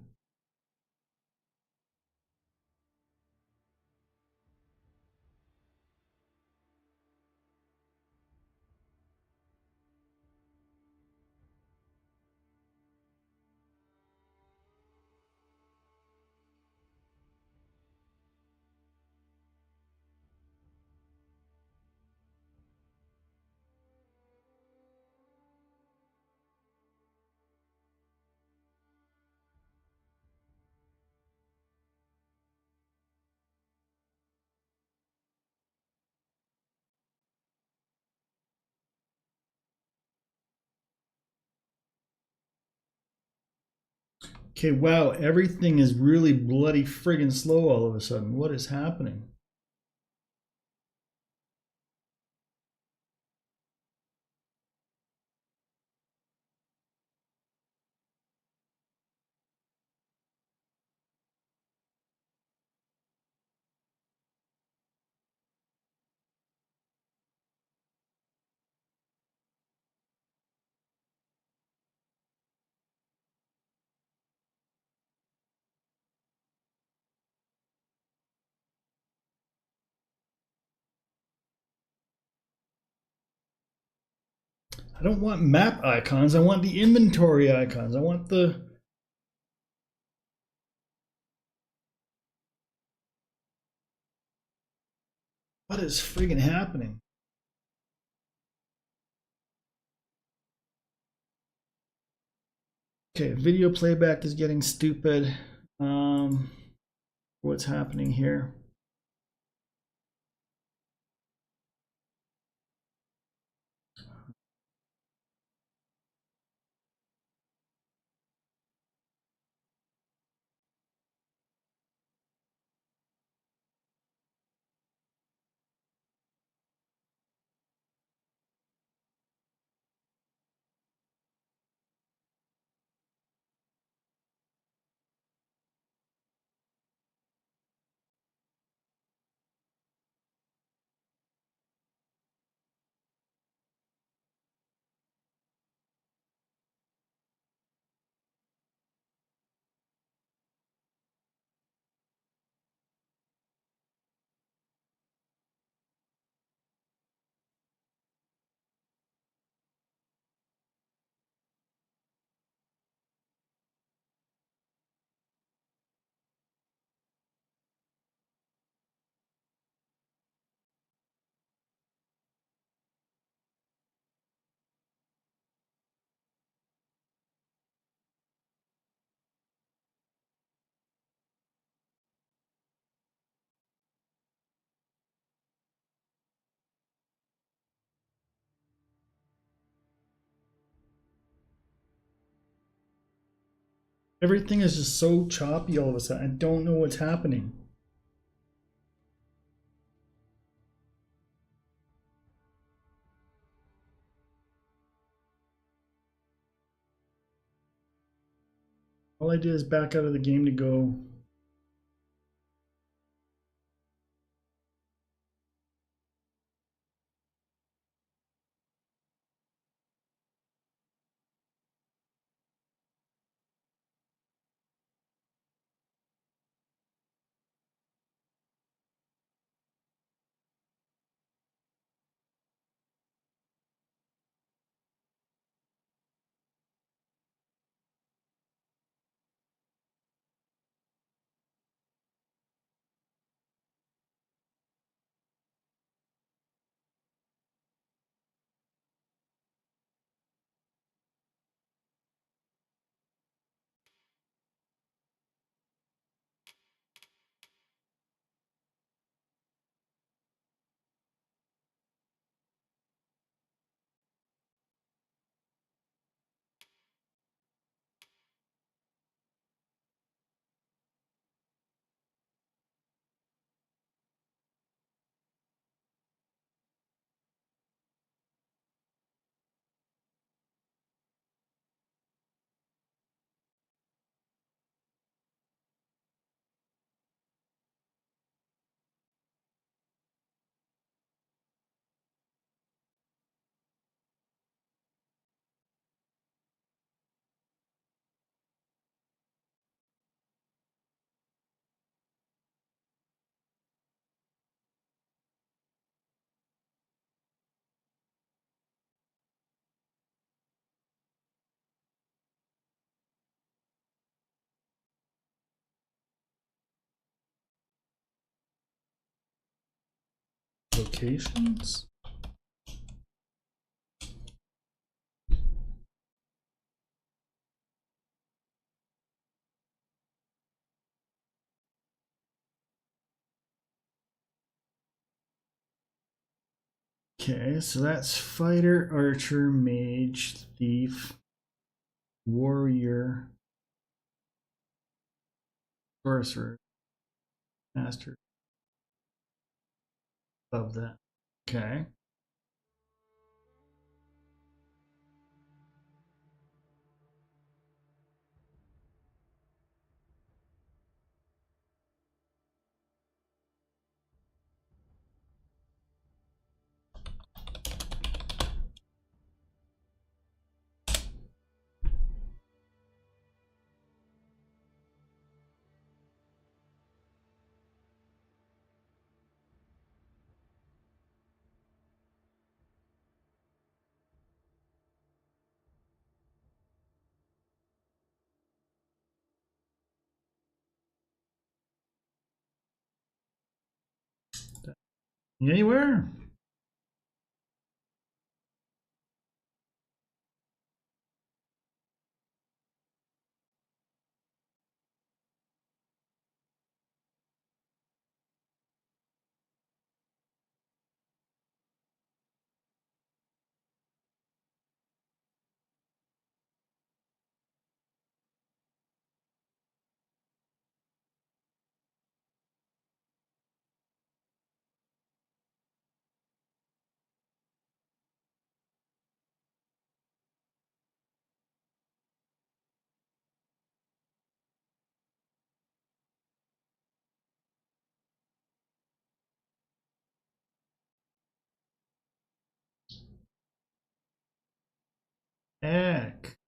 Okay, wow, everything is really bloody friggin' slow all of a sudden. What is happening? I don't want map icons. I want the inventory icons. I want the... What is friggin' happening? Okay, video playback is getting stupid. What's happening here? Everything is just so choppy all of a sudden. I don't know what's happening. All I did is back out of the game to go. Locations? Okay, so that's fighter, archer, mage, thief, warrior. Sorcerer. Master. Of that. Okay. Anywhere? Heck.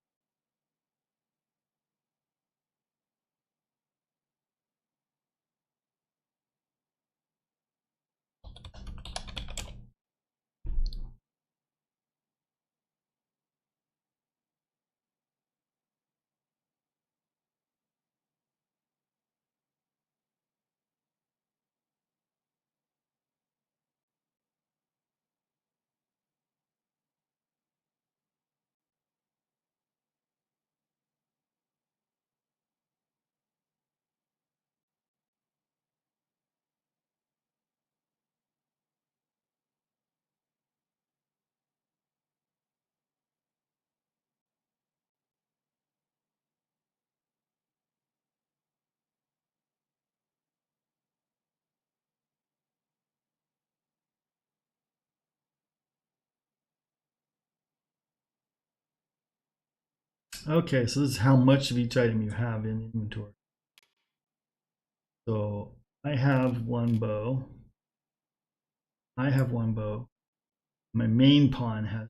Okay, so this is how much of each item you have in inventory. So I have one bow. I have one bow. My main pawn has.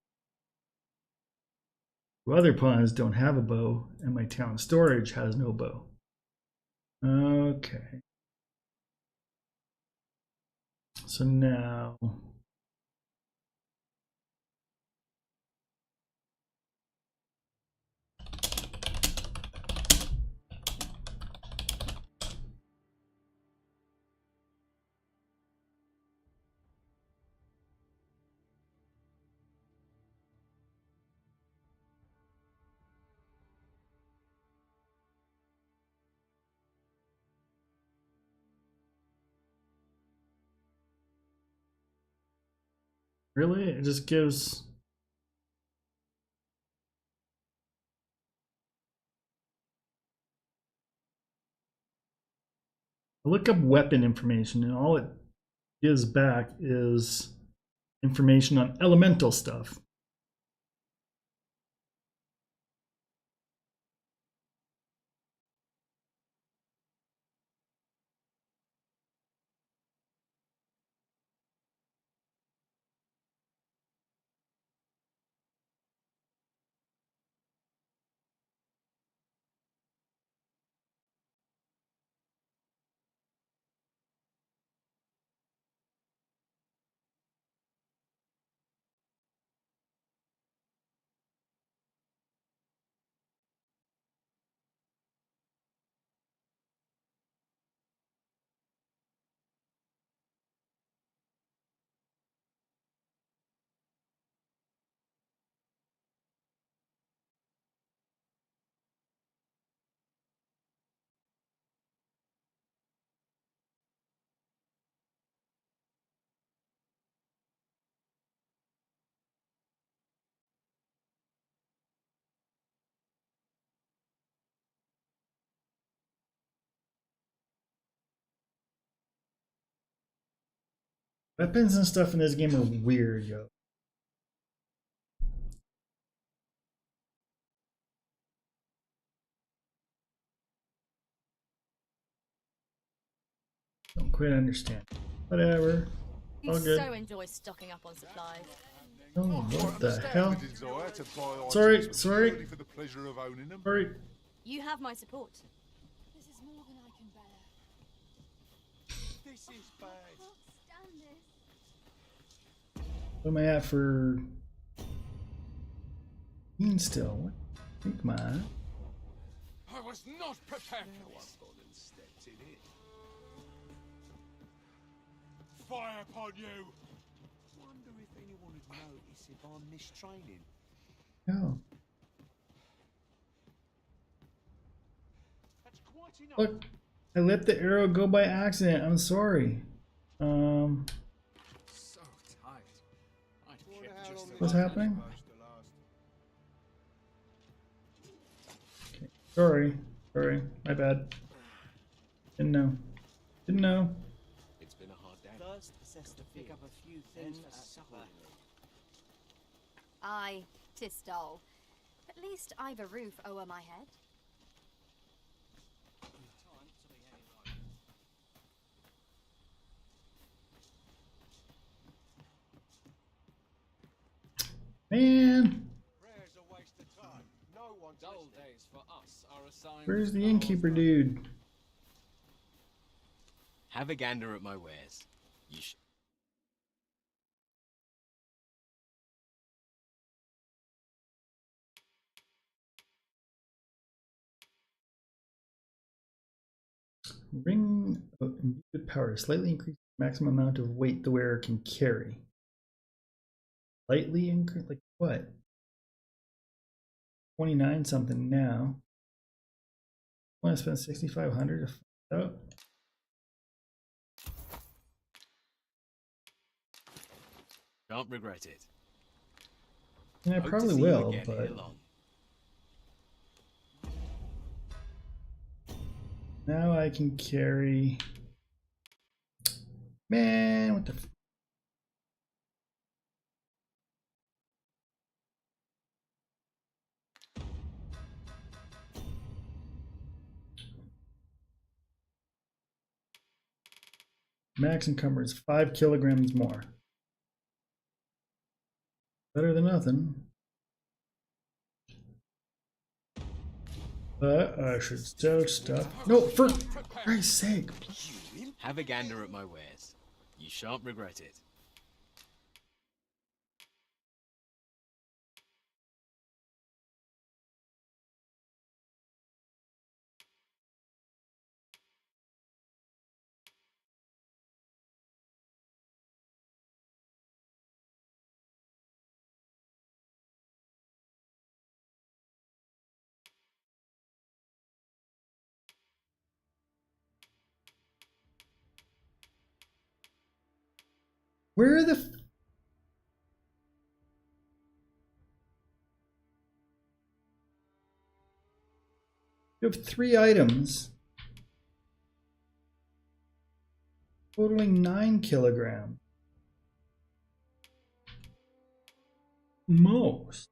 Two other pawns don't have a bow, and my town storage has no bow. Okay. So now. Really? It just gives. I look up weapon information, and all it gives back is information on elemental stuff. Weapons and stuff in this game are weird, yo. Don't quite understand. Whatever.
You
All good.
so enjoy stocking up on supplies.
Oh, what the hell?
Desire to buy
Sorry,
items
sorry.
purely for the pleasure of owning them.
Sorry.
You have my support.
This is more than I can bear.
This is bad.
I can't stand this.
What am I at for? Still. What? Think man.
I was not prepared for this.
Stepped in it.
Fire upon you!
Wonder if anyone would notice if I'm mistraining.
Oh.
That's quite enough.
Look, I let the arrow go by accident. I'm sorry.
So tight.
What's happening? Okay. Sorry. Sorry. My bad. Didn't know. Didn't know.
It's been a hard day. First, assess the pick up a few things for supper.
Aye, 'tis dull. At least I've a roof over my head.
Man,
Prayer's a waste of time. No one's
Dull days for us are a sign.
where's the innkeeper dude?
Have a gander at my wares. You sh
Ring of imbued power. Slightly increase the maximum amount of weight the wearer can carry. Slightly increase? Like what? 29 something now. Want to spend 6,500 to find out?
Can't regret it.
And I
Hope to
probably
see you
will,
again
but
ere long.
now I can carry. Man, what the? Max encumbrance 5 kilograms more. Better than nothing. But I should sell stuff. No, for Christ's sake.
Have a gander at my wares. You shan't regret it.
Where are the? You have 3 items. Totaling 9 kilograms. Most.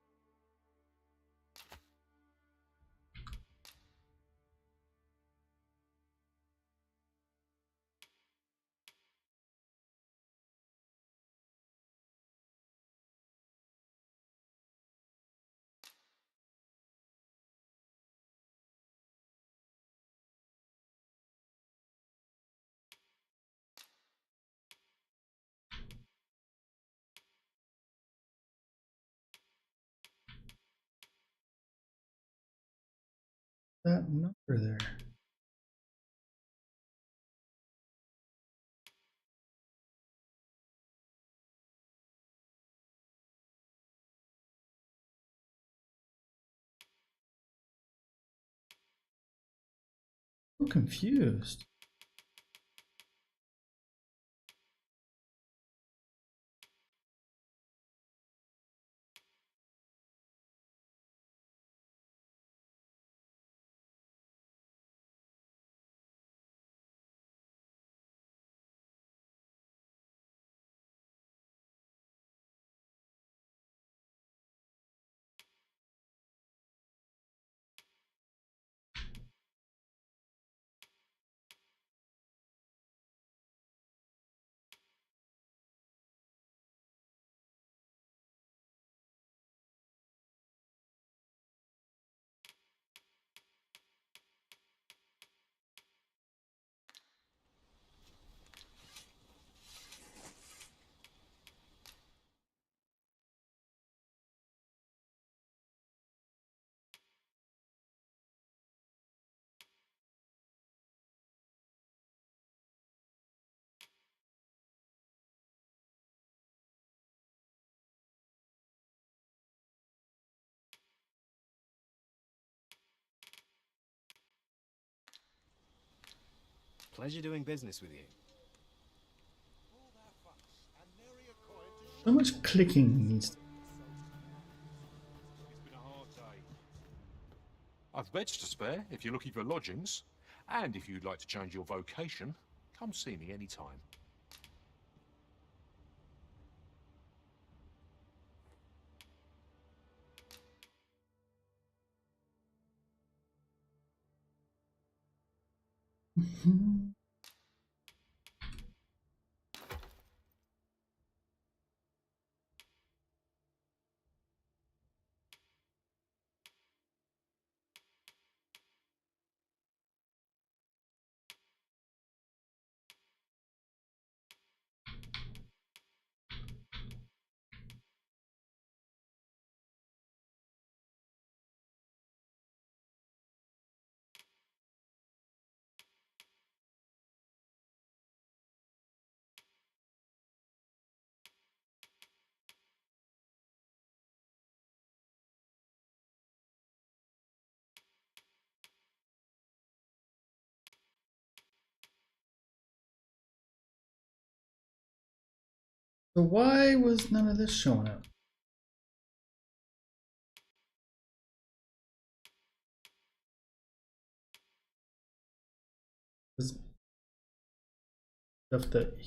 That number there. I'm confused.
Pleasure doing business with you.
So much clicking needs.
I've beds to spare if you're looking for lodgings. And if you'd like to change your vocation, come see me anytime.
So why was none of this showing up? This stuff that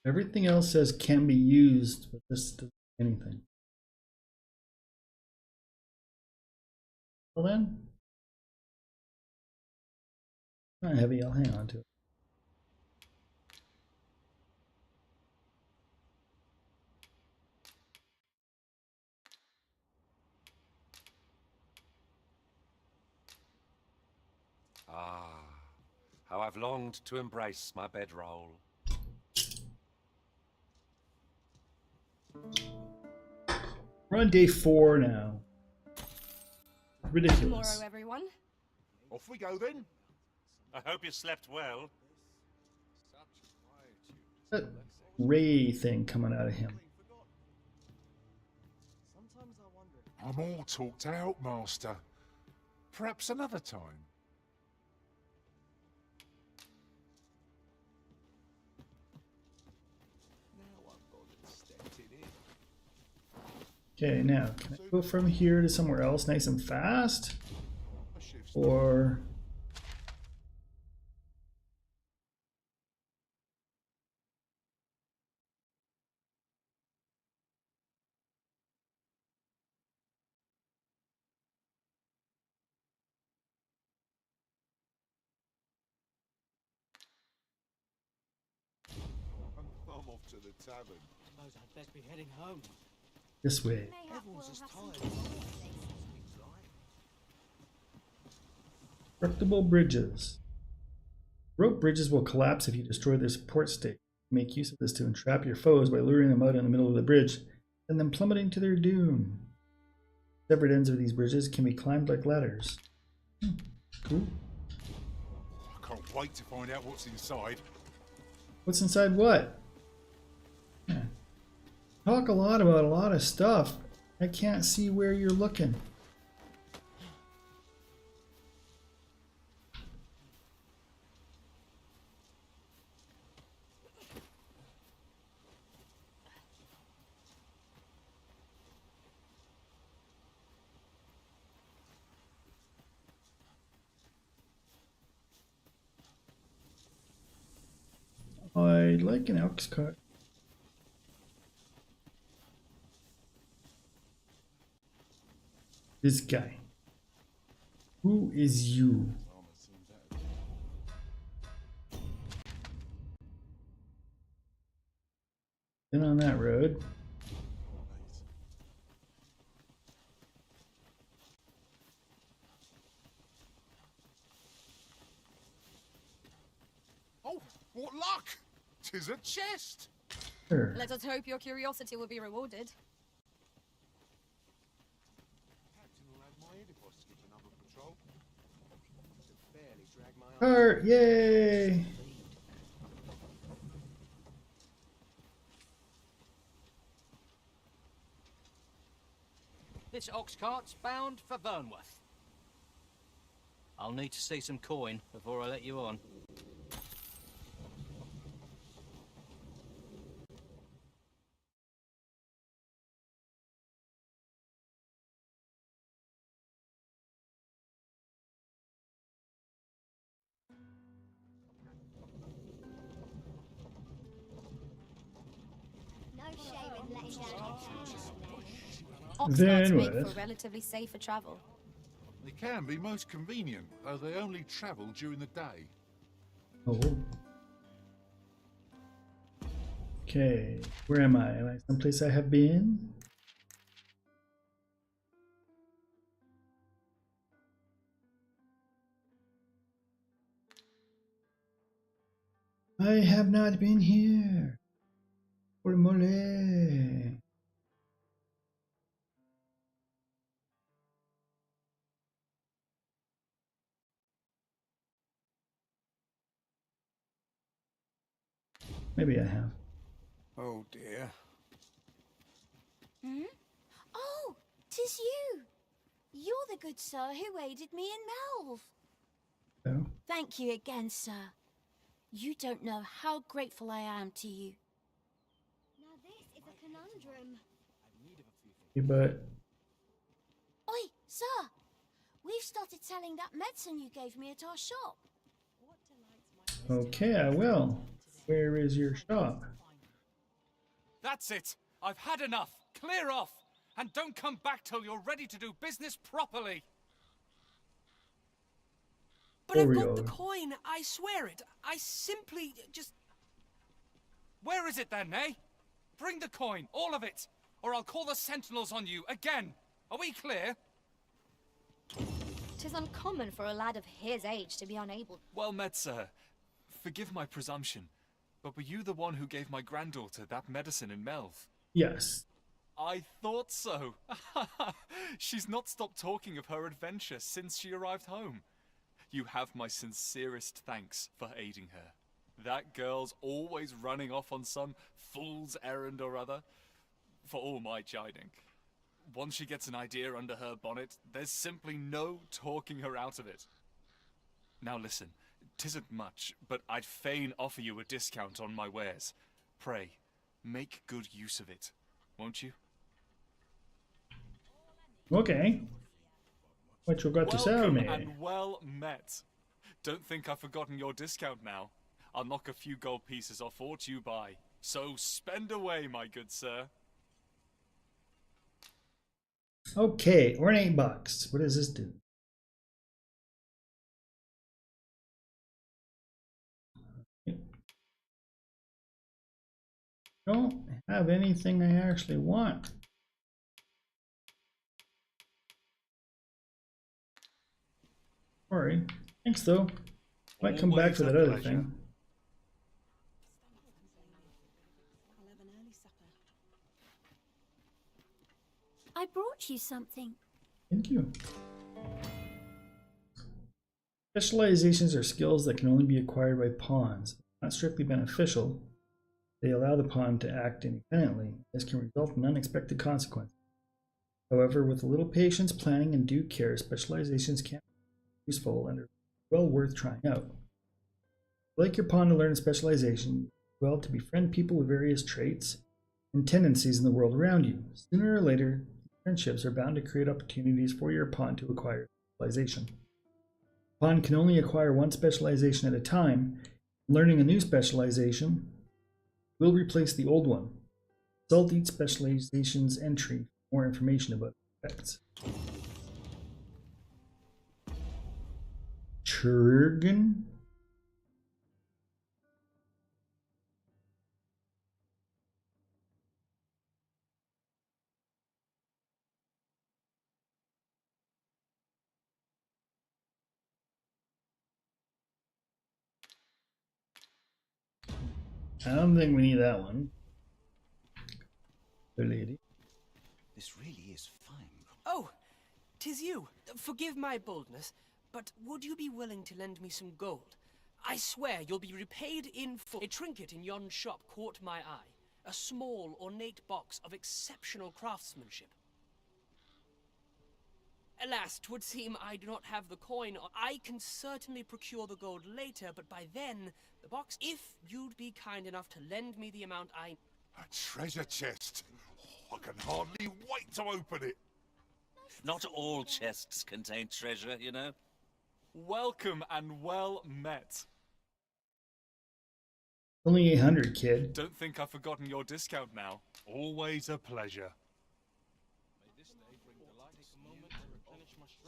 everything else says can be used, but this doesn't say anything. Well then, not heavy. I'll hang on to it.
Ah, how I've longed to embrace my bedroll.
We're on day 4 now. Ridiculous.
Tomorrow, everyone.
Off we go then.
I hope you slept well.
That ray thing coming out of him.
I'm all talked out, Master. Perhaps another time.
Okay, now can I go from here to somewhere else nice and fast? Or
I'm off to the tavern.
Suppose I'd best be heading home.
this way.
Everyone's as tired.
Destructible bridges. Rope bridges will collapse if you destroy their support stake. Make use of this to entrap your foes by luring them out in the middle of the bridge and then plummeting to their doom. Severed ends of these bridges can be climbed like ladders. Cool.
I can't wait to find out what's inside.
What's inside what? Yeah. Talk a lot about a lot of stuff. I can't see where you're looking. I'd like an ox cart. This guy. Who is you? Been on that road.
Oh, what luck! 'Tis a chest!
Sure.
Let us hope your curiosity will be rewarded.
Cart, yay!
This ox cart's bound for Vernworth. I'll need to see some coin before I let you on.
Ox
Then
carts make
what?
for relatively safer travel.
They can be most convenient, though they only travel during the day.
Oh. Okay, where am I? Am I someplace I have been? I have not been here. Holy moly. Maybe I have.
Oh dear.
Hmm? Oh, 'tis you. You're the good sir who aided me in Melve.
Oh.
Thank you again, sir. You don't know how grateful I am to you.
Now this is a conundrum.
Hey, but
Oi, sir! We've started selling that medicine you gave me at our shop.
okay, I will. Where is your shop?
That's it. I've had enough. Clear off. And don't come back till you're ready to do business properly.
But I've got
Oreo.
the coin, I swear it. I simply just...
Where is it then, eh? Bring the coin, all of it, or I'll call the sentinels on you again. Are we clear?
'Tis uncommon for a lad of his age to be unable.
Well met, sir. Forgive my presumption, but were you the one who gave my granddaughter that medicine in Melve?
Yes.
I thought so. She's not stopped talking of her adventure since she arrived home. You have my sincerest thanks for aiding her. That girl's always running off on some fool's errand or other, for all my chiding. Once she gets an idea under her bonnet, there's simply no talking her out of it. Now listen, 'tisn't much, but I'd fain offer you a discount on my wares. Pray, make good use of it, won't you?
Okay. What you got to sell
Welcome
me?
and well met. Don't think I've forgotten your discount now. I'll knock a few gold pieces off what you buy. So spend away, my good sir.
Okay, ornate box. What does this do? Don't have anything I actually want. Sorry. Thanks though. Might come back
Always
for
a
that other
pleasure.
thing.
I brought you something.
Thank you. Specializations are skills that can only be acquired by pawns. Not strictly beneficial, they allow the pawn to act independently. This can result in unexpected consequences. However, with a little patience, planning, and due care, specializations can be useful and are well worth trying out. Like your pawn to learn a specialization, well to befriend people with various traits and tendencies in the world around you. Sooner or later, friendships are bound to create opportunities for your pawn to acquire specialization. Pawn can only acquire one specialization at a time. Learning a new specialization will replace the old one. Consult each specialization's entry for more information about effects. Durghan? I don't think we need that one. The lady.
This really is fine.
Oh, 'tis you. Forgive my boldness, but would you be willing to lend me some gold? I swear you'll be repaid in full. A trinket in yon shop caught my eye. A small, ornate box of exceptional craftsmanship. Alas, 'twould seem I do not have the coin. I can certainly procure the gold later, but by then, the box, if you'd be kind enough to lend me the amount I...
A treasure chest. Oh, I can hardly wait to open it.
Not all chests contain treasure, you know.
Welcome and well met.
Only 800, kid.
Don't think I've forgotten your discount now.
Always a pleasure.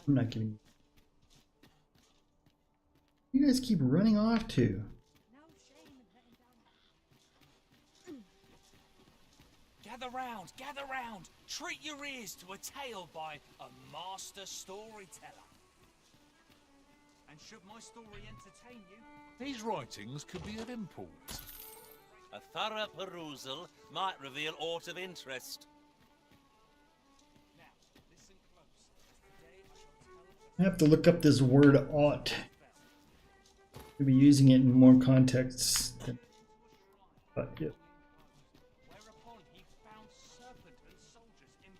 I'm not kidding. You guys keep running off to.
Gather round, gather round. Treat your ears to a tale by a master storyteller. And should my story entertain you,
These writings could be of import.
A thorough perusal might reveal aught of interest.
I have to look up this word ought. I'll be using it in more contexts. But yeah.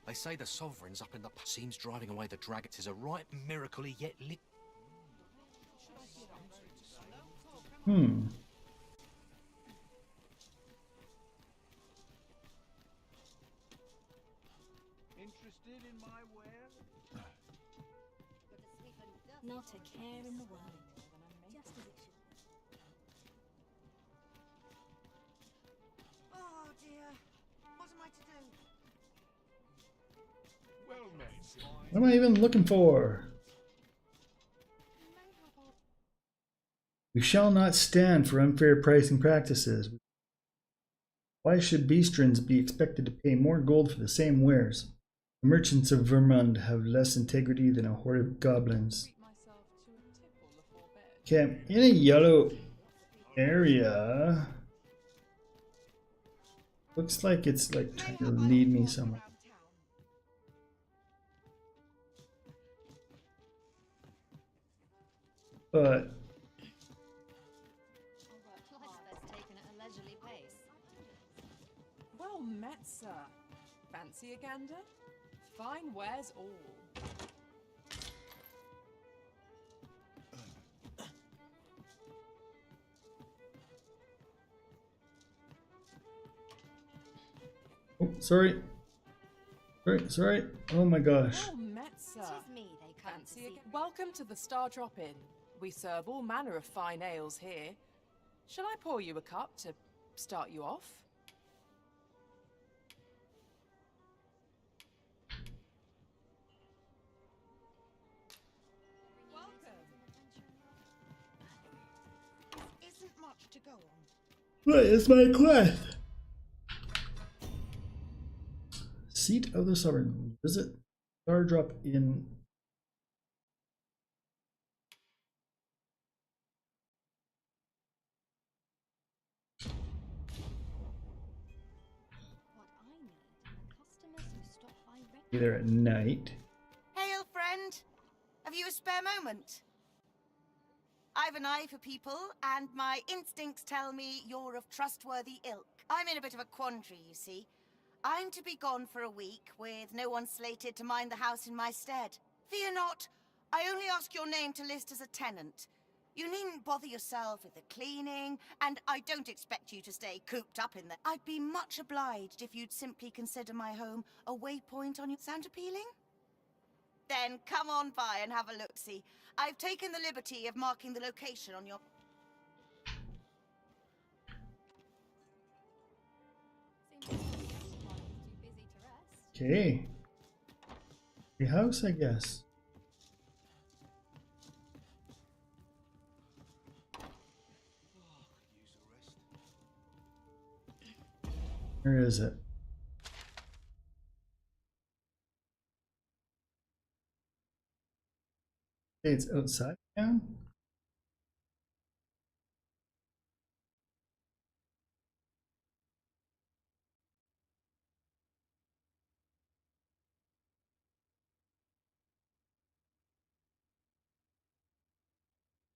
They say the sovereign's up in the seems driving away the dragon. Is a right miracle he yet lit.
Interested in my ware?
Not a care in the world. Just as it should.
Oh dear. What am I to do?
Well met.
What am I even looking for? We shall not stand for unfair pricing practices. Why should Beastrons be expected to pay more gold for the same wares? The merchants of Vermund have less integrity than a horde of goblins. Okay, in a yellow area. Looks like it's like trying to lead me somewhere. But
Well met, sir. Fancy a gander? Fine wares all.
oh, sorry. Sorry. Oh my gosh.
Well met, sir. Fancy a Welcome to the Star Drop Inn. We serve all manner of fine ales here. Shall I pour you a cup to start you off?
Isn't much to go on.
What is my quest? Seat of the Sovereign. Visit Star Drop Inn. Be there at night.
Hail, friend. Have you a spare moment? I've an eye for people, and my instincts tell me you're of trustworthy ilk. I'm in a bit of a quandary, you see. I'm to be gone for a week, with no one slated to mind the house in my stead. Fear not, I only ask your name to list as a tenant. You needn't bother yourself with the cleaning, and I don't expect you to stay cooped up in there. I'd be much obliged if you'd simply consider my home a waypoint on your... Sound appealing? Then come on by and have a look-see. I've taken the liberty of marking the location on your...
Okay. The house, I guess. Where is it? Okay, it's outside now.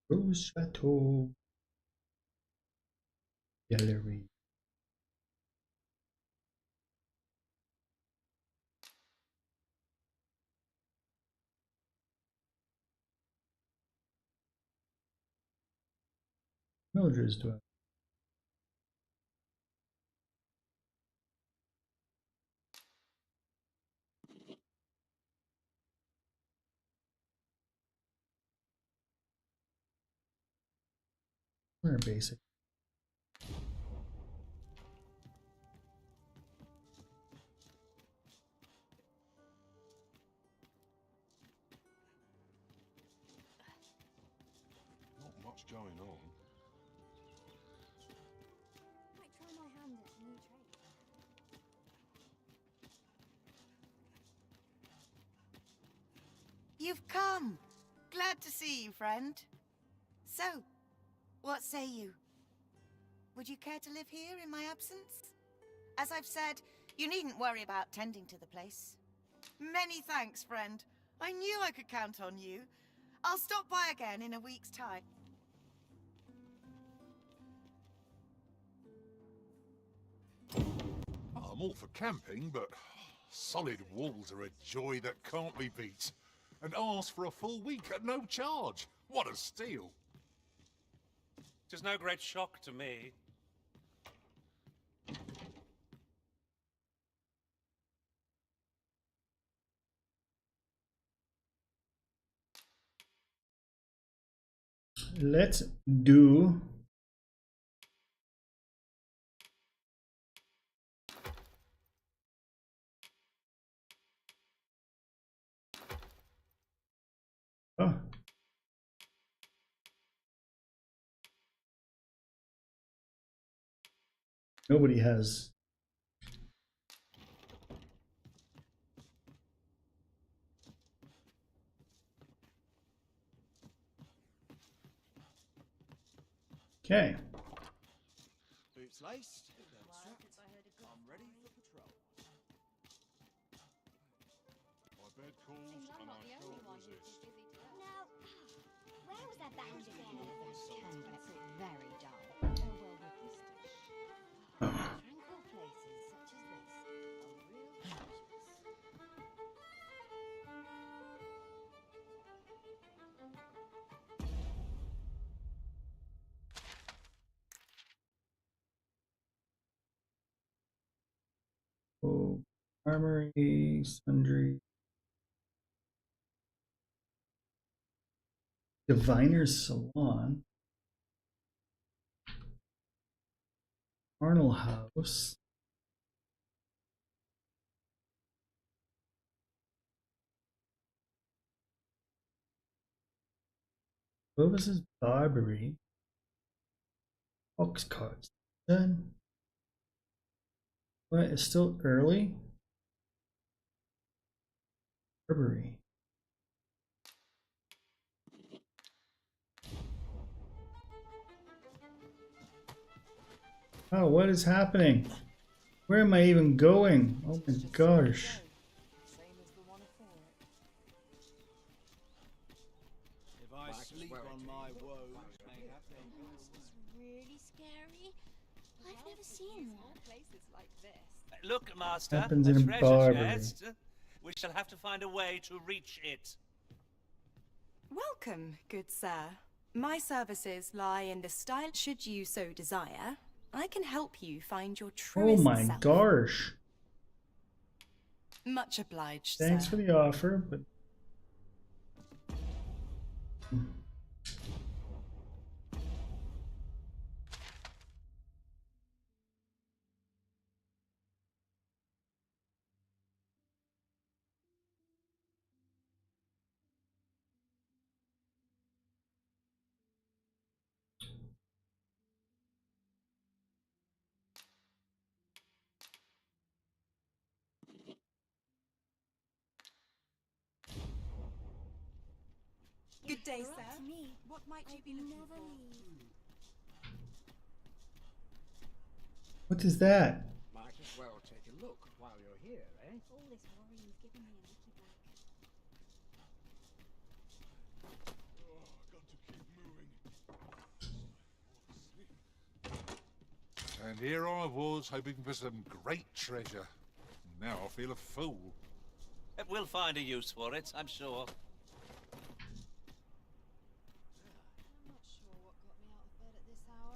Rose Chateau Gallery. Mildred's doing. We're basic.
Not much going on.
Might try my hand at a new trade.
You've come. Glad to see you, friend. So, what say you? Would you care to live here in my absence? As I've said, you needn't worry about tending to the place. Many thanks, friend. I knew I could count on you. I'll stop by again in a week's time.
I'm all for camping, but solid walls are a joy that can't be beat. And ask for a full week at no charge. What a steal!
'Tis no great shock to me.
Let's do oh. Nobody has. Okay.
Boots laced, belt strapped. I'm ready for patrol.
My bed calls and I can't resist.
Now, where was that bound again? Can get very dull. Oh, well, with this dish. Tranquil places such as this are real treasures.
Oh, armory, sundry. Diviner's Salon. Arnold House. Clovis's Barbery. Ox carts. Then. What? It's still early? Barbery. Oh, what is happening? Where am I even going? Oh my gosh.
If I sleep on my woes, mayhappen.
This is really scary. I've never seen one.
Places like this.
Look, Master,
Happens
a
in
treasure
Barbary.
chest. We shall have to find a way to reach it.
Welcome, good sir. My services lie in the style. Should you so desire, I can help you find your
Oh
truest
my
self.
gosh.
Much obliged,
Thanks
sir.
for the offer, but
Good day, sir. Me. What might you be looking for?
What is that?
Might as well take a look while you're here, eh?
All this worrying's giving me a leaky back.
And here I was, hoping for some great treasure. Now I feel a fool.
We'll find a use for it, I'm sure.
I'm not sure what got me out of bed at this hour.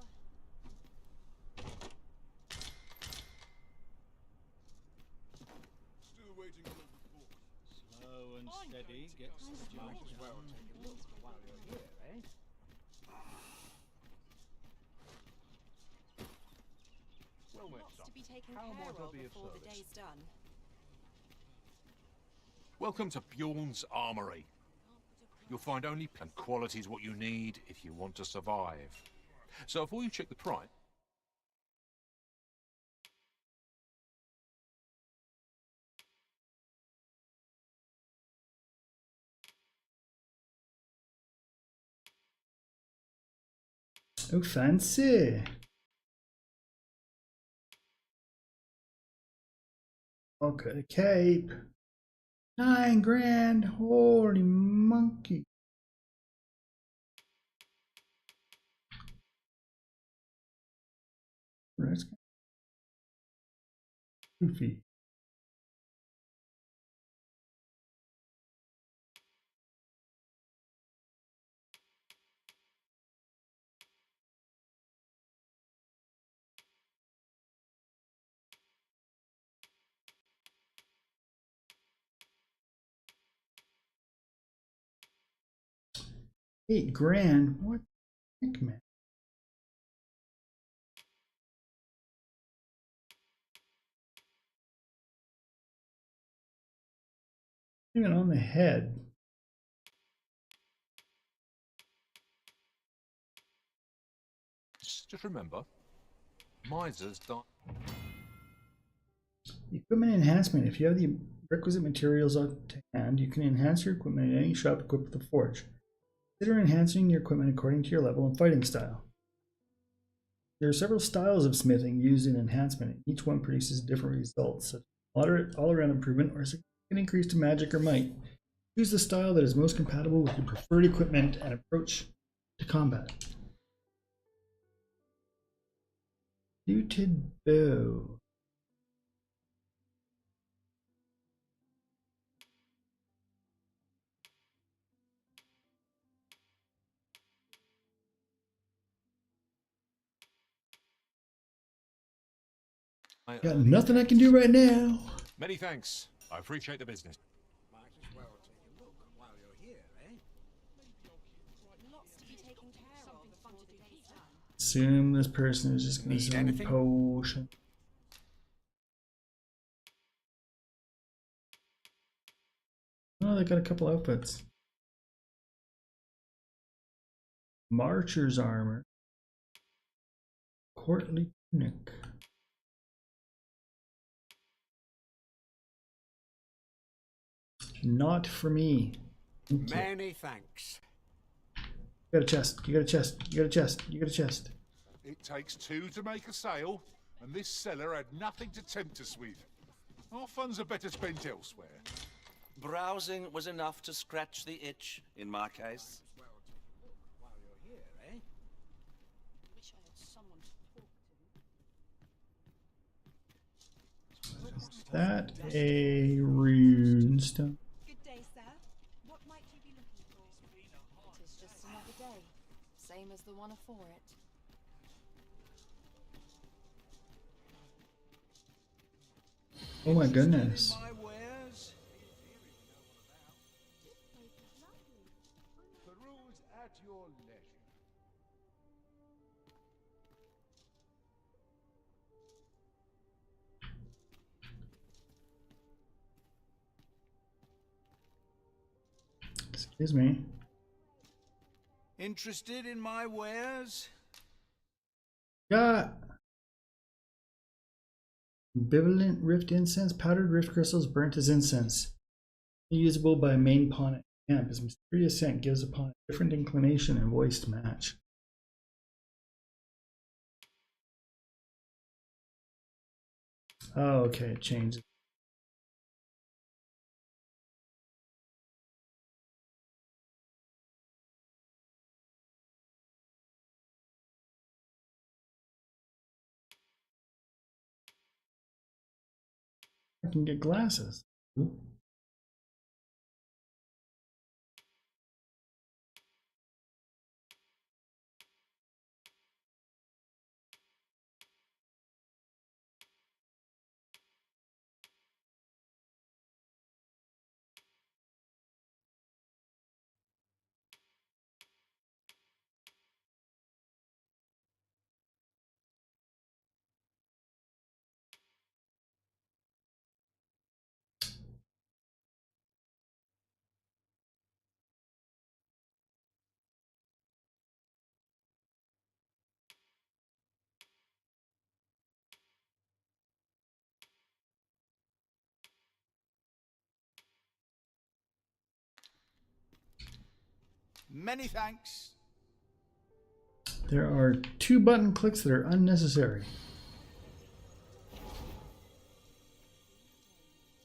Still waiting on a report.
Slow and steady gets the job
Might as well
done.
take a look while you're here, eh?
Well met,
Lots
son.
to be taken
How
care
might I
of
be of
before the
service?
day's done.
Welcome to Bjorn's Armory. You'll find only and quality's what you need if you want to survive. So before you check the price...
Oh, fancy. Okay, cape. 9 grand. Holy monkey. That's goofy. $8 grand. What the heck, man? Even on the head.
Just remember, misers don't...
Equipment enhancement. If you have the requisite materials on hand, you can enhance your equipment in any shop equipped with a forge. Consider enhancing your equipment according to your level and fighting style. There are several styles of smithing used in enhancement, and each one produces different results, such as moderate all-around improvement or significant increase to magic or might. Choose the style that is most compatible with your preferred equipment and approach to combat. Looted bow. Got nothing I can do right now.
Many thanks. I appreciate the business.
Might as well take a look while you're here, eh?
Lots to be taken care of before the day's done.
Assume this person is just going to sell me
anything?
potion. Oh, they got a couple outfits. Marcher's armor. Courtly tunic. Not for me. Thank you.
Many thanks.
You got a chest. You got a chest. You got a chest. You got a chest.
It takes 2 to make a sale, and this seller had nothing to tempt us with. Our funds are better spent elsewhere.
Browsing was enough to scratch the itch, in my case.
While you're here, eh?
Wish I had someone to talk to.
That a rune stone.
Good day, sir. What might you be looking for?
It is just another day, same as the one afore it.
Oh my goodness.
My wares?
Peruse at your leisure.
Excuse me.
Interested in my wares?
Got ambivalent rift incense, powdered rift crystals burnt as incense. Usable by main pawn Amp. His mysterious scent gives upon a different inclination and voice to match. Oh, okay, it changes. I can get glasses. Ooh.
Many thanks.
There are 2 button clicks that are unnecessary.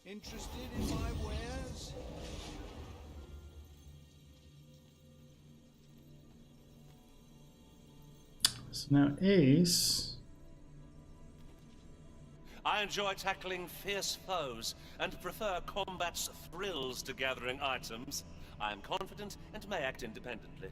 Interested in my wares?
So now Ace.
I enjoy tackling fierce foes and prefer combat's thrills to gathering items. I am confident and may act independently.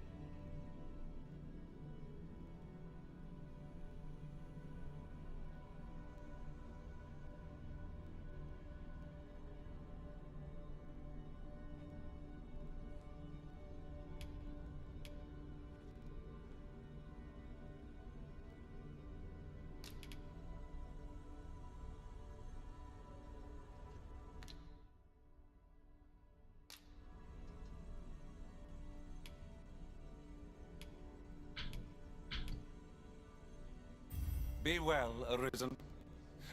Be well, Arisen.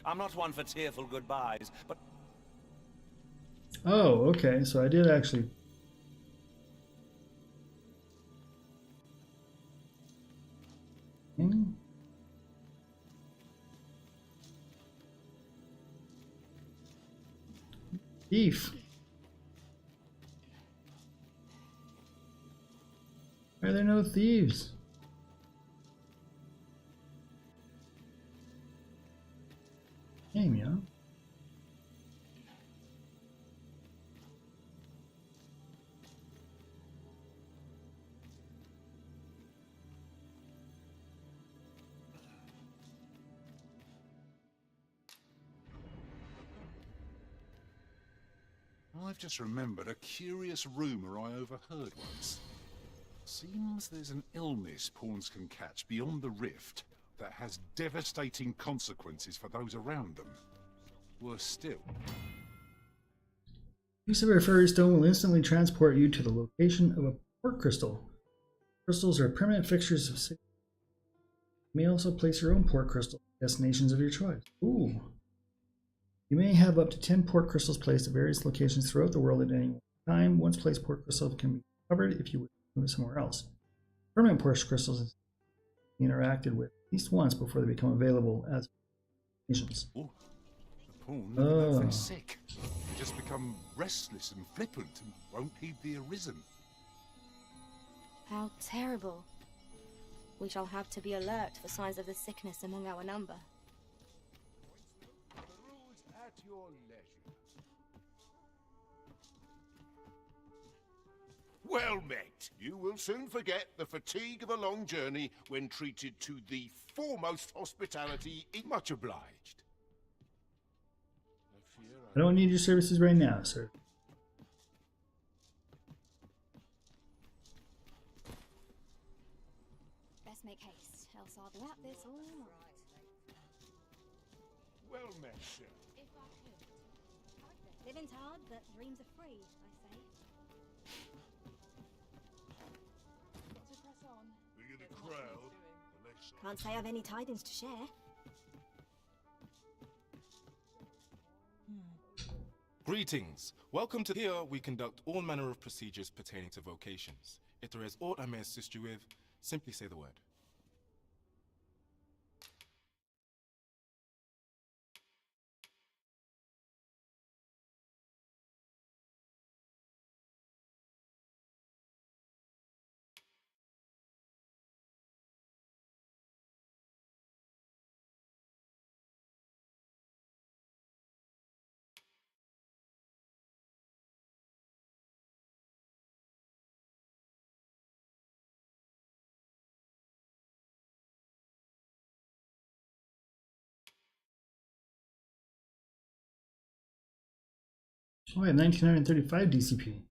I'm not one for tearful goodbyes, but...
Oh, okay, so I did actually... Thief. Why are there no thieves? Game, yeah.
I've just remembered a curious rumour I overheard once. Seems there's an illness pawns can catch beyond the rift that has devastating consequences for those around them. Worse still.
Use of a fairy stone will instantly transport you to the location of a port crystal. Crystals are permanent fixtures of cities. You may also place your own port crystal at destinations of your choice. Ooh. You may have up to 10 port crystals placed at various locations throughout the world at any time. Once placed port crystals can be recovered if you would move somewhere else. Permanent port crystals interacted with at least once before they become available as nations.
The pawn never gets sick. They just become restless and flippant and won't heed the Arisen.
How terrible. We shall have to be alert for signs of the sickness among our number.
At your leisure.
Well met. You will soon forget the fatigue of a long journey when treated to the foremost hospitality. Much obliged.
I don't need your services right now, sir.
Best make haste, else I'll be at this all night.
Well met, sir.
Living's hard, but dreams are free, I say.
Got to press on.
Bigger the crowd, the less...
Can't say I've any tidings to share.
Greetings. Welcome to here. We conduct all manner of procedures pertaining to vocations. If there is aught I may assist you with, simply say the word.
Oh, I have 1935 DCP.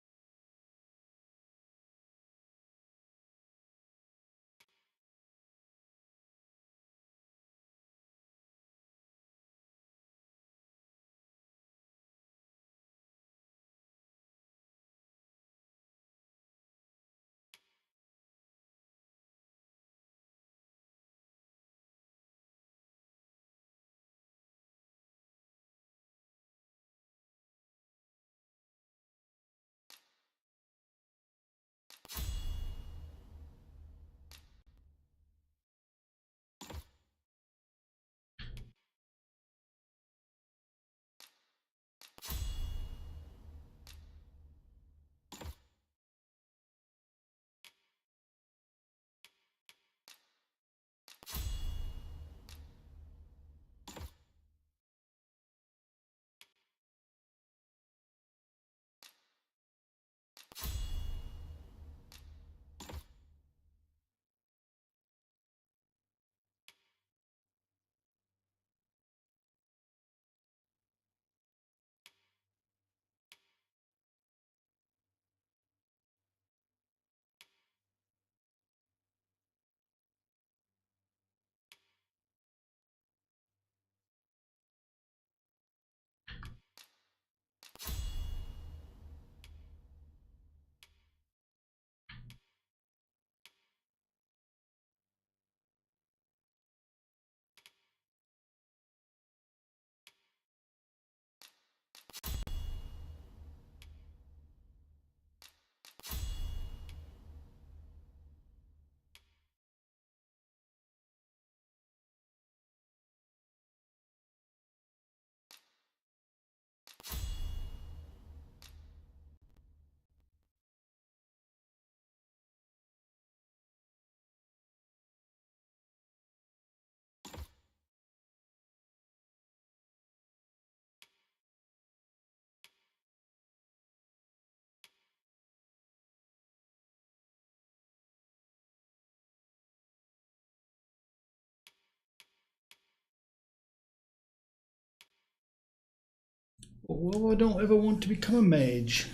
Well, I don't ever want to become a mage.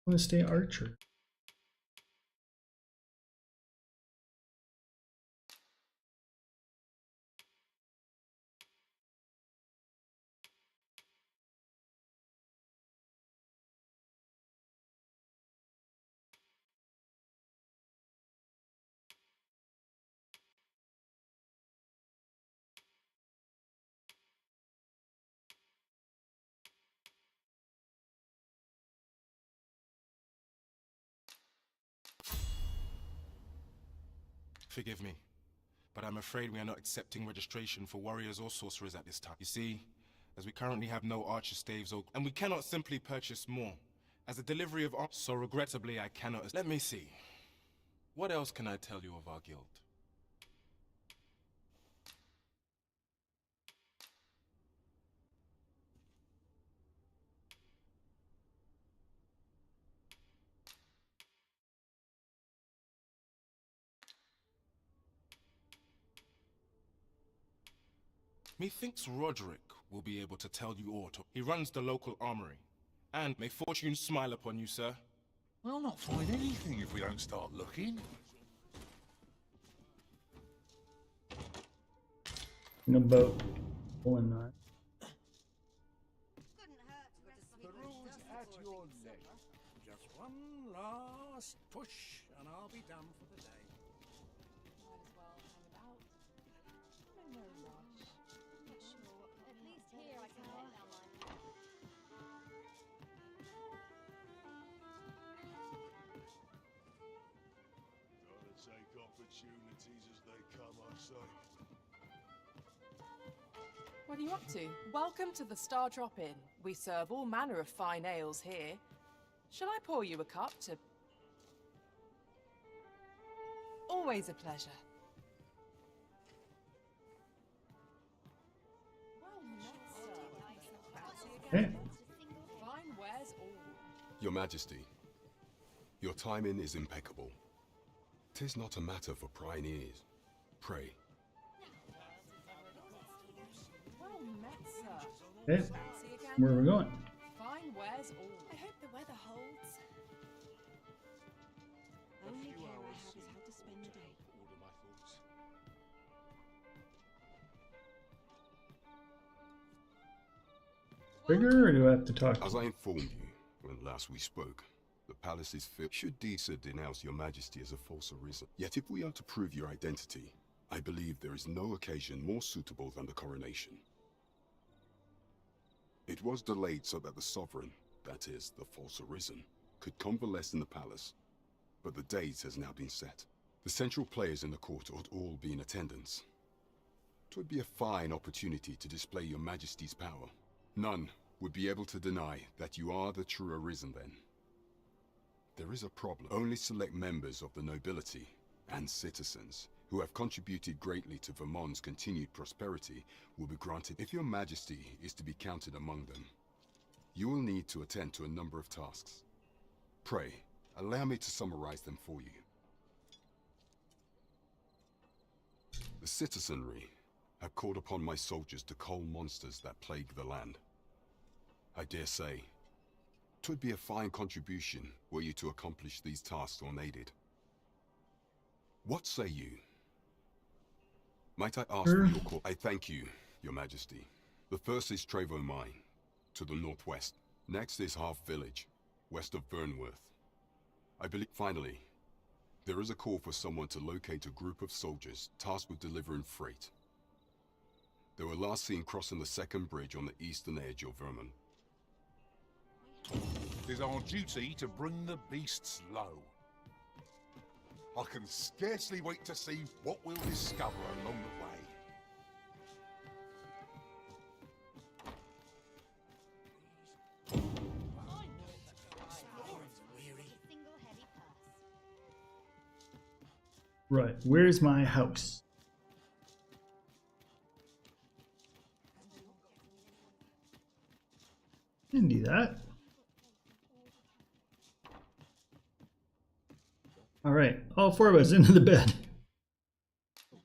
I want to stay archer.
Forgive me, but I'm afraid we are not accepting registration for warriors or sorcerers at this time. You see, as we currently have no archer staves and we cannot simply purchase more. As a delivery of so regrettably I cannot. Let me see. What else can I tell you of our guild? Methinks Roderick will be able to tell you aught. He runs the local armory. And may fortune smile upon you, sir.
We'll not find anything if we don't start looking.
In a boat. Pulling that.
The road's at your leisure. Just one last push, and I'll be done for the day.
Might as well hang about. No rush.
At least here I can let down my
What are you up to? Welcome to the Star Drop Inn. We serve all manner of fine ales here. Shall I pour you a cup to... Always a pleasure.
Okay.
Fine wares all.
Your Majesty, your timing is impeccable. 'Tis not a matter for prying ears. Pray.
Well met, sir.
Okay. Where are we going?
Fine wares all. I hope the weather holds. Only care I have is how to spend the day.
Trigger, or do I have to talk?
As I informed you when last we spoke, the palace is filled. Should Disa denounce your Majesty as a false arisen? Yet if we are to prove your identity, I believe there is no occasion more suitable than the coronation. It was delayed so that the sovereign, that is, the false arisen, could convalesce in the palace, but the date has now been set. The central players in the court ought all be in attendance. 'Twould be a fine opportunity to display your Majesty's power. None would be able to deny that you are the true arisen then. There is a problem. Only select members of the nobility and citizens who have contributed greatly to Vermont's continued prosperity will be granted. If your Majesty is to be counted among them, you will need to attend to a number of tasks. Pray, allow me to summarize them for you. The citizenry have called upon my soldiers to cull monsters that plague the land. I dare say, 'twould be a fine contribution were you to accomplish these tasks unaided. What say you? Might I ask for your call? I thank you, your Majesty. The first is Trevo Mine, to the northwest. Next is Half Village, west of Vernworth. I believe, finally, there is a call for someone to locate a group of soldiers tasked with delivering freight. They were last seen crossing the second bridge on the eastern edge of Vermont.
It is our duty to bring the beasts low. I can scarcely wait to see what we'll discover along the way.
Right, where's my house? Didn't do that. All right, all four of us into the bed.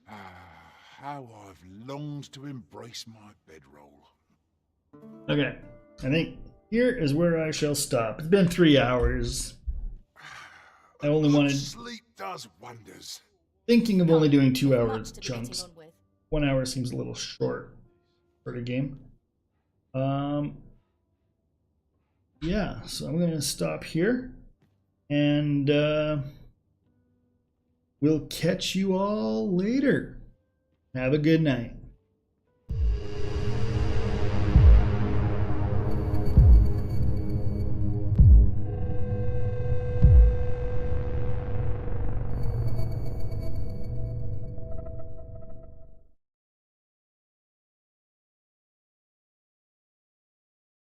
How I've longed to embrace my bedroll.
Okay, I think here is where I shall stop. It's been 3 hours. I only wanted...
Sleep does wonders.
Thinking of only doing 2 hour chunks. 1 hour seems a little short for the game. Yeah, so I'm gonna stop here, and we'll catch you all later. Have a good night.